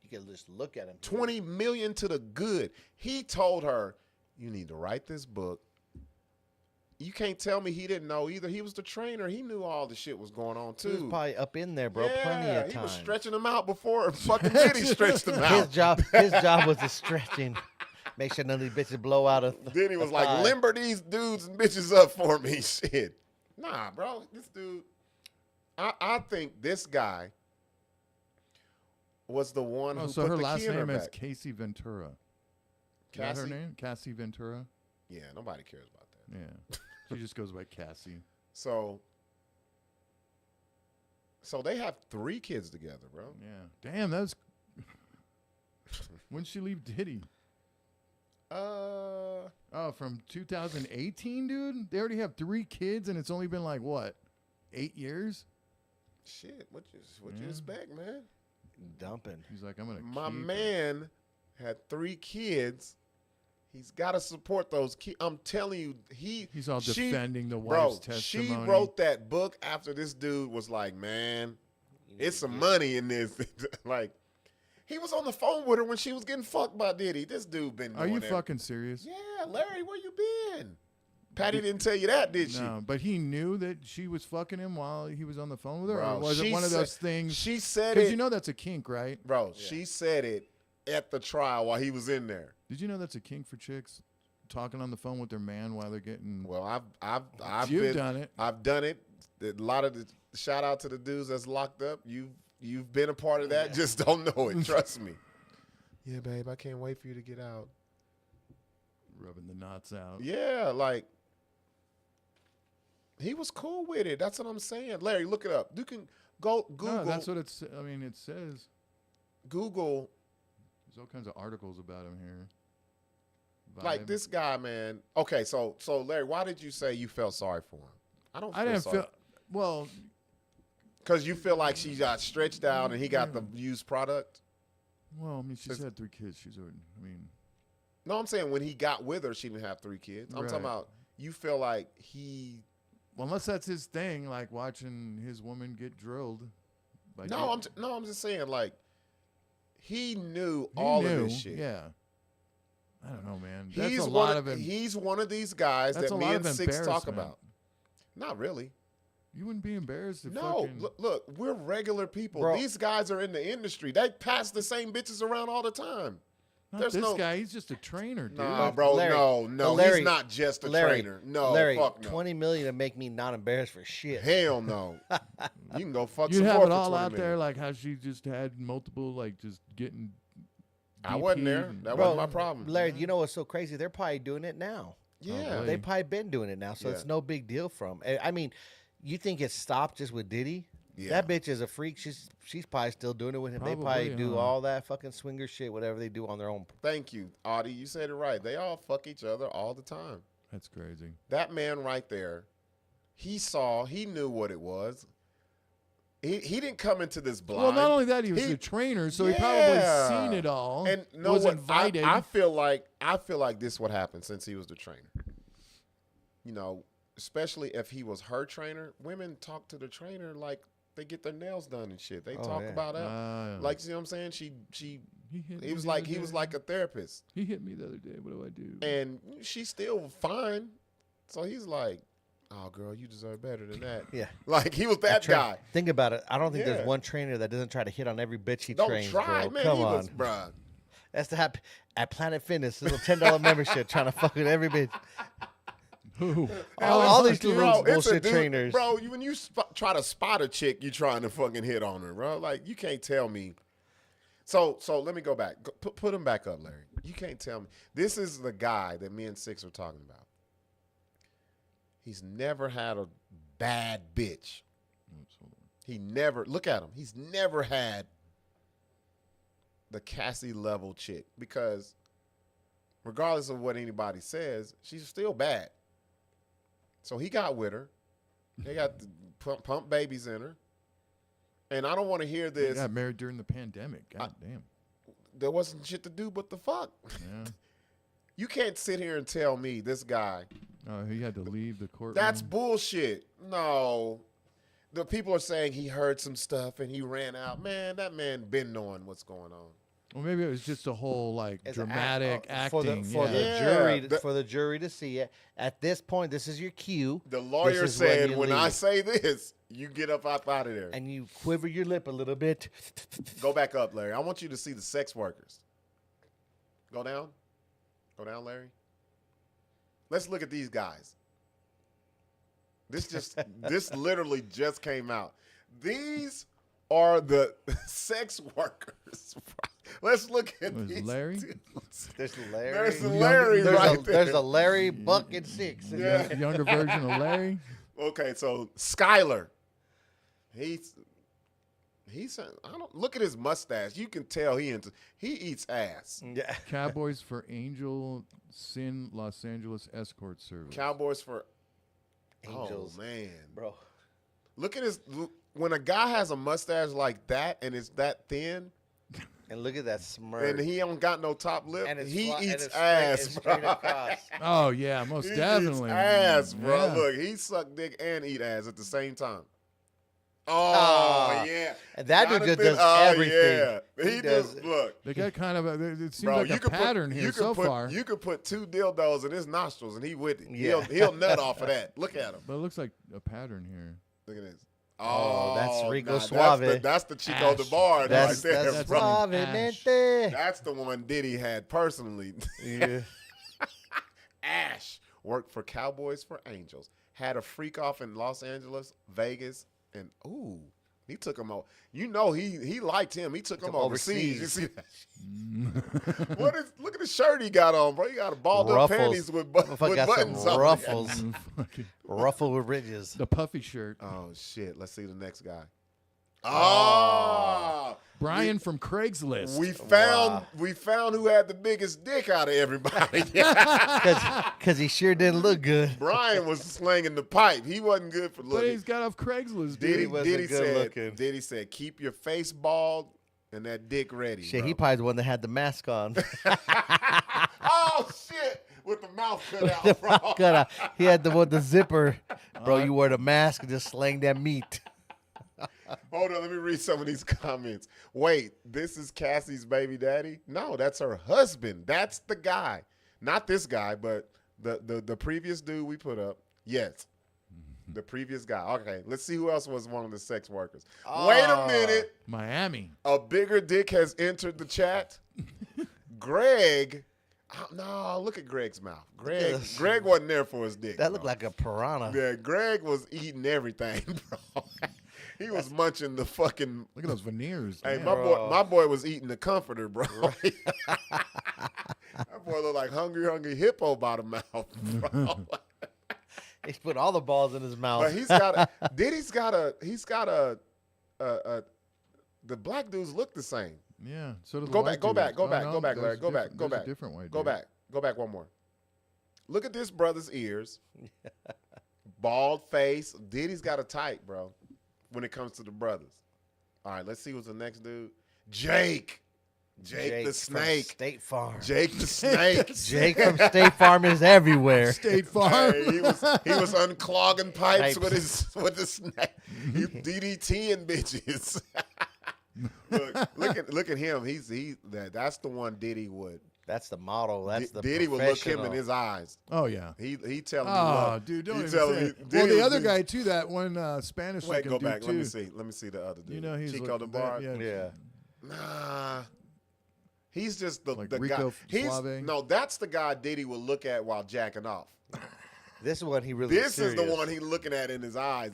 You can just look at him. 20 million to the good. He told her, you need to write this book. You can't tell me he didn't know either. He was the trainer. He knew all the shit was going on He was too. probably up in there, bro. Yeah, Plenty of he time. was stretching them out before fucking Diddy stretched them out. His job was the stretching. Make sure none of these bitches blow out of. Then he was like, thigh. limber these dudes and bitches up for me. Shit. Nah, bro. This dude, I think this guy was the one Oh, who so put her the last key in her name is back. Casey Ventura. Is that Cassie? her name? Cassie Ventura? Yeah, nobody cares about that. Yeah. She just goes by Cassie. So they have 3 kids together, bro. Yeah. Damn, that's. When'd she leave Diddy? Oh, from 2018, dude? They already have 3 kids, and it's only been like, what, 8 years? Shit, what you expect, man? Dumping. He's like, I'm gonna. My keep her. man had 3 kids. He's got to support those kids. I'm telling you, He's all she- defending the bro, wife's testimony. she wrote that book after this dude was like, man, it's some money in this. Like, he was on the phone with her when she was getting fucked by Diddy. This dude been Are doing you that. fucking serious? Yeah, Larry, where you been? Patty didn't tell you that, did she? No, but he knew that she was fucking him while he was on the phone with her? Bro, or was it she one of said- those things? She said Because it. you know that's a kink, right? Bro, she said it at the trial while he was in there. Did you know that's a kink for chicks? Talking on the phone with their man while they're getting. Well, I've You've done it. I've done it. A lot of the shout out to the dudes that's locked up. You've been a part of that. Just don't know it. Trust me. Yeah, babe, I can't wait for you to get out. Rubbing the knots out. Yeah, like he was cool with it. That's what I'm saying. Larry, look it up. You can go Google. No, that's what it's. I mean, it says. Google. There's all kinds of articles about him here. Like Vibe. this guy, man. Okay, so Larry, why did you say you felt sorry for him? I don't. I didn't sorry. feel. Well, Because you feel like she got stretched out and he got the used product. I mean, she's had 3 kids. She's already. I mean. No, I'm saying when he got with her, she didn't have 3 kids. I'm talking Right. about you feel like he. Well, unless that's his thing, like watching his woman get drilled. By No, Diddy. I'm just saying like he knew He all knew, of this shit. Yeah. I don't know, man. That's He's a lot of him. He's one of these guys That's that a me lot and of Sixx talk embarrassment. about. Not really. You wouldn't be embarrassed if No, fucking. look, we're regular people. Bro. These guys are in the industry. They pass the same bitches around all the time. Not there's this no- guy. He's just a trainer, dude. Nah, bro, Larry, no, but Larry- he's not just a Larry, trainer. No, Larry, fuck no. 20 million to make me not embarrassed for shit. Hell no. You can go fuck You some have more it for all 20 out there, million. like how she just had multiple, like just getting. I wasn't DP'd there. and- That Bro, wasn't my problem. Larry, you know what's so crazy? They're probably doing it now. Yeah. really? They've probably been doing it now, so Yeah. it's no big deal for them. I mean, you think it stopped just with Diddy? Yeah. That bitch is a freak. She's probably still doing it with him. They Probably, probably do huh? all that fucking swinger shit, whatever they do on their own. Thank you, Audie. You said it right. They all fuck each other all the time. That's crazy. That man right there, he knew what it was. He didn't come into this blind. Well, not only that, he was He- a trainer, so he Yeah. probably seen it all. And know was what? invited. I feel like this would happen since he was the trainer. You know, especially if he was her trainer. Women talk to the trainer like they get their nails done and shit. They Oh, talk yeah. about it. Like, you know what I'm saying? She he hit me he was the like other he was day. like a therapist. He hit me the other day. What do I do? And she's still fine. So he's like, oh, girl, you deserve better than that. Yeah. Like, he was that guy. Think about it. I don't think Yeah. there's one trainer that doesn't try to hit on every bitch he Don't trains, try, bro. man. Come He on. was, bruh. That's the at Planet Fitness, little $10 membership, trying to fuck with every bitch. Who? All these dude. little Bro, it's a bullshit dude, trainers. Bro, when you try to spot a chick, you trying to fucking hit on her, bro. Like, you can't tell me. So let me go back. Put him back up, Larry. You can't tell me. This is the guy that me and Sixx are talking about. He's never had a bad bitch. He never, look at him. He's never had the Cassie level chick because regardless of what anybody says, she's still bad. So he got with her. They got the pump babies in her. And I don't want to hear He this. got married during the pandemic. God damn. There wasn't shit to do but the fuck. Yeah. You can't sit here and tell me this guy. Oh, he had to leave the courtroom. That's bullshit. No. The people are saying he heard some stuff and he ran out. Man, that man been knowing what's going on. Well, maybe it was just a whole like It's an dramatic for the, acting. for yeah. the Yeah, jury the- for the jury to see it. At this point, this is your cue. The lawyer This is when said, you when I leave. say this, you get up out of there. And you quiver your lip a little bit. Go back up, Larry. I want you to see the sex workers. Go down. Go down, Larry. Let's look at these guys. This literally just came out. These are the sex workers. Let's look at Was these. Larry? dudes. There's Larry. There's a Larry There's right a, there. there's a Larry, Buck, and Sixx. Yeah. Younger version of Larry. Okay, so Skyler. He's I don't look at his mustache. You can tell he eats ass. Yeah. Cowboys for Angel Sin Los Angeles Escort Service. Cowboys for Angels. Oh man. Bro. Look at his when a guy has a mustache like that and it's that thin, And look at that smirk. and he don't got no top lip, And it's he fly- and eats it's straight- ass, it's bro. straight across. Oh yeah, most He definitely. eats ass, bro. Yeah. Look, he suck dick and eat ass at the same time. Oh, Ah. yeah. And that dude just Jonathan, does everything. Yeah. He He does just, look. They got kind of it seems Bro, like you a could pattern put, here so far. You could put 2 dildos in his nostrils and he with it. Yeah. He'll nut off of that. Look at him. But it looks like a pattern here. Look at this. Oh, that's Rico That's Suave. that's the Chico Ash. the Bard That's right there, that's bro. Suavemente. That's the one Diddy had personally. Yeah. Ash worked for Cowboys for Angels. Had a freak off in Los Angeles, Vegas, and ooh, he took him out. You know he liked him. He took him overseas. You see that? Look at the shirt he got on, bro. He got a balled up Ruffles. panties with Motherfucker got buttons some on. ruffles. Fucking- Ruffle with ridges. the puffy shirt. Oh shit! Let's see the next guy. Oh, Brian from Craigslist. we found who had the biggest dick out of everybody. Because he sure didn't look good. Brian was slinging the pipe. He wasn't good for but looking. he's got off Craigslist, dude. Diddy, wasn't Diddy good said, looking. Diddy said, keep your face bald and that dick ready. Shit, bro. he probably the one that had the mask on. Oh shit! With the mouth cut out, bro. Cut out. He had the one with the zipper. Bro, you wear the mask and just slang that meat. Hold on, let me read some of these comments. Wait, this is Cassie's baby daddy? No, that's her husband. That's the guy. Not this guy, but the previous dude we put up. Yes. The previous guy. Okay, let's see who else was one of the sex workers. Wait a minute. Miami. A bigger dick has entered the chat. Greg. No, look at Greg's mouth. Greg wasn't there for his dick. That looked bro. like a piranha. Yeah, Greg was eating everything, bro. He was munching the fucking. Look at those veneers. Hey, man. my boy was eating the comforter, bro. That boy looked like hungry hippo by the mouth, bro. He put all the balls in his mouth. But he's got a the black dudes look the same. Yeah. So do the Go white back, dudes. go back, Larry. Go back, There's a different white Go dude. back one more. Look at this brother's ears. Bald face. Diddy's got a type, bro, when it comes to the brothers. All right, let's see what's the next dude. Jake the from snake. State Farm. Jake the snake. Jake from State Farm is everywhere. State Farm. Hey, he was unclogging pipes Pipes. with the snake. He DDTing bitches. look at him. That's the one Diddy would. That's the model. That's the Diddy would look him in professional. his eyes. Oh yeah. He telling me Oh, love. dude, don't He even telling say me- it. Well, Diddy the was other the- guy too, that one Spanish Wait, looking go dude back. too. Let me see the other dude. You know he's Chico the that- Bar. Yeah. Nah. He's just the Like guy. Rico He's Suave? no, that's the guy Diddy would look at while jacking off. This one he really. This is the serious. one he's looking at in his eyes.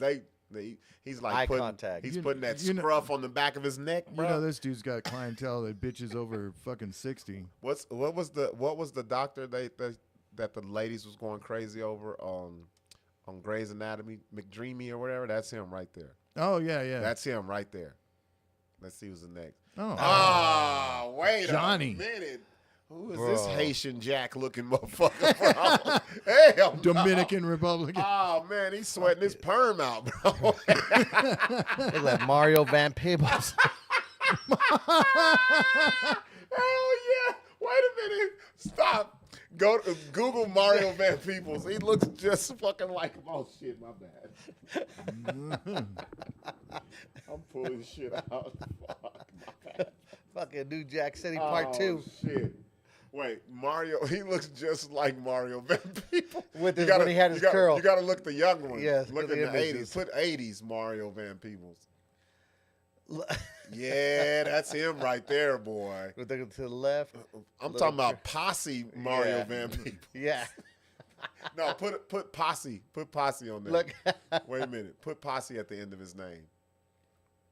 He's like Eye putting, contact. He's You- putting that you know- scruff on the back of his neck, You bro. know this dude's got clientele that bitches over fucking 60. What was the doctor that the ladies was going crazy over on Grey's Anatomy, McDreamy or whatever? That's him right there. Oh yeah, yeah. That's him right there. Let's see who's the next. oh. Ah, wait Johnny. a minute. Who is Bro. this Haitian Jack looking motherfucker from? Hell no. Dominican Republic. Oh man, he's sweating his perm out, bro. Look like Mario Van Peebles. Hell yeah! Wait a minute. Stop. Go to Google Mario Van Peebles. He looks just fucking like him. Oh shit, my bad. I'm pulling shit out. Fuck, my bad. Fucking New Jack City Part 2. Shit. Wait, Mario. He looks just like Mario Van Peebles. With his- You gotta- when he had his you gotta- curl. You got to look at the young one. Yes, look look in at the the 80s. images. Put 80s Mario Van Peebles. Yeah, that's him right there, boy. With the, to the left. I'm Little talking about posse Mario Yeah. Van Peebles. Yeah. No, put posse. Put posse on there. Look. Wait a minute. Put posse at the end of his name.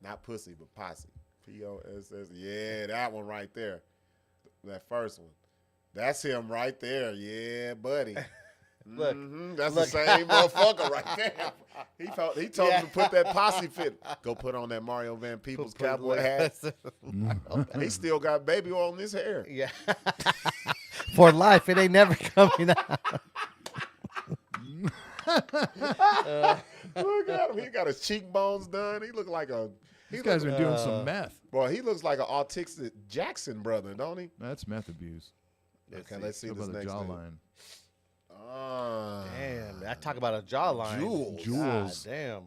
Not pussy, but posse. P-O-S-S. Yeah, that one right there. That first one. That's him right there. Yeah, buddy. Look. That's Look. the same motherfucker right there. He told him to put that posse fit. Go put on that Mario Van Peebles cowboy hat. He still got baby oil in his hair. Yeah. For life, it ain't never coming out. Look at at him. He got his cheekbones done. He look like a. This guy's been doing some meth. Boy, he looks like an autistic Jackson brother, don't he? That's meth abuse. Okay, let's see How this about the next thing. jawline? Damn, I talk about a jawline. Jewels. Jewels. God damn.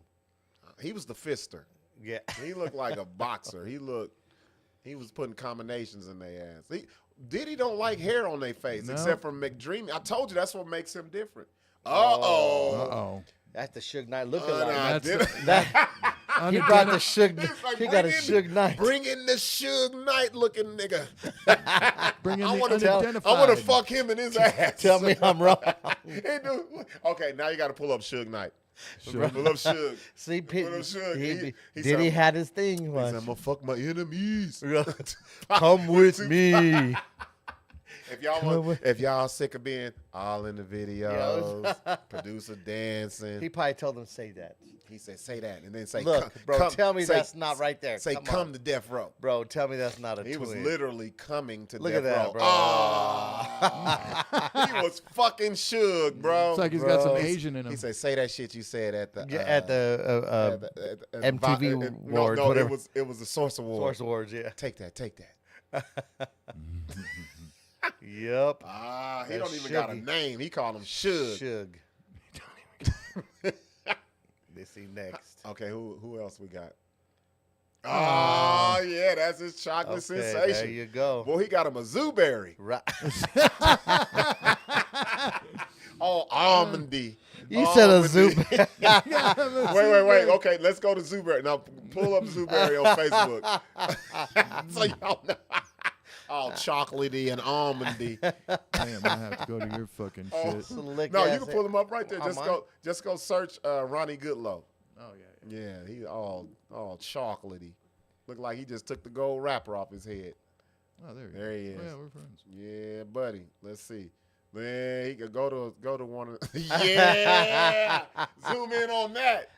He was the fister. Yeah. He looked like a boxer. He was putting combinations in their ass. Diddy don't like hair on their face, No. except for McDreamy. I told you that's what makes him different. Uh-oh. Uh-oh. That's the Suge Knight lookalike. Unidentified. He brought the Suge. He's like, He got a bring in- Suge Knight. Bring in the Suge Knight looking nigga. Bring in I the wanna unidentified. I want to fuck him in his ass. Tell me I'm wrong. Hey, dude. Okay, now you got to pull up Suge Knight. Sure. Pull up Suge. See, Pull up Suge. he said, had his thing. he Watch. said, I'm going to fuck my enemies. Come with me. If y'all sick of being all in the videos, producer dancing, He probably told them say that. he said, say that, and then say, Look, bro, come, tell me say- that's not right there. Say, Come come on. to death row. Bro, tell me that's not a He twin. was literally coming to Look death at that, row. bro. Oh. He was fucking Suge, bro. It's like he's got some Bro. Asian in him. He said, say that shit you said at the Yeah, at the at MTV Awards, No, whatever. it was the Source Award. Source Awards, yeah. Take that. Yep. He That's don't even got a Shuggy. name. He called him Suge. Suge. Let's see next. Okay, who else we got? Oh, yeah, that's his chocolate Okay, sensation. there you go. Boy, he got him a Zooberry. Right. Oh, almondy. You said a Almondy. Zoom. Wait. Okay, let's go to Zooberry. Now, pull up Zooberry on Facebook. So y'all know. All chocolatey and almondy. Damn, I have to go to your fucking shit. Slick No, you ass can pull him up right there. On mine? Just go search Ronnie Goodlow. Oh, yeah. Yeah, he all chocolatey. Look like he just took the gold wrapper off his head. Oh, there you There he go. is. Oh, yeah, we're friends. Yeah, buddy. Let's see. Man, he could go to one of yeah. Zoom in on that.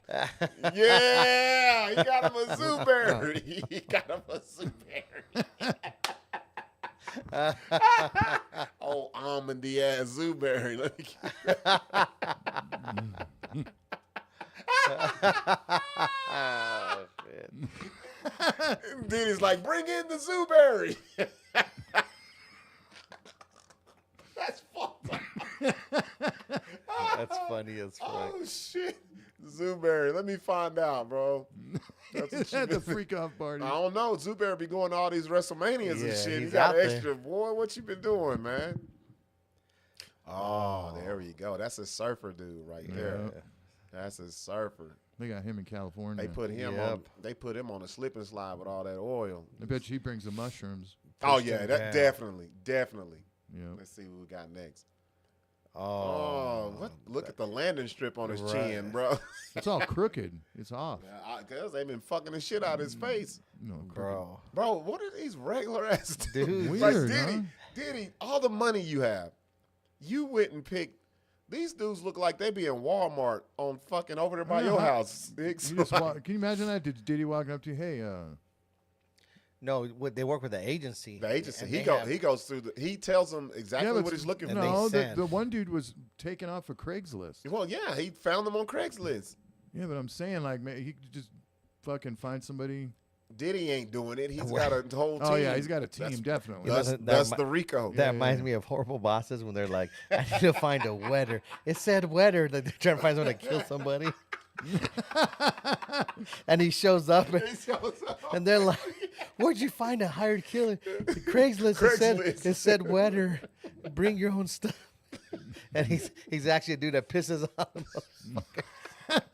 Yeah, he got him a Zooberry. He got him a Zooberry. Oh, almondy ass Zooberry. Let me Oh, shit. Then he's like, bring in the Zooberry. That's fucked up. That's funny as fuck. Oh shit, Zooberry. Let me find out, bro. That's what you At the been- freak off party. I don't know. Zooberry be going to all these WrestleManias Yeah, and shit. He he's got out there. extra. Boy, what you been doing, man? Oh, there we go. That's a surfer dude right there. Yeah. That's a surfer. They got him in California. They put him Yep. on. They put him on a slip and slide with all that oil. I bet you he brings the mushrooms. Oh Pushed yeah, him that down. definitely. Yeah. Let's see what we got next. Oh, Oh, what? Look at the landing strip on his Right. chin, bro. It's all crooked. It's off. Cause they been fucking the shit out of his face, No, crooked. bro. bro. What are these regular ass Dude. Weird, Like huh? Diddy, all the money you have, you went and picked. These dudes look like they be in Walmart on fucking over there by your house. You just can you imagine that? Diddy walking up to you, hey, No, they work with the agency. The agency. and He they goes through. He tells them exactly but what he's looking and for. they no, send. the one dude was taken off of Craigslist. Well, yeah, he found them on Craigslist. Yeah, but I'm saying, like, man, he could just fucking find somebody. Diddy ain't doing it. He's got a whole team. Oh, yeah, he's got a team, That's- definitely. Yeah, That's that the Rico. That Yeah, reminds yeah. me of Horrible Bosses when they're like, I need to find a wetter. It said wetter. Like they're trying to find someone to kill somebody. And he shows up and they're like, where'd you find a hired killer? Craigslist. Craigslist. It said wetter. Bring your own stuff. And he's actually a dude that pisses on him.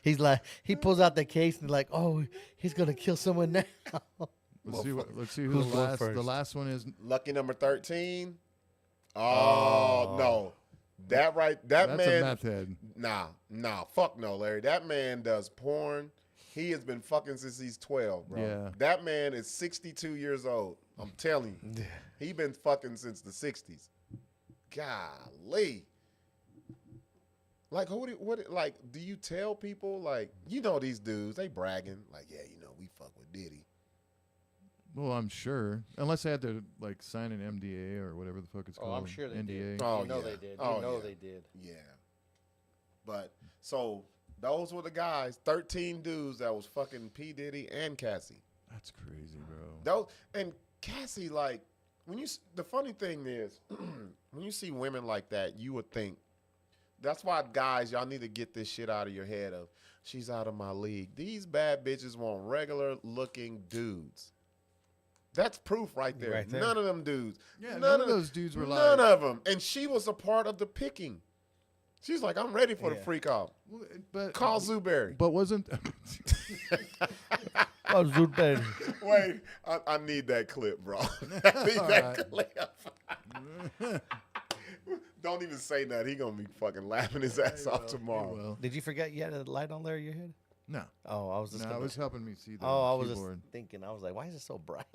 He's like, he pulls out the case and like, oh, he's gonna kill someone now. Let's see who Who's the going last. first? The last one is. Lucky number 13. Oh, no. That That's man. a meth head. Nah, fuck no, Larry. That man does porn. He has been fucking since he's 12, bro. Yeah. That man is 62 years old. I'm telling you. He been fucking since the 60s. Golly. Like, do you tell people, like, you know these dudes, they bragging, like, yeah, you know, we fuck with Diddy. Well, I'm sure, unless they had to like sign an MDA or whatever the fuck it's called. I'm sure they NDA. did. Oh, you know yeah. they did. Oh, You know yeah. they did. Yeah. But, so, Those were the guys. 13 dudes that was fucking P. Diddy and Cassie. That's crazy, bro. Those and Cassie, like the funny thing is, when you see women like that, you would think. That's why guys, y'all need to get this shit out of your head of she's out of my league. These bad bitches want regular looking dudes. That's proof right there. Right there. None of them dudes. Yeah, none of those dudes were none like. of them. And she was a part of the picking. She's like, I'm ready for the freak off. Well, but Call Zooberry. But wasn't. Oh, Zoot Wait, I need that clip, bro. I need that clip. Don't even say that. He gonna be fucking laughing his ass off tomorrow. Well, Did you forget you had a light on there in your head? no. Oh, I was just. No, gonna- it was helping me see the I was just keyboard. thinking. I was like, why is it so bright?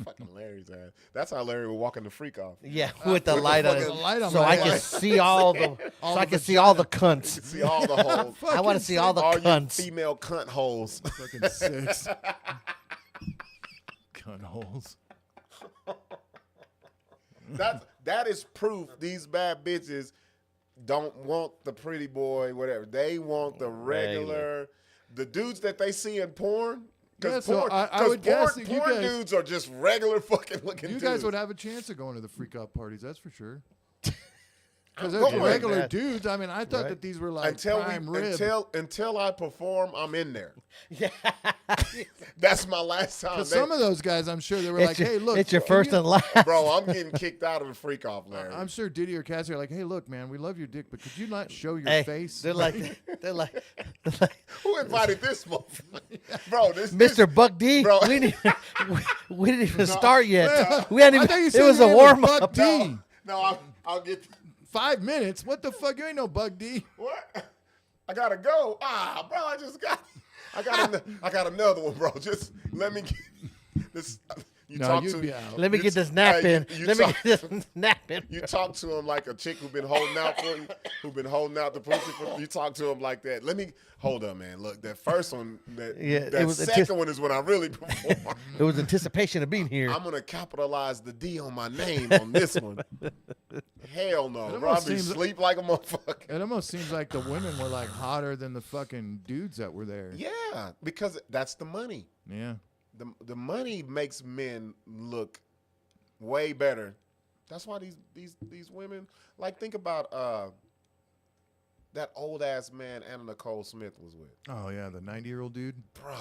Fucking Larry's ass. That's how Larry would walk in the freak off. Yeah, with the light on fucking it, light on so my I can head. see all the, All so I the can see all the cunts. See all the holes. I want to see all the all your cunts. female cunt holes. Fucking 6. Gun holes. That is proof these bad bitches don't want the pretty boy, whatever. They want the regular, the dudes that they see in porn. Yeah, Because so I would guess that you porn guys- dudes are just regular fucking looking You dudes. guys would have a chance of going to the freak out parties, that's for sure. Because I'm they're going. regular That- dudes. I mean, I thought Right. that these were like until prime rib. until I perform, I'm in there. Yeah, That's my last time. Because some of those guys, I'm sure they were like, "Hey, look, it's your can first you-" and last. Bro, I'm getting kicked out of the freak off, Larry. I'm sure Diddy or Cassie are like, "Hey, look, man, we love your dick, but could you not show your Hey, face?" they're like, Who invited this motherfucker? Bro, this Mr. Buck D. Bro. We didn't even start yet. We hadn't I even. thought you It said was your a name was warm Buck up. D. No, I'll get. 5 minutes? What the fuck? You ain't no Buck D. What? I gotta go. Bro, I got another one, bro. Just let me get this. You No, talk you'd to be out. Let me you get t- this nap hey, in. you Let me talk- get this nap in. You talk to him like a chick who been holding out for you, who been holding out the pussy for you. Talk to him like that. Let me hold up, man. Look, that first one, Yeah, that it was second one is when I really perform. It was anticipation of being here. I'm gonna capitalize the D on my name on this one. Hell no, It bro. I almost be seems- sleep like a motherfucker. It almost seems like the women were like hotter than the fucking dudes that were there. Yeah, because that's the money. Yeah. The money makes men look way better. That's why these women, like, think about that old ass man Anna Nicole Smith was with. Oh yeah, the 90-year-old dude. Bruh.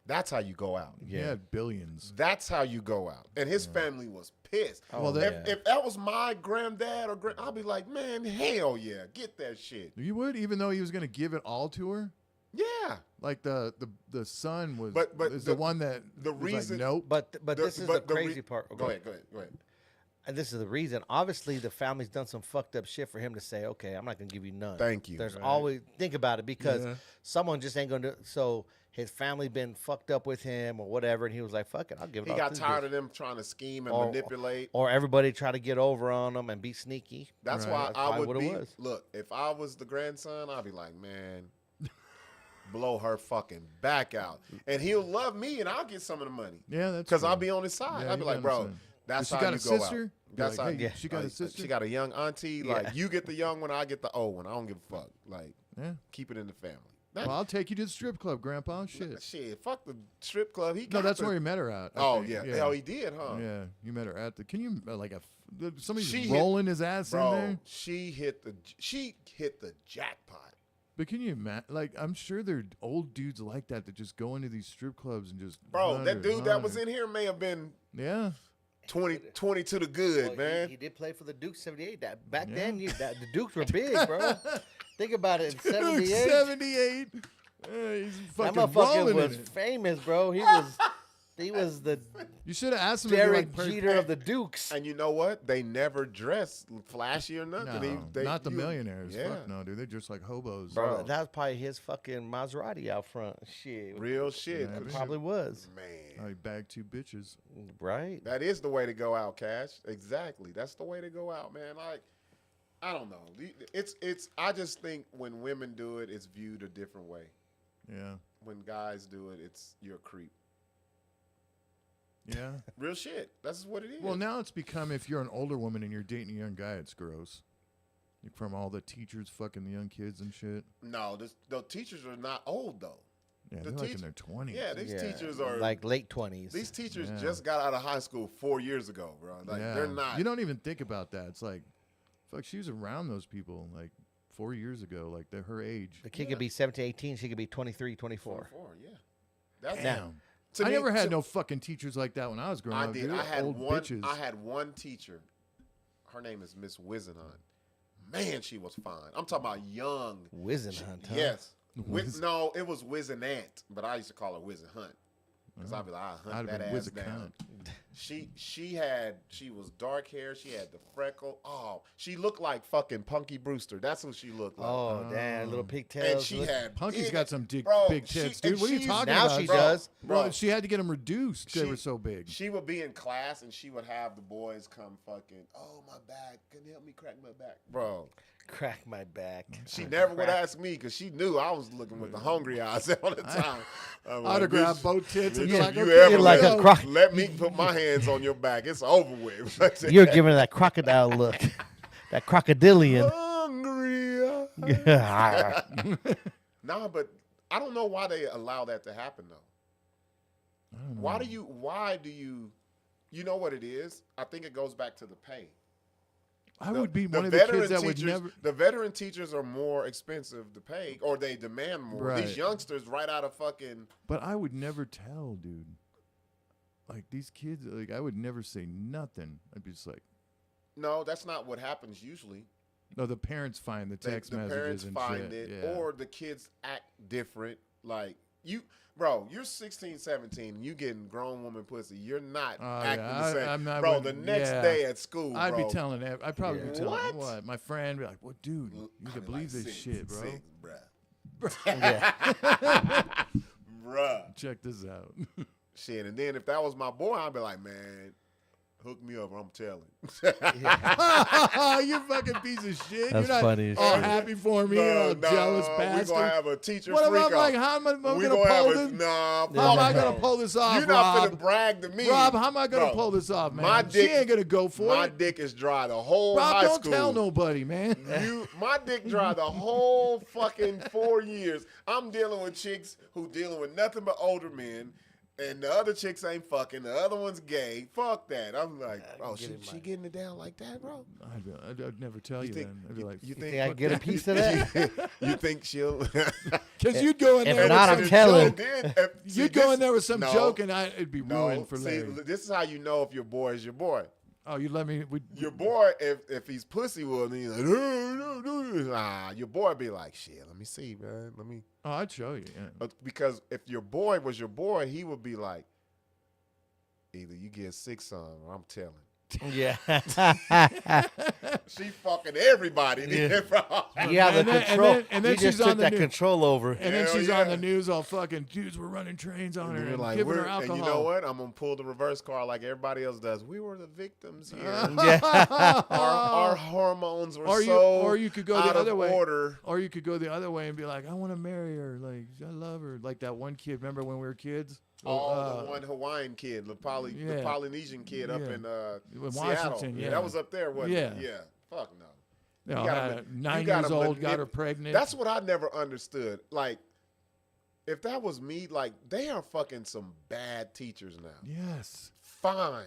That's how you go out. He had billions. That's how you go out. And his family was pissed. Oh, Well, if that was my granddad or I'd be like, man, hell yeah, get that shit. You would, even though he was gonna give it all to her. Yeah. Like the son was But is the one that the was reason- like, nope. But this is the crazy part. Go ahead. And this is the reason. Obviously, the family's done some fucked up shit for him to say, "Okay, I'm not gonna give you none." Thank you. There's Right. always think about it because Yeah. someone just ain't gonna. So his family been fucked up with him or whatever, and he was like, "Fuck it, I'll give it." He all got to this tired bitch." of them trying to scheme and Or- manipulate. Or everybody try to get over on him and be sneaky. That's Right. why That's I probably would what it be. was. Look, if I was the grandson, I'd be like, man, blow her fucking back out, and he'll love me, and I'll get some of the money Yeah, that's because I'll true. be on his side. Yeah, I'd be you like, gotta bro, understand. that's She how got you a go sister? out. Be That's like, how. hey, she got a sister? She got a young auntie. Yeah. Like, you get the young one, I get the old one. I don't give a fuck. Like, Yeah. keep it in the family. Well, I'll take you to the strip club, Grandpa. Shit. Shit, fuck the strip club. He No, got that's the- where you met her at. I Oh think. yeah. Hell, he did, huh? Yeah, you met her at the. Can you somebody's She hit- rolling his ass in Bro, there? she hit the jackpot. But can you imagine? Like, I'm sure there are old dudes like that just go into these strip clubs and just. Bro, that 100, dude that was 100. in here may have been Yeah. 20 to the good, Well, man. He did play for the Dukes '78. That back Yeah. then, the Dukes were big, bro. Think about it. In Dude, '78, 78. He's that fucking motherfucker rolling was in it. famous, bro. He was the You should have asked him to be Derek like Perry- Jeter of the Dukes. And you know what? They never dress flashy or nothing. No, They- not the you- millionaires. Yeah. Fuck no, dude. They're just like hobos. Bro, that was probably his fucking Maserati out front. Shit. Real shit. Yeah, It man. probably was. Oh, Man, he bagged 2 bitches. Right? that is the way to go out, Cash. Exactly. That's the way to go out, man. Like, I don't know. It's. I just think when women do it, it's viewed a different way. Yeah. When guys do it, it's you're a creep. Yeah. Real shit. That's what it is. Well, now it's become if you're an older woman and you're dating a young guy, it's gross. Like from all the teachers fucking the young kids and shit. No, the teachers are not old though. Yeah, The they're like in teach- their 20s. Yeah, these teachers are like late 20s. These teachers Yeah. just got out of high school 4 years ago, bro. Like they're not. You don't even think about that. It's like, fuck, she was around those people like 4 years ago. Like they're her age. The kid could be 17, 18. She could be 23, 24. 24, yeah. That's Damn. to I me- never had to- no fucking teachers like that when I was growing I up. did. Dude. I had Old one. bitches. I had one teacher. Her name is Miss Wizenhunt. Man, she was fine. I'm talking about young. Wizenhunt, huh? Yes. Wiz- No, it was Wizenant, but I used to call her Wizenhunt because I'd be like, I hunt I'd that have been ass Wiz a down. cunt. She was dark hair. She had the freckle. Oh, she looked like fucking Punky Brewster. That's who she looked like. Oh, damn. Little pigtails. and she had Punky's big- got some big Bro, tig she- tits, and dude. What are you she's- talking Now about? she Bro, does. Well, bro. she had to get them reduced. They She- were so big. She would be in class and she would have the boys come fucking, oh, my back. Can you help me crack my back? Bro, Crack my back. she never would ask me because she knew I was looking with the hungry eyes all the time. I'm like, I'd have grabbed "Bitch, both tits and bitch, be if like, you okay, ever You're like let, a croc- let me put my hands on your back, it's over with. You're giving her that crocodile look. That crocodilian. hungry. Yeah. Nah, but I don't know why they allow that to happen though. I don't know. Why do you know what it is? I think it goes back to the pay. I would be one of the kids that would never. The veteran teachers are more expensive to pay, or they demand more. Right. These youngsters, right out of fucking. But I would never tell, dude. Like these kids, like I would never say nothing. I'd be just like, No, that's not what happens usually. no, the parents find the text The messages parents and find shit. it, Yeah. or the kids act different. Like bro, you're 16, 17, and you getting grown woman pussy. You're not acting the same. I'm not. Bro, the next day at school, I'd bro, be telling. I'd probably be telling What? my friend. Be like, "What, dude? You I'd can be believe like, this "Six, shit, bro." six, bruh. Yeah. Bruh. Check this out. Shit, and then if that was my boy, I'd be like, man, hook me up or I'm telling. You fucking piece of shit. That's You're not funny as all shit. happy for me, all jealous bastard. We're going to have a teacher What freak about like off. how am I going We to gonna have pull a, this? nah, How am I fuck going no. to pull this off, You're not Rob? finna brag to me. Rob, how am I going to Bro, pull this off, man? my She dick- ain't going to go for My it. dick is dry the whole Rob, high don't school. tell nobody, man. My dick dry the whole fucking 4 years. I'm dealing with chicks who dealing with nothing but older men, and the other chicks ain't fucking. The other one's gay. Fuck that. I'm like, oh, she getting it down like that, bro? I'd never tell you, think- then. I'd be like, You Think I can get a piece of that? You think she'll? because you'd go in If there. not, with I'm some telling. joke. You'd go in there with some joke, and it'd be ruined for see, Larry. this is how you know if your boy is your boy. Oh, you let me. Your boy, if he's pussy, well, then he's like, nah. Your boy be like, shit. Let me see, man. Let me. Oh, I'd show you. Yeah. Because if your boy was your boy, he would be like, either you get Sixx on or I'm telling. Yeah. She fucking everybody. Yeah. Bro. You have the And then- control. and then you just she's on took the that new- control over. And then Hell she's yeah. on the news all fucking, dudes, we're running trains on her And, and like, giving her and alcohol. you know what? I'm gonna pull the reverse card like everybody else does. We were the victims here. Yeah. our hormones were Or you could go out the other of way. order. Or you could go the other way and be like, I want to marry her. Like, I love her. Like that one kid. Remember when we were kids? Oh, the one Hawaiian kid, the yeah. Polynesian kid up Yeah. in In Seattle. Washington, yeah. That was up there, wasn't it? Yeah. Yeah. Fuck no. You know, You gotta had ma- 9 you gotta years old, got manip- her pregnant. That's what I never understood. Like, if that was me, like, they are fucking some bad teachers now. Yes. Fine.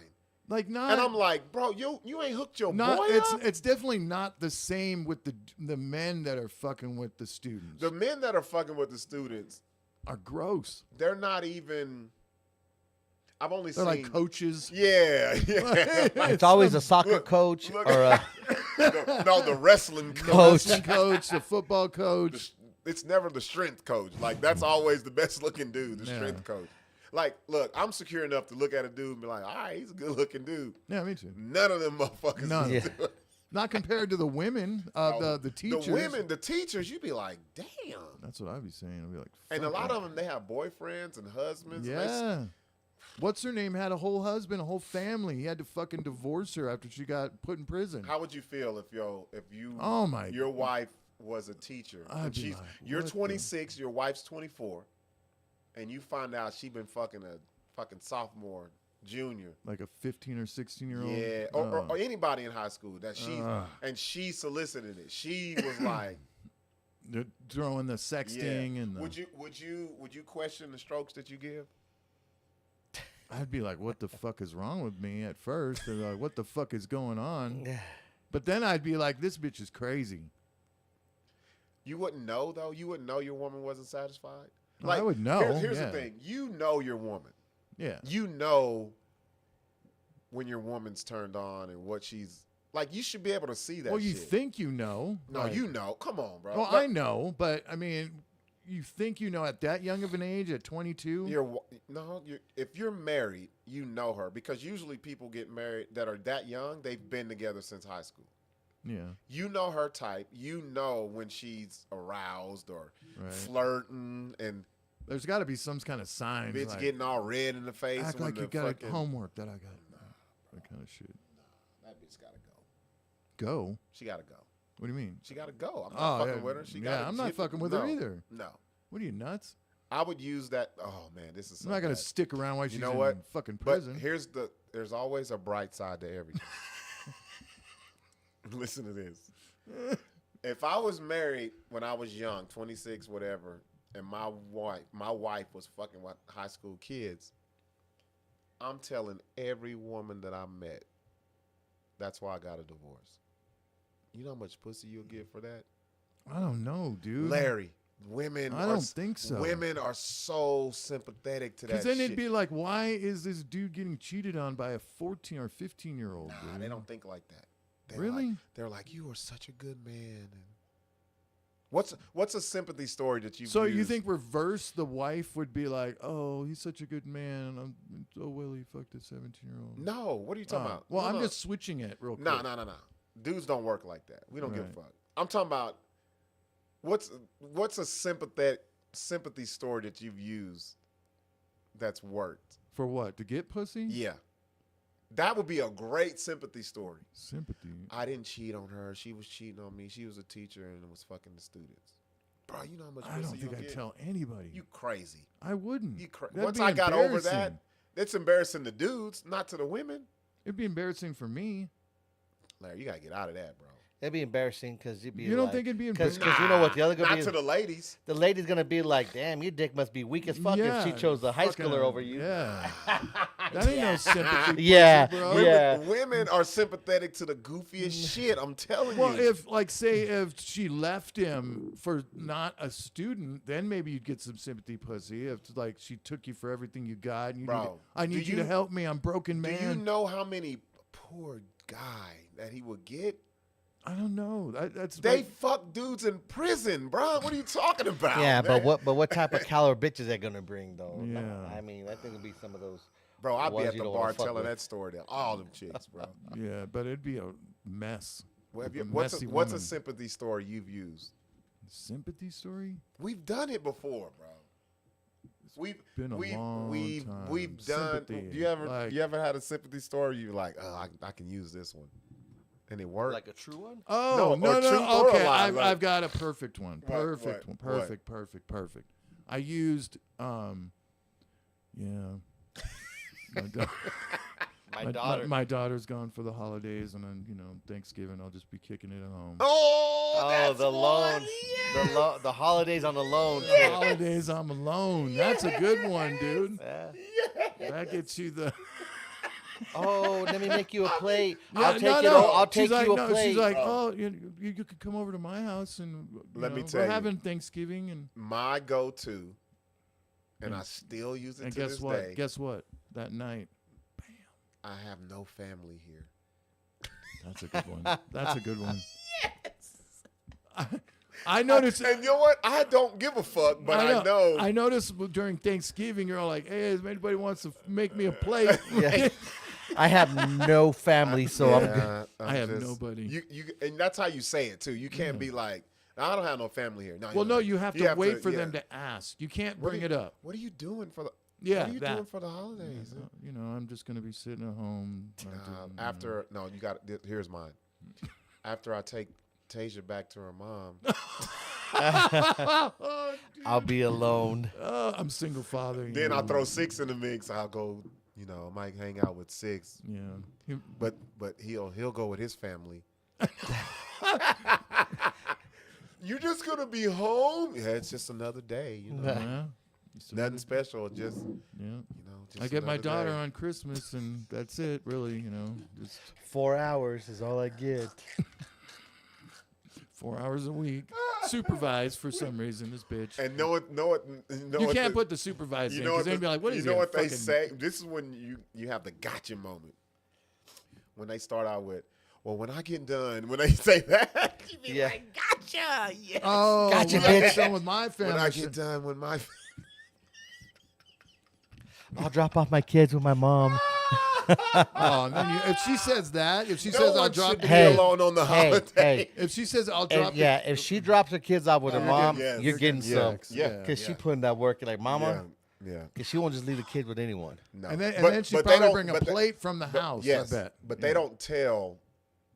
Like not. And I'm like, bro, you ain't hooked your not. boy It's up? it's definitely not the same with the men that are fucking with the students. The men that are fucking with the students, are gross. they're not even. I've only They're seen. like coaches. Yeah. It's always a soccer Look, coach look. or a no, the wrestling The coach. wrestling coach, the football coach. It's never the strength coach. Like, that's always the best looking dude, the Yeah. strength coach. Like, look, I'm secure enough to look at a dude and be like, all right, he's a good looking dude. Yeah, me too. None of them motherfuckers. None. is Yeah. doing- Not compared to the women, the teachers. The women, the teachers, you be like, damn. That's what I'd be saying. I'd be like, And a fuck lot that. of them, they have boyfriends and husbands. and they Yeah. What's her name? Had a whole husband, a whole family. He had to fucking divorce her after she got put in prison. How would you feel if Oh my! your wife was a teacher? I'd And be she's like, you're what the- 26, your wife's 24, and you find out she been fucking a fucking sophomore junior. Like a 15 or 16-year-old? Yeah, or anybody in high school that she solicited it. She was like, they're throwing the sexting and the, would you question the strokes that you give? I'd be like, what the fuck is wrong with me at first? They're like, what the fuck is going on? But then I'd be like, this bitch is crazy. You wouldn't know, though? You wouldn't know your woman wasn't satisfied? Well, I would know. Here's the thing. You know your woman. Yeah. You know when your woman's turned on and what she's... Like, you should be able to see that Well, you shit. think you know. No, like, you know. Come on, bro. Well, I know, but, I mean, you think you know at that young of an age, at 22? If you're married, you know her. Because usually people get married that are that young, they've been together since high school. Yeah. You know her type. You know when she's aroused or flirting and... There's got to be some kind of signs. Bitch like, getting all red in the face. act when like the you got fucking, homework that I got. That kind of shit. That bitch got to go. Go? She got to go. What do you mean? She got to go. I'm not fucking with her. I'm not fucking with her either. No. What are you, nuts? I would use that. Oh, man, this is so I'm not going to bad. stick around while she's know in what? fucking prison. But there's always a bright side to everything. Listen to this. If I was married when I was young, 26, whatever, and my wife was fucking with high school kids, I'm telling every woman that I met, that's why I got a divorce. You know how much pussy you'll get for that? I don't know, dude. Larry, I don't think so. Women are so sympathetic to that shit. Because then it'd be like, why is this dude getting cheated on by a 14 or 15-year-old? Nah, they don't think like that. They're like, you are such a good man. And what's a sympathy story that you? So you think reverse, the wife would be like, oh, he's such a good man. Oh well, he fucked a 17-year-old. No, what are you talking about? Well, I'm just switching it real quick. No. Dudes don't work like that. We don't give a fuck. I'm talking about what's a sympathy story that you've used that's worked For what? To get pussy? Yeah. That would be a great sympathy story. Sympathy. I didn't cheat on her. She was cheating on me. She was a teacher and was fucking the students. Bro, you know how much pussy I don't think I'd tell anybody. You crazy. I wouldn't. Once I got over that, it's embarrassing to dudes, not to the women. It'd be embarrassing for me. Larry, you got to get out of that, bro. It'd be embarrassing because you'd be. You don't think it'd be embarrassing? Because you know what the other gonna not be. To the ladies. The lady's gonna be like, "Damn, your dick must be weak as fuck if she chose the high schooler over you." Yeah. That ain't no sympathy. Yeah, pussy, bro. yeah. Women are sympathetic to the goofiest shit. I'm telling you. Well, if she left him for not a student, then maybe you'd get some sympathy pussy. If like she took you for everything you got, and I need you to help me. I'm broken, man. Do you know how many poor guy that he would get? I don't know. They fuck dudes in prison, bro. What are you talking about? Yeah, man? but what type of caliber bitches they gonna bring though? Yeah. I mean, that thing would be some of those. Bro, I'd be ones at you the don't bar wanna fuck telling with. that story to all them chicks, bro. Yeah, but it'd be a mess. What's a sympathy story you've used? Sympathy story? We've done it before, bro. We've been a long time. We've done. Sympathy, You ever had a sympathy story? You like, I can use this one, and it worked. Like a true one? Oh No, or truth or okay, a lie, I've got a perfect one. What? Perfect. I used my daughter's gone for the holidays, and then Thanksgiving I'll just be kicking it at home. That's the loan, one, yeah. the holidays on the loan. The holidays I'm alone. That's a good one, dude. Yeah. That gets you the. Oh, let me make you a plate. Yeah, I'll take she's you like, a plate. She's like, oh, you could come over to my house and Let me tell we're you. having Thanksgiving and My go-to, and I still use it and to guess this what? day. Guess what? That night, I have no family here. that's a good one. That's a good one. Yes. I noticed. And you know what? I don't give a fuck, but I know. I noticed during Thanksgiving, you're all like, hey, if anybody wants to make me a plate. Yeah. I have no family, so I have nobody. And that's how you say it too. You can't be like, I don't have no family here. No, Well, no, you have to wait for them to ask. You can't bring it up. What are you doing for the? Yeah, what are you doing for the holidays? I'm just gonna be sitting at home. Here's mine. After I take Tasia back to her mom, I'll be alone. I'm single father. then I'll throw Sixx in the mix. I'll go you know, I might hang out with Sixx. Yeah. But he'll go with his family. You're just gonna be home? Yeah, it's just another day, you know. Yeah. Nothing special, just Yeah. you know. Just I get my another daughter day. on Christmas, and that's it, really. You know, just 4 hours is all I get. 4 hours a week, supervised for some reason. This bitch. And You can't put the supervised in because they'd be like, "What is you know what they fucking-" say? This is when you have the gotcha moment. When they start out with, well, when I get done, when they say that, you be Yeah. like, gotcha, yes. Oh, Gotcha, when I get bitch. done with my family. When I get done with my I'll drop off my kids with my mom. Oh, and then if she says that, if she no says one I'll drop, should be Hey, alone on the holiday. hey. if she says I'll And drop, yeah, if she drops her kids off with her you're mom, getting- yes. you're getting some. Yeah. Because she putting that work. You're like, mama, Yeah. because she won't just leave the kids with anyone. No. and then she'd they probably don't- bring a but they- plate from the house. Yes, I bet. but Yeah. they don't tell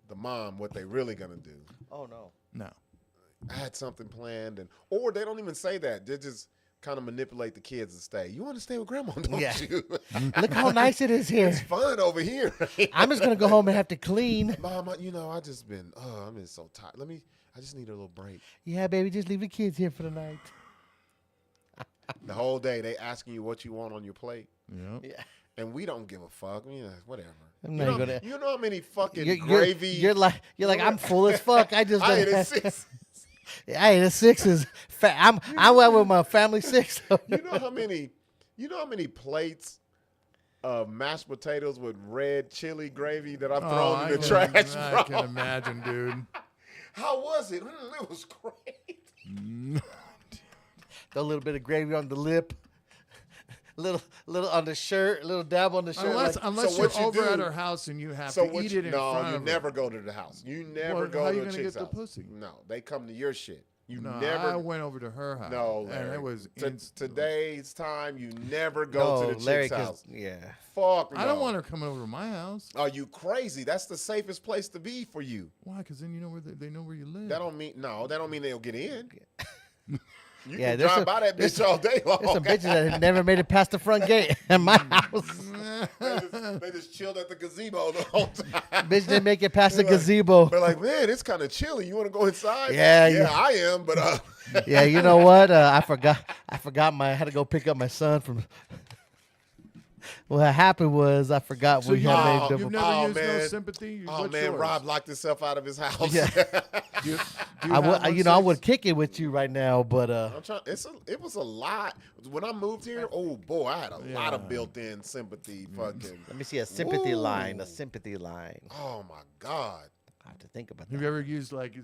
the mom what they really gonna do. Oh, no. No. I had something planned, or they don't even say that. They just kind of manipulate the kids to stay. You want to stay with grandma, don't Yeah. you? Look how nice it is here. It's fun over here. I'm just going to go home and have to clean. Mom, I just been, I'm been so tired. I just need a little break. Yeah, baby, just leave the kids here for the night. The whole day they asking you what you want on your plate, Yeah. Yeah. and we don't give a fuck. Whatever. I'm You not know, gonna- you know how many fucking You're, gravy? you're like, I'm full as fuck. I just I ate done a had- six. I ate a Sixes. I went with my family six. You know how many plates of mashed potatoes with red chili gravy that I've thrown in the trash, I bro? can imagine, dude. How was it? It was great. A little bit of gravy on the lip, little on the shirt, a little dab on the shirt. Unless like, unless So you're what you over do- at her house and you have So to what eat you, it in no, front you of never her. go to the house. You never Well, go how to you a gonna chick's get the house. pussy? No, they come to your shit. You No, never. I went over to her house. No, and Larry. it was Today's time. You never go to the Larry, chick's house. yeah. Fuck no. I don't want her coming over to my house. Are you crazy? That's the safest place to be for you. Why? Because then you know where they know where you live. That don't mean That don't mean they'll get in. You Yeah, can there's drive some- by that bitch all day long. There's some bitches that have never made it past the front gate at my house. they just chilled at the gazebo the whole time. Bitch didn't make it past the They're like- gazebo. They're like, man, it's kind of chilly. You want to go inside? Yeah, yeah, yeah. I am. But Yeah, you know what? I forgot I had to go pick up my son from. What happened was I forgot So we had made you've different. never Oh, used no man. sympathy. oh What's man, yours? Rob locked himself out of his house. Yeah. Do you I have would, one, you know, I Sixx? would kick it with you right now, but I'm trying. It was a lot when I moved here. Oh boy, I had a lot of Yeah. built-in sympathy. Fucking. let me see a sympathy line. Woo. A sympathy line. Oh my God. I have to think about Have that. you ever used like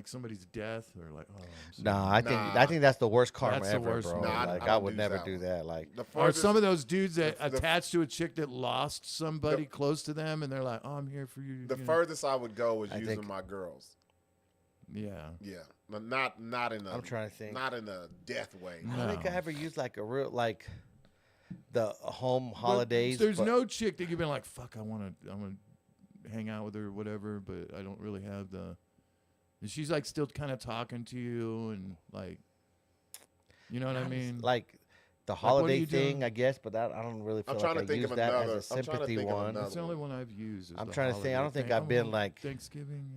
somebody's death or like? Oh, I'm No, sorry. I think that's the worst karma That's the ever, worst bro. one. Nah, like I I, don't would do never that do one. that. Like The Or furthest, some of those dudes that the- attached to a chick that lost somebody close to them, and they're like, "Oh, I'm here for you." the you know. furthest I would go was I using think- my girls. Yeah. Yeah, but not in a. I'm trying to think. Not in a death way. I don't think I No. ever used like a real like the home But holidays. There's but- no chick that you've been like, "Fuck, I'm gonna hang out with her, or whatever," but I don't really have the. And she's like still kind of talking to you and like, you know what I mean? like the what are holiday you doing? thing, I guess, but I don't really feel I'm like trying I to think use of that another- as a I'm trying to sympathy think of one. another- That's the only one I've used. is I'm the trying to think. I holiday don't think thing. I've been like. Thanksgiving.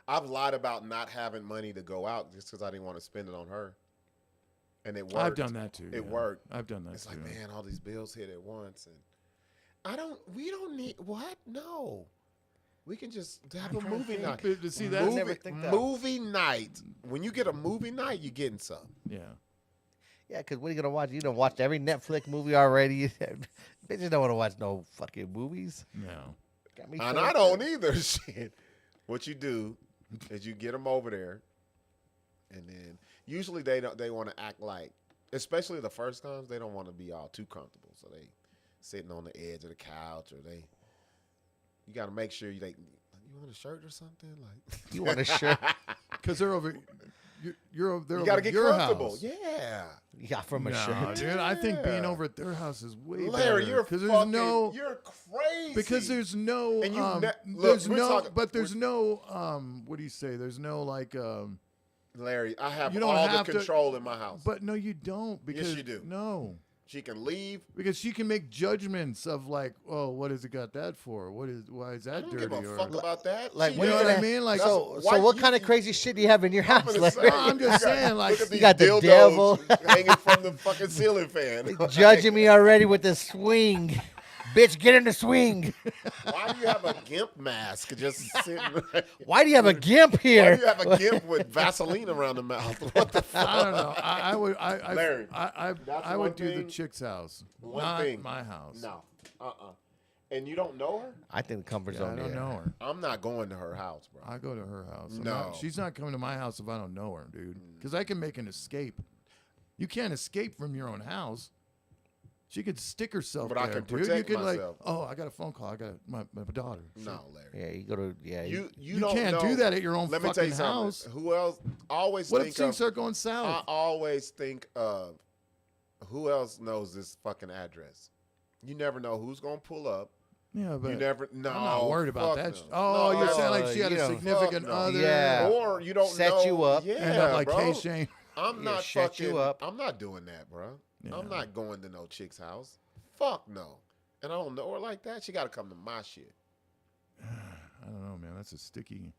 I've lied about not having money to go out just because I didn't want to spend it on her, and it worked. I've done that too. It yeah. worked. I've done that It's too. like, man, all these bills hit at once, and we don't need what? No, we can just have a movie night. But to see that, never think that. Movie night. When you get a movie night, you're getting some. yeah. Yeah, because what are you gonna watch? You done watched every Netflix movie already. Bitches don't want to watch no fucking movies. No. Got me And fucked I up. don't either. Shit. What you do is you get them over there, and then usually they want to act like, especially the first times, they don't want to be all too comfortable, so they sitting on the edge of the couch, or you got to make sure you want a shirt or something like. You want a shirt? Because they're over. You're over. They're You over got to at get your comfortable. house. Yeah. Yeah, from a No, shirt. dude. I think being Yeah. over at their house is way Larry, better. you're because there's fucking, no. you're crazy. Because there's no. And you look, there's we're no. talking- But there's no. What do you say? There's no like. Larry, I have You don't all have the to- control in my house. But no, you don't. Because you do. No. She can leave. Because she can make judgments of like, oh, what has it got that for? Why is I that don't dirty? give a fuck about that. Like, She you know did. what I mean? Like, So why what you- kind of crazy shit do you have in your house? gonna Like, say, I'm just saying, like, look at you these got the dildos devil. hanging from the fucking ceiling fan. judging me already with the swing. Bitch, get in the swing. Why do you have a gimp mask just sitting right? Why do you have a gimp Why here? do you have a gimp with Vaseline around the mouth? What the fuck? I don't know. Larry, I that's would one do the thing- chick's house, one not thing. my house. No. And you don't know her? I think the comfort Yeah, zone. I don't yeah. know her. I'm not going to her house, bro. I go to her house. No. She's not coming to my house if I don't know her, dude. Because I can make an escape. You can't escape from your own house. She could stick herself But I there, can dude. You protect could myself. like, oh, I got a phone call. I got my daughter. No, Larry. Yeah, you go to You You don't can't know. do that at your own Let me tell you fucking something. house. Who else? Always What if think things of. start going I south? always think of who else knows this fucking address. You never know who's gonna pull up. Yeah, but You never. No, I'm not worried about fuck that. no. Oh, No, you're that's- saying like she had you a know, significant fuck no. other. Yeah. Or you don't Set know. you up. Yeah, End up like bro. K Shane. I'm Yeah, not shut you fucking. up. I'm not doing that, bro. Yeah. I'm not going to no chick's house. Fuck no. And I don't know her like that. She got to come to my shit. I don't know, man. That's a sticky.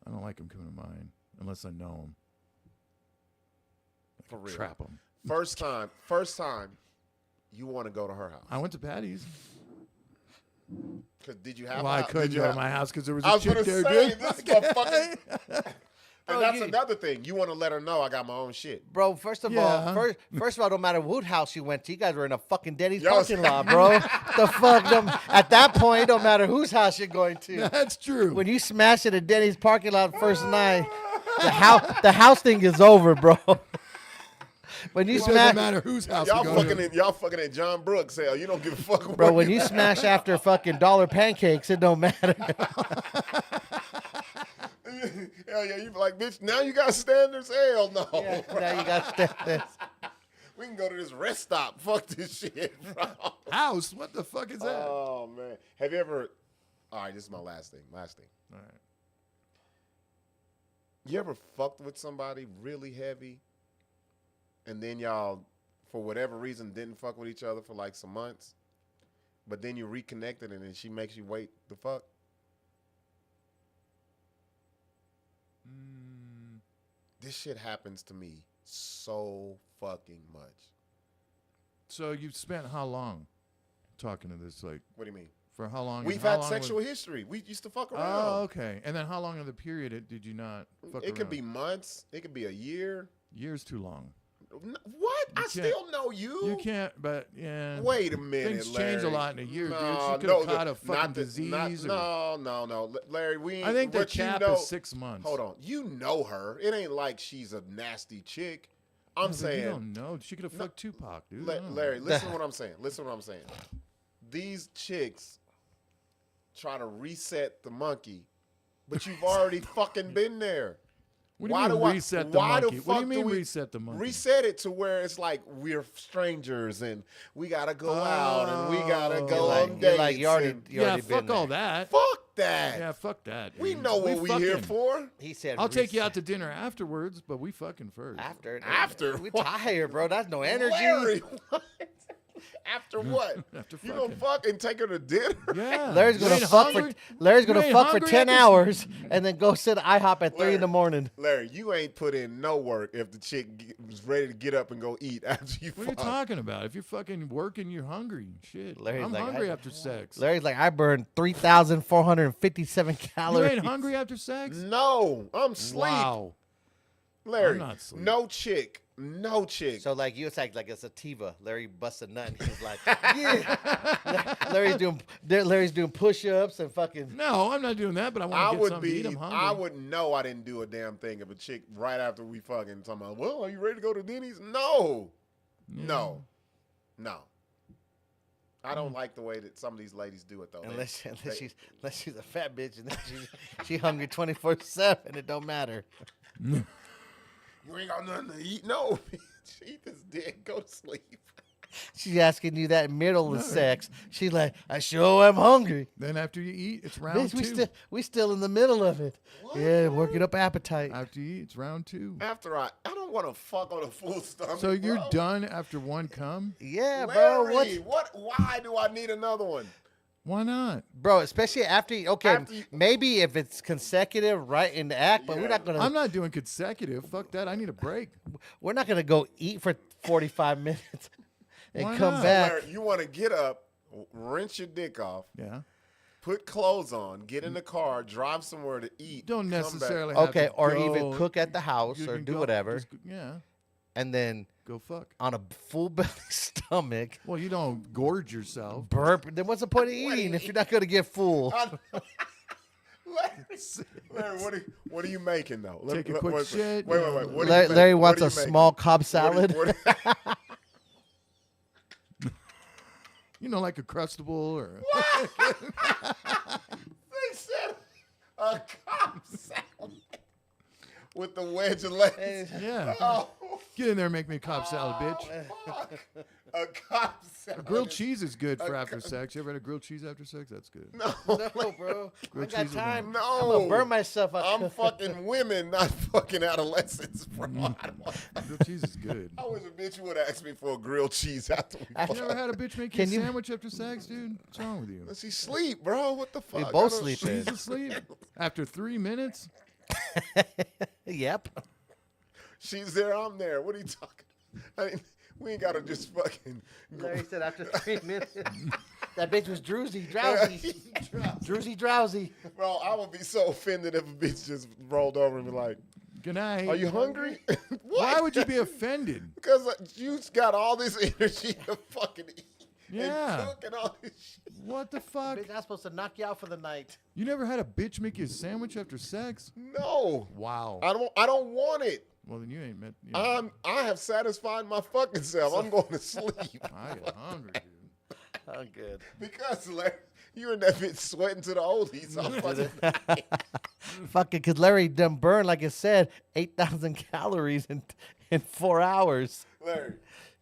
I don't like him coming to mine unless I know him. For real. Trap him. First time, you want to go to her house. I went to Patty's. Cause did you have? Well, I a- couldn't did you go to have- my house because there was I a was chick gonna there, say, dude. this motherfucker. And Bro, that's you- another thing. You want to let her know I got my own shit. Bro, first of Yeah. all, first of all, no matter what house you went to, you guys were in a fucking Denny's Yo, parking lot, bro. The fuck? At that point, it don't matter whose house you're going to. That's true. When you smash it at Denny's parking lot first night, the house thing is over, bro. When you It doesn't smash, matter whose house Y'all you go fucking to. y'all fucking at John Brooks' sale. You don't give a fuck. bro, where when you smash after fucking dollar pancakes, it don't matter. Hell yeah, you be like, bitch. Now you got standards. Hell no. Yeah, now you got this. We can go to this rest stop. Fuck this shit, bro. House? What the fuck is that? Oh man, have you ever? All right, this is my last thing. All right. You ever fucked with somebody really heavy, and then y'all, for whatever reason, didn't fuck with each other for like some months, but then you reconnected and then she makes you wait the fuck? This shit happens to me so fucking much. So you've spent how long talking to this? Like, What do you mean? for how long? We've how had long sexual was- history. We used to fuck around. Oh, okay. And then how long of the period did you not fuck It could around? be months. It could be a year. Years too long. What? I can't- still know you. You can't, but yeah. Wait a minute, Things change a Larry. lot in a year, dude. No, She could no, have caught a not fucking the- disease. not- no. Larry, we ain't. I think the but you cap know- is 6 months. Hold on. You know her. It ain't like she's a nasty chick. I'm Yeah, but saying, you don't know. She could have fucked Tupac, dude. I don't know. Larry, listen to what I'm saying. Listen to what I'm saying. These chicks try to reset the monkey, but you've already fucking been there. What do you mean reset the why monkey? the What do you fuck mean we reset the monkey? Reset it to where it's like we're strangers and we gotta go out and we gotta go on dates. You already and- Yeah, been fuck all there. that. fuck that. Yeah, fuck that. We dude. know what we here fucking- for. He said, I'll take you reset. out to dinner afterwards, but we fucking first. After. We What? tired, bro. That's no energy. Larry, what? After what? After You gonna fucking. fuck and take her to dinner? Yeah. Larry's You gonna ain't fuck hungry? for Larry's You gonna ain't fuck for hungry 10 after- hours and then go sit at IHOP at 3 in the morning. Larry, you ain't put in no work if the chick was ready to get up and go eat after you What are you fuck. talking about? If you're fucking working, you're hungry. Shit. Larry's I'm like, hungry I- after sex. Larry's like, I burned 3,457 You calories. ain't hungry after sex? No, I'm sleep. Wow. Larry, I'm not asleep. no chick. So like you, it's like a sativa. Larry busts a nut. And he's like, yeah. Larry's doing push-ups and fucking. No, I'm not doing that, but I I want to get would something to eat. be. I'm hungry. I would know I didn't do a damn thing if a chick right after we fucking talking about. Well, are you ready to go to Denny's? No, Yeah. no. I Hmm. don't like the way that some of these ladies do it though. Unless They- she's a fat bitch and then she hungry 24/7. It don't matter. you ain't got nothing to eat. No, bitch, eat this dick. Go to sleep. She's asking you that middle of sex. She's like, I sure am hungry. Then after you eat, it's round Bitch, two. we still in the middle of it. Yeah, working up appetite. After you eat, it's round two. After I don't want to fuck on a full stomach. So you're bro. done after one cum? Yeah, bro. Larry, why do I need another one? Why not? Bro, especially after After you- maybe if it's consecutive right in the act, but Yeah. we're not gonna I'm not doing consecutive. Fuck that. I need a break. we're not gonna go eat for 45 minutes and Why come not? back. Larry, you want to get up, rinse your dick off, Yeah. put clothes on, get in the car, drive somewhere to eat. Don't come back. necessarily have Okay, to or go. even cook at the house You or can do go- whatever, just go- yeah. and then Go fuck. on a full belly stomach Well, you don't gorge yourself. burp. Then what's the point of eating if you're not gonna get full? Larry, what are you making though? Take a quick shit. Wait. What are you Larry, making? Larry What wants are a you making? small Cobb What salad. are you- You know, like a Crustable or. They said a Cobb salad with the wedge of lettuce. Yeah. Oh, Get in there and make me a Cobb salad, bitch. fuck. A Cobb salad. Grilled cheese is good for A after co- sex. You ever had a grilled cheese after sex? That's good. No, No, bro. I Grilled got cheese with time. no. I'm gonna burn myself out. I'm fucking women, not fucking adolescents, bro. Grilled cheese is good. I wish a bitch would ask me for a grilled cheese after we You never fuck. had a bitch make you Can a you- sandwich after sex, dude? What's wrong with you? She sleep, bro. What the fuck? We I both don't- sleep in. She's asleep after 3 minutes. Yep. She's there, I'm there. What are you talking? I mean, we ain't gotta just fucking go. Larry said after 3 minutes. That bitch was drowsy. Drowsy. Bro, I would be so offended if a bitch just rolled over and be like, Good night. "Are you hungry?" What? Why would you be offended? Because you got all this energy to fucking eat Yeah. and cook and all this shit. What the fuck? Bitch, I'm supposed to knock you out for the night. You never had a bitch make you a sandwich after sex? No, Wow. I don't want it. Well, then you ain't met. You know, I have satisfied my fucking self. I'm going to sleep I get hungry, dude. I'm good. because Larry, you're in that bitch sweating to the oldies. I'm fucking Fucking, because Larry done burned, like I said, 8,000 calories in 4 hours. Larry.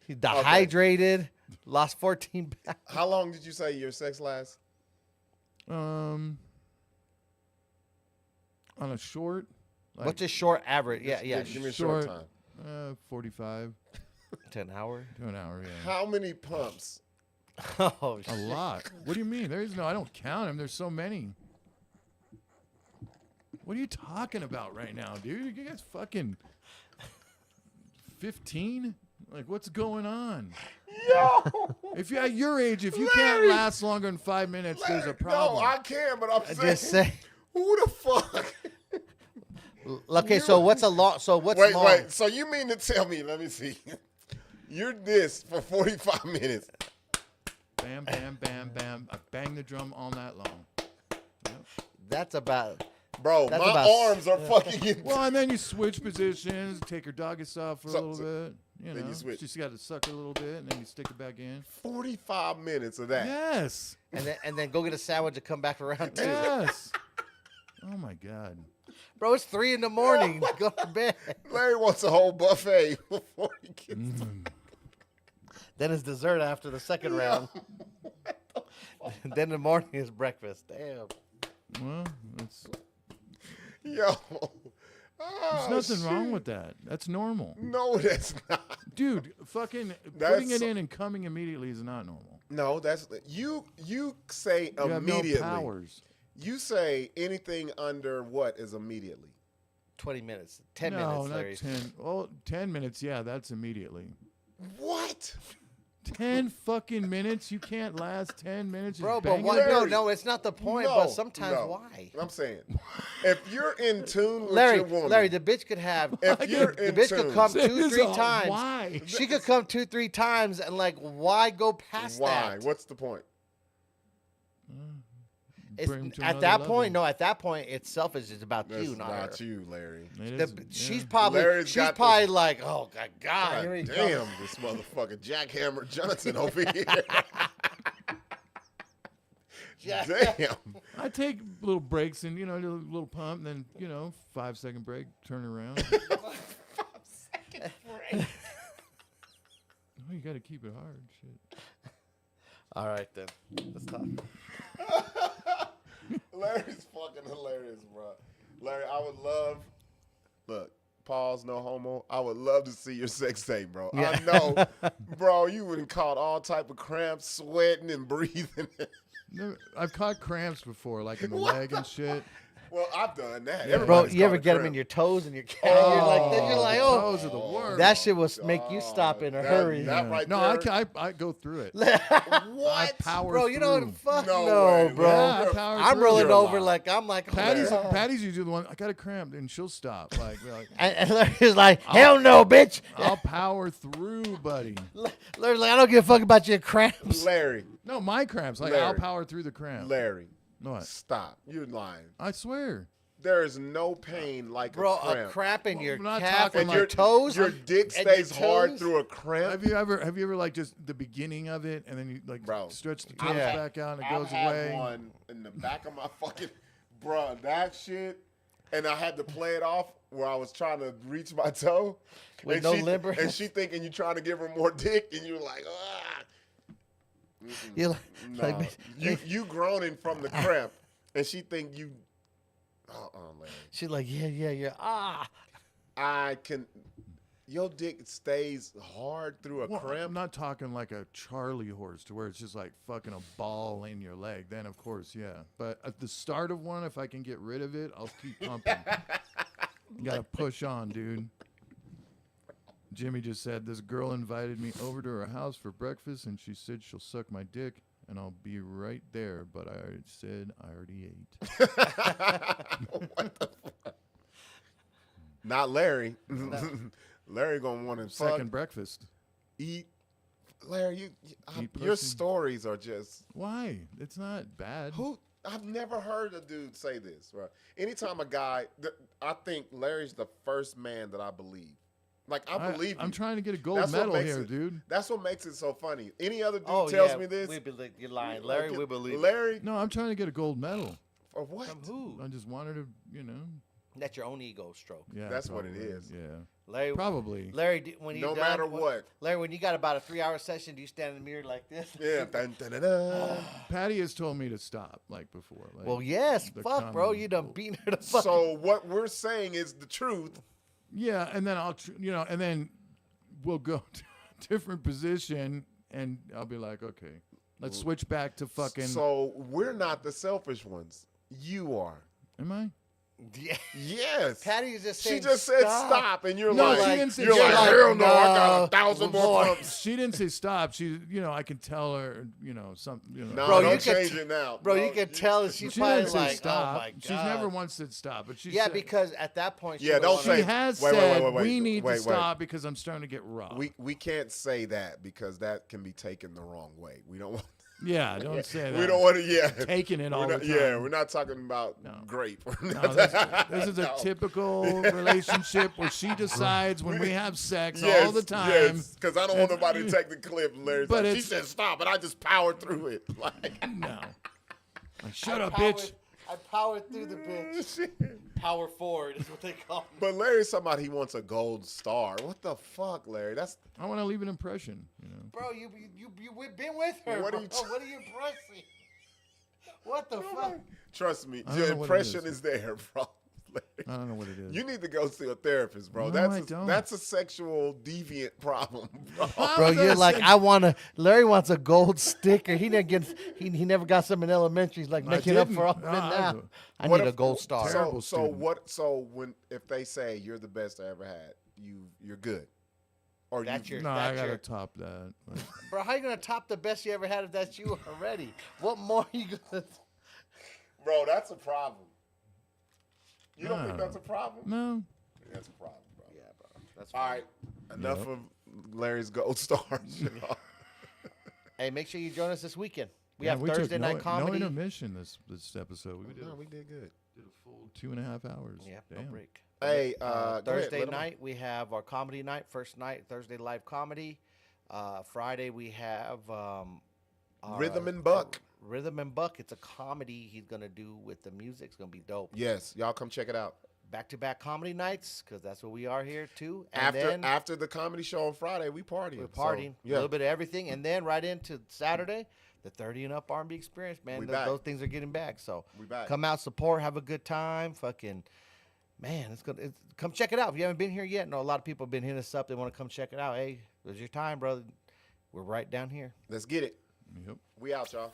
He dehydrated, lost 14 pounds. How long did you say your sex lasts? On a short. Like, What's a short average? Yeah, Give me a short short. time. 45 10 hour. to an hour, yeah. How many pumps? Oh, A lot. What do you mean? There's no, I don't count them. There's so many. What are you talking about right now, dude? You guys fucking 15? Like, what's going on? Yo, If you're at your age, if you can't Larry! last longer than 5 minutes, there's a problem. No, I can, but I'm saying, just say. who the fuck? Okay, so what's a long? So what's Wait, long? wait. So you mean to tell me? Let me see. You're this for 45 minutes. Bam, bam, bam, bam. I bang the drum all night long. Yep. That's about. Bro, That's my about- arms are fucking getting Well, and then you switch positions, take her doggy style for a So- little bit. You then know, you switch. just got to suck it a little bit, and then you stick it back in. 45 minutes of that. Yes, And then go get a sandwich and come back around too. yes. Oh my God. Bro, it's 3 in the morning. Go to bed. Larry wants a whole buffet before he gets Then it's dessert after the second round. Then in the morning is breakfast. Damn. Well, it's, Yo. there's Oh, nothing wrong shit. with that. That's normal, No, that's not. dude. Fucking That's putting it so- in and coming immediately is not normal. No, that's you say You have no immediately. powers. You say anything under what is immediately? 20 minutes. 10 No, minutes, not Larry. 10. Well, 10 minutes. Yeah, that's immediately. What? 10 fucking minutes? You can't last 10 minutes. Bro, just but banging why? it? No, Larry. no, it's not the point. No, But sometimes no. why? I'm saying, if you're in tune with Larry, your woman, Larry, the bitch could have. if you're the in bitch tune, could come This 2, is 3 a times. Why? She could come 2, 3 times, and like, why go past why? that? What's the point? It's, Bring 'em to at another that level. point, no. At that point, it's selfish. It's about That's you, not her. not you, Larry. It The- is, she's yeah. probably Larry's she's got probably the- like, oh God, God here he comes. damn, this motherfucker Jackhammer Johnson over here. Yeah. Damn. I take little breaks and, do a little pump, and then, 5-second break, turn around. Oh, you got to keep it hard. Shit. All right, then. Let's talk. Larry's fucking hilarious, bro. Larry, I would love. Look, pause, no homo. I would love to see your sex tape, bro. Yeah. I know, bro. You would have caught all type of cramps, sweating and breathing. No, I've caught cramps before, like in the leg and shit. Well, I've done that. Yeah. Bro, Everybody's you ever caught a get them in cramp. your toes and your calf? You're like, oh, Toes are the worst. that shit will make you stop in a hurry. That right No, there. I go through it. What? I power Bro, you know what through. the fuck? No No, way, bro. Yeah, I power I'm through. rolling You're over lying. like I'm like Patty's usually the one. I got a cramp, and she'll stop. Like and Larry's like, hell no, bitch. I'll power through, buddy. Larry's like, I don't give a fuck about your cramps. Larry, No, my cramps. Like I'll Larry. power through the cramp. Larry, What? stop. You're lying. I swear. There is no pain like Bro, a cramp. a cramp in your I'm not calf talking and like- your toes. Your dick and your stays hard toes? through a cramp. Have you ever like just the beginning of it, and then you like Bro, stretch the toes Yeah. back out and it I've goes had away? one in the back of my fucking, bruh, that shit. And I had to play it off where I was trying to reach my toe. With and no she, limber? And she thinking you trying to give her more dick, and you're like, ah. You're like, Nah. You groaning from the cramp, and she think you, Larry. she's like, yeah. I can, your dick stays hard through a Well, cramp. I'm not talking like a Charlie horse to where it's just like fucking a ball in your leg. Then of course, yeah. But at the start of one, if I can get rid of it, I'll keep pumping. You gotta push on, dude. Jimmy just said this girl invited me over to her house for breakfast, and she said she'll suck my dick, and I'll be right there. But I already said I already ate. What the fuck? Not Larry. Larry gonna want to Second breakfast. eat. Larry, Eat your pussy. stories are just Why? It's not bad. who. I've never heard a dude say this. Right? Anytime a guy, I think Larry's the first man that I believe. Like I believe you. I'm trying to get a gold That's what medal makes here, it- dude. That's what makes it so funny. Any other dude Oh, tells yeah, me this, we believe you're lying, Larry. We believe. Larry, No, I'm trying to get a gold medal. for what? From who? I just wanted to, That's your own ego stroke, Yeah, That's what it probably, is. Yeah, Larry. probably. Larry, when you No done, matter what. Larry, when you got about a 3-hour session, do you stand in the mirror like this? Yeah. Dun, dun, dun, dun. Patty has told me to stop, like before. Like, Well, yes. the Fuck, bro. common- You done beaten her to fuck. So what we're saying is the truth. Yeah, and then and then we'll go to a different position, and I'll be like, okay, let's switch back to fucking. So we're not the selfish ones. You are. Am I? Yeah. Yes. Patty is just She saying just said stop. stop, and you're No, like, she didn't say you're like, stop. hell no, I got No, 1,000 more more. pumps. She didn't say stop. She, I can tell her, something. No, Bro, you don't could change t- it now. Bro, No, you can tell that she's She probably didn't say like, stop. oh my god. She's never once said stop, but she Yeah, said, because at that point, she Yeah, would don't wanna- say- she has Wait, said wait, we need wait, to stop because I'm starting to get robbed. We can't say that because that can be taken the wrong way. We don't want. Yeah, don't say that. We don't want to. Yeah. Taking it We're all not, the Yeah, time. we're not talking about No. grape. No, this is a No. typical relationship where she decides when we have sex Yes, all the time. Yes, because I don't want nobody to take the clip. Larry's But like, she it's- said stop, and I just powered through it. Like, No. Like, shut I up, powered- bitch. I powered through the bitch. Power forward is what they call me. but Larry's somebody he wants a gold star. What the fuck, Larry? That's I want to leave an impression. Bro, we've been with her. What Bro. are you What are you impressing? What the fuck? trust me. I don't Your know what it impression is. is there, bro. Larry. I don't know what it is. You need to go see a therapist, bro. No, I don't. That's a sexual deviant problem, bro. Bro, you're like, Larry wants a gold sticker. He didn't get, he never got some in elementary. He's like I making up didn't. for all of it No, now. I What need a if- gold star. Terrible So student. what? So if they say you're the best I ever had, you're good, or That's you, your- No, I that's gotta your- top that. Like, Bro, how you gonna top the best you ever had if that's you already? What more you gonna? bro. That's a problem. You don't think No. that's a problem? no. That's a problem, bro. Yeah, bro. That's All right, enough Yep. of Larry's gold stars. Hey, make sure you join us this weekend. We Yeah, have took Thursday night no comedy. intermission this episode. We did, no, we did good. did a full 2.5 hours. Yeah, no Damn. break. Hey, go ahead, Thursday let 'em- night we have our comedy night. First night Thursday live comedy. Friday we have our Rhythm and Buck. Rhythm and Buck. It's a comedy he's gonna do with the music. It's gonna be dope. Yes, y'all come check it out. back-to-back comedy nights, because that's what we are here too. And After the comedy show on Friday, we partying. we're partying, So, a little bit of everything, and then right into Saturday, the 30 and up R&B experience, man. We back. Those things are getting back. So We back. come out, support, have a good time. Fucking, man, come check it out. If you haven't been here yet, no, a lot of people have been hitting us up. They want to come check it out. Hey, there's your time, brother. We're right down here. Let's get it. Yep. We out, y'all.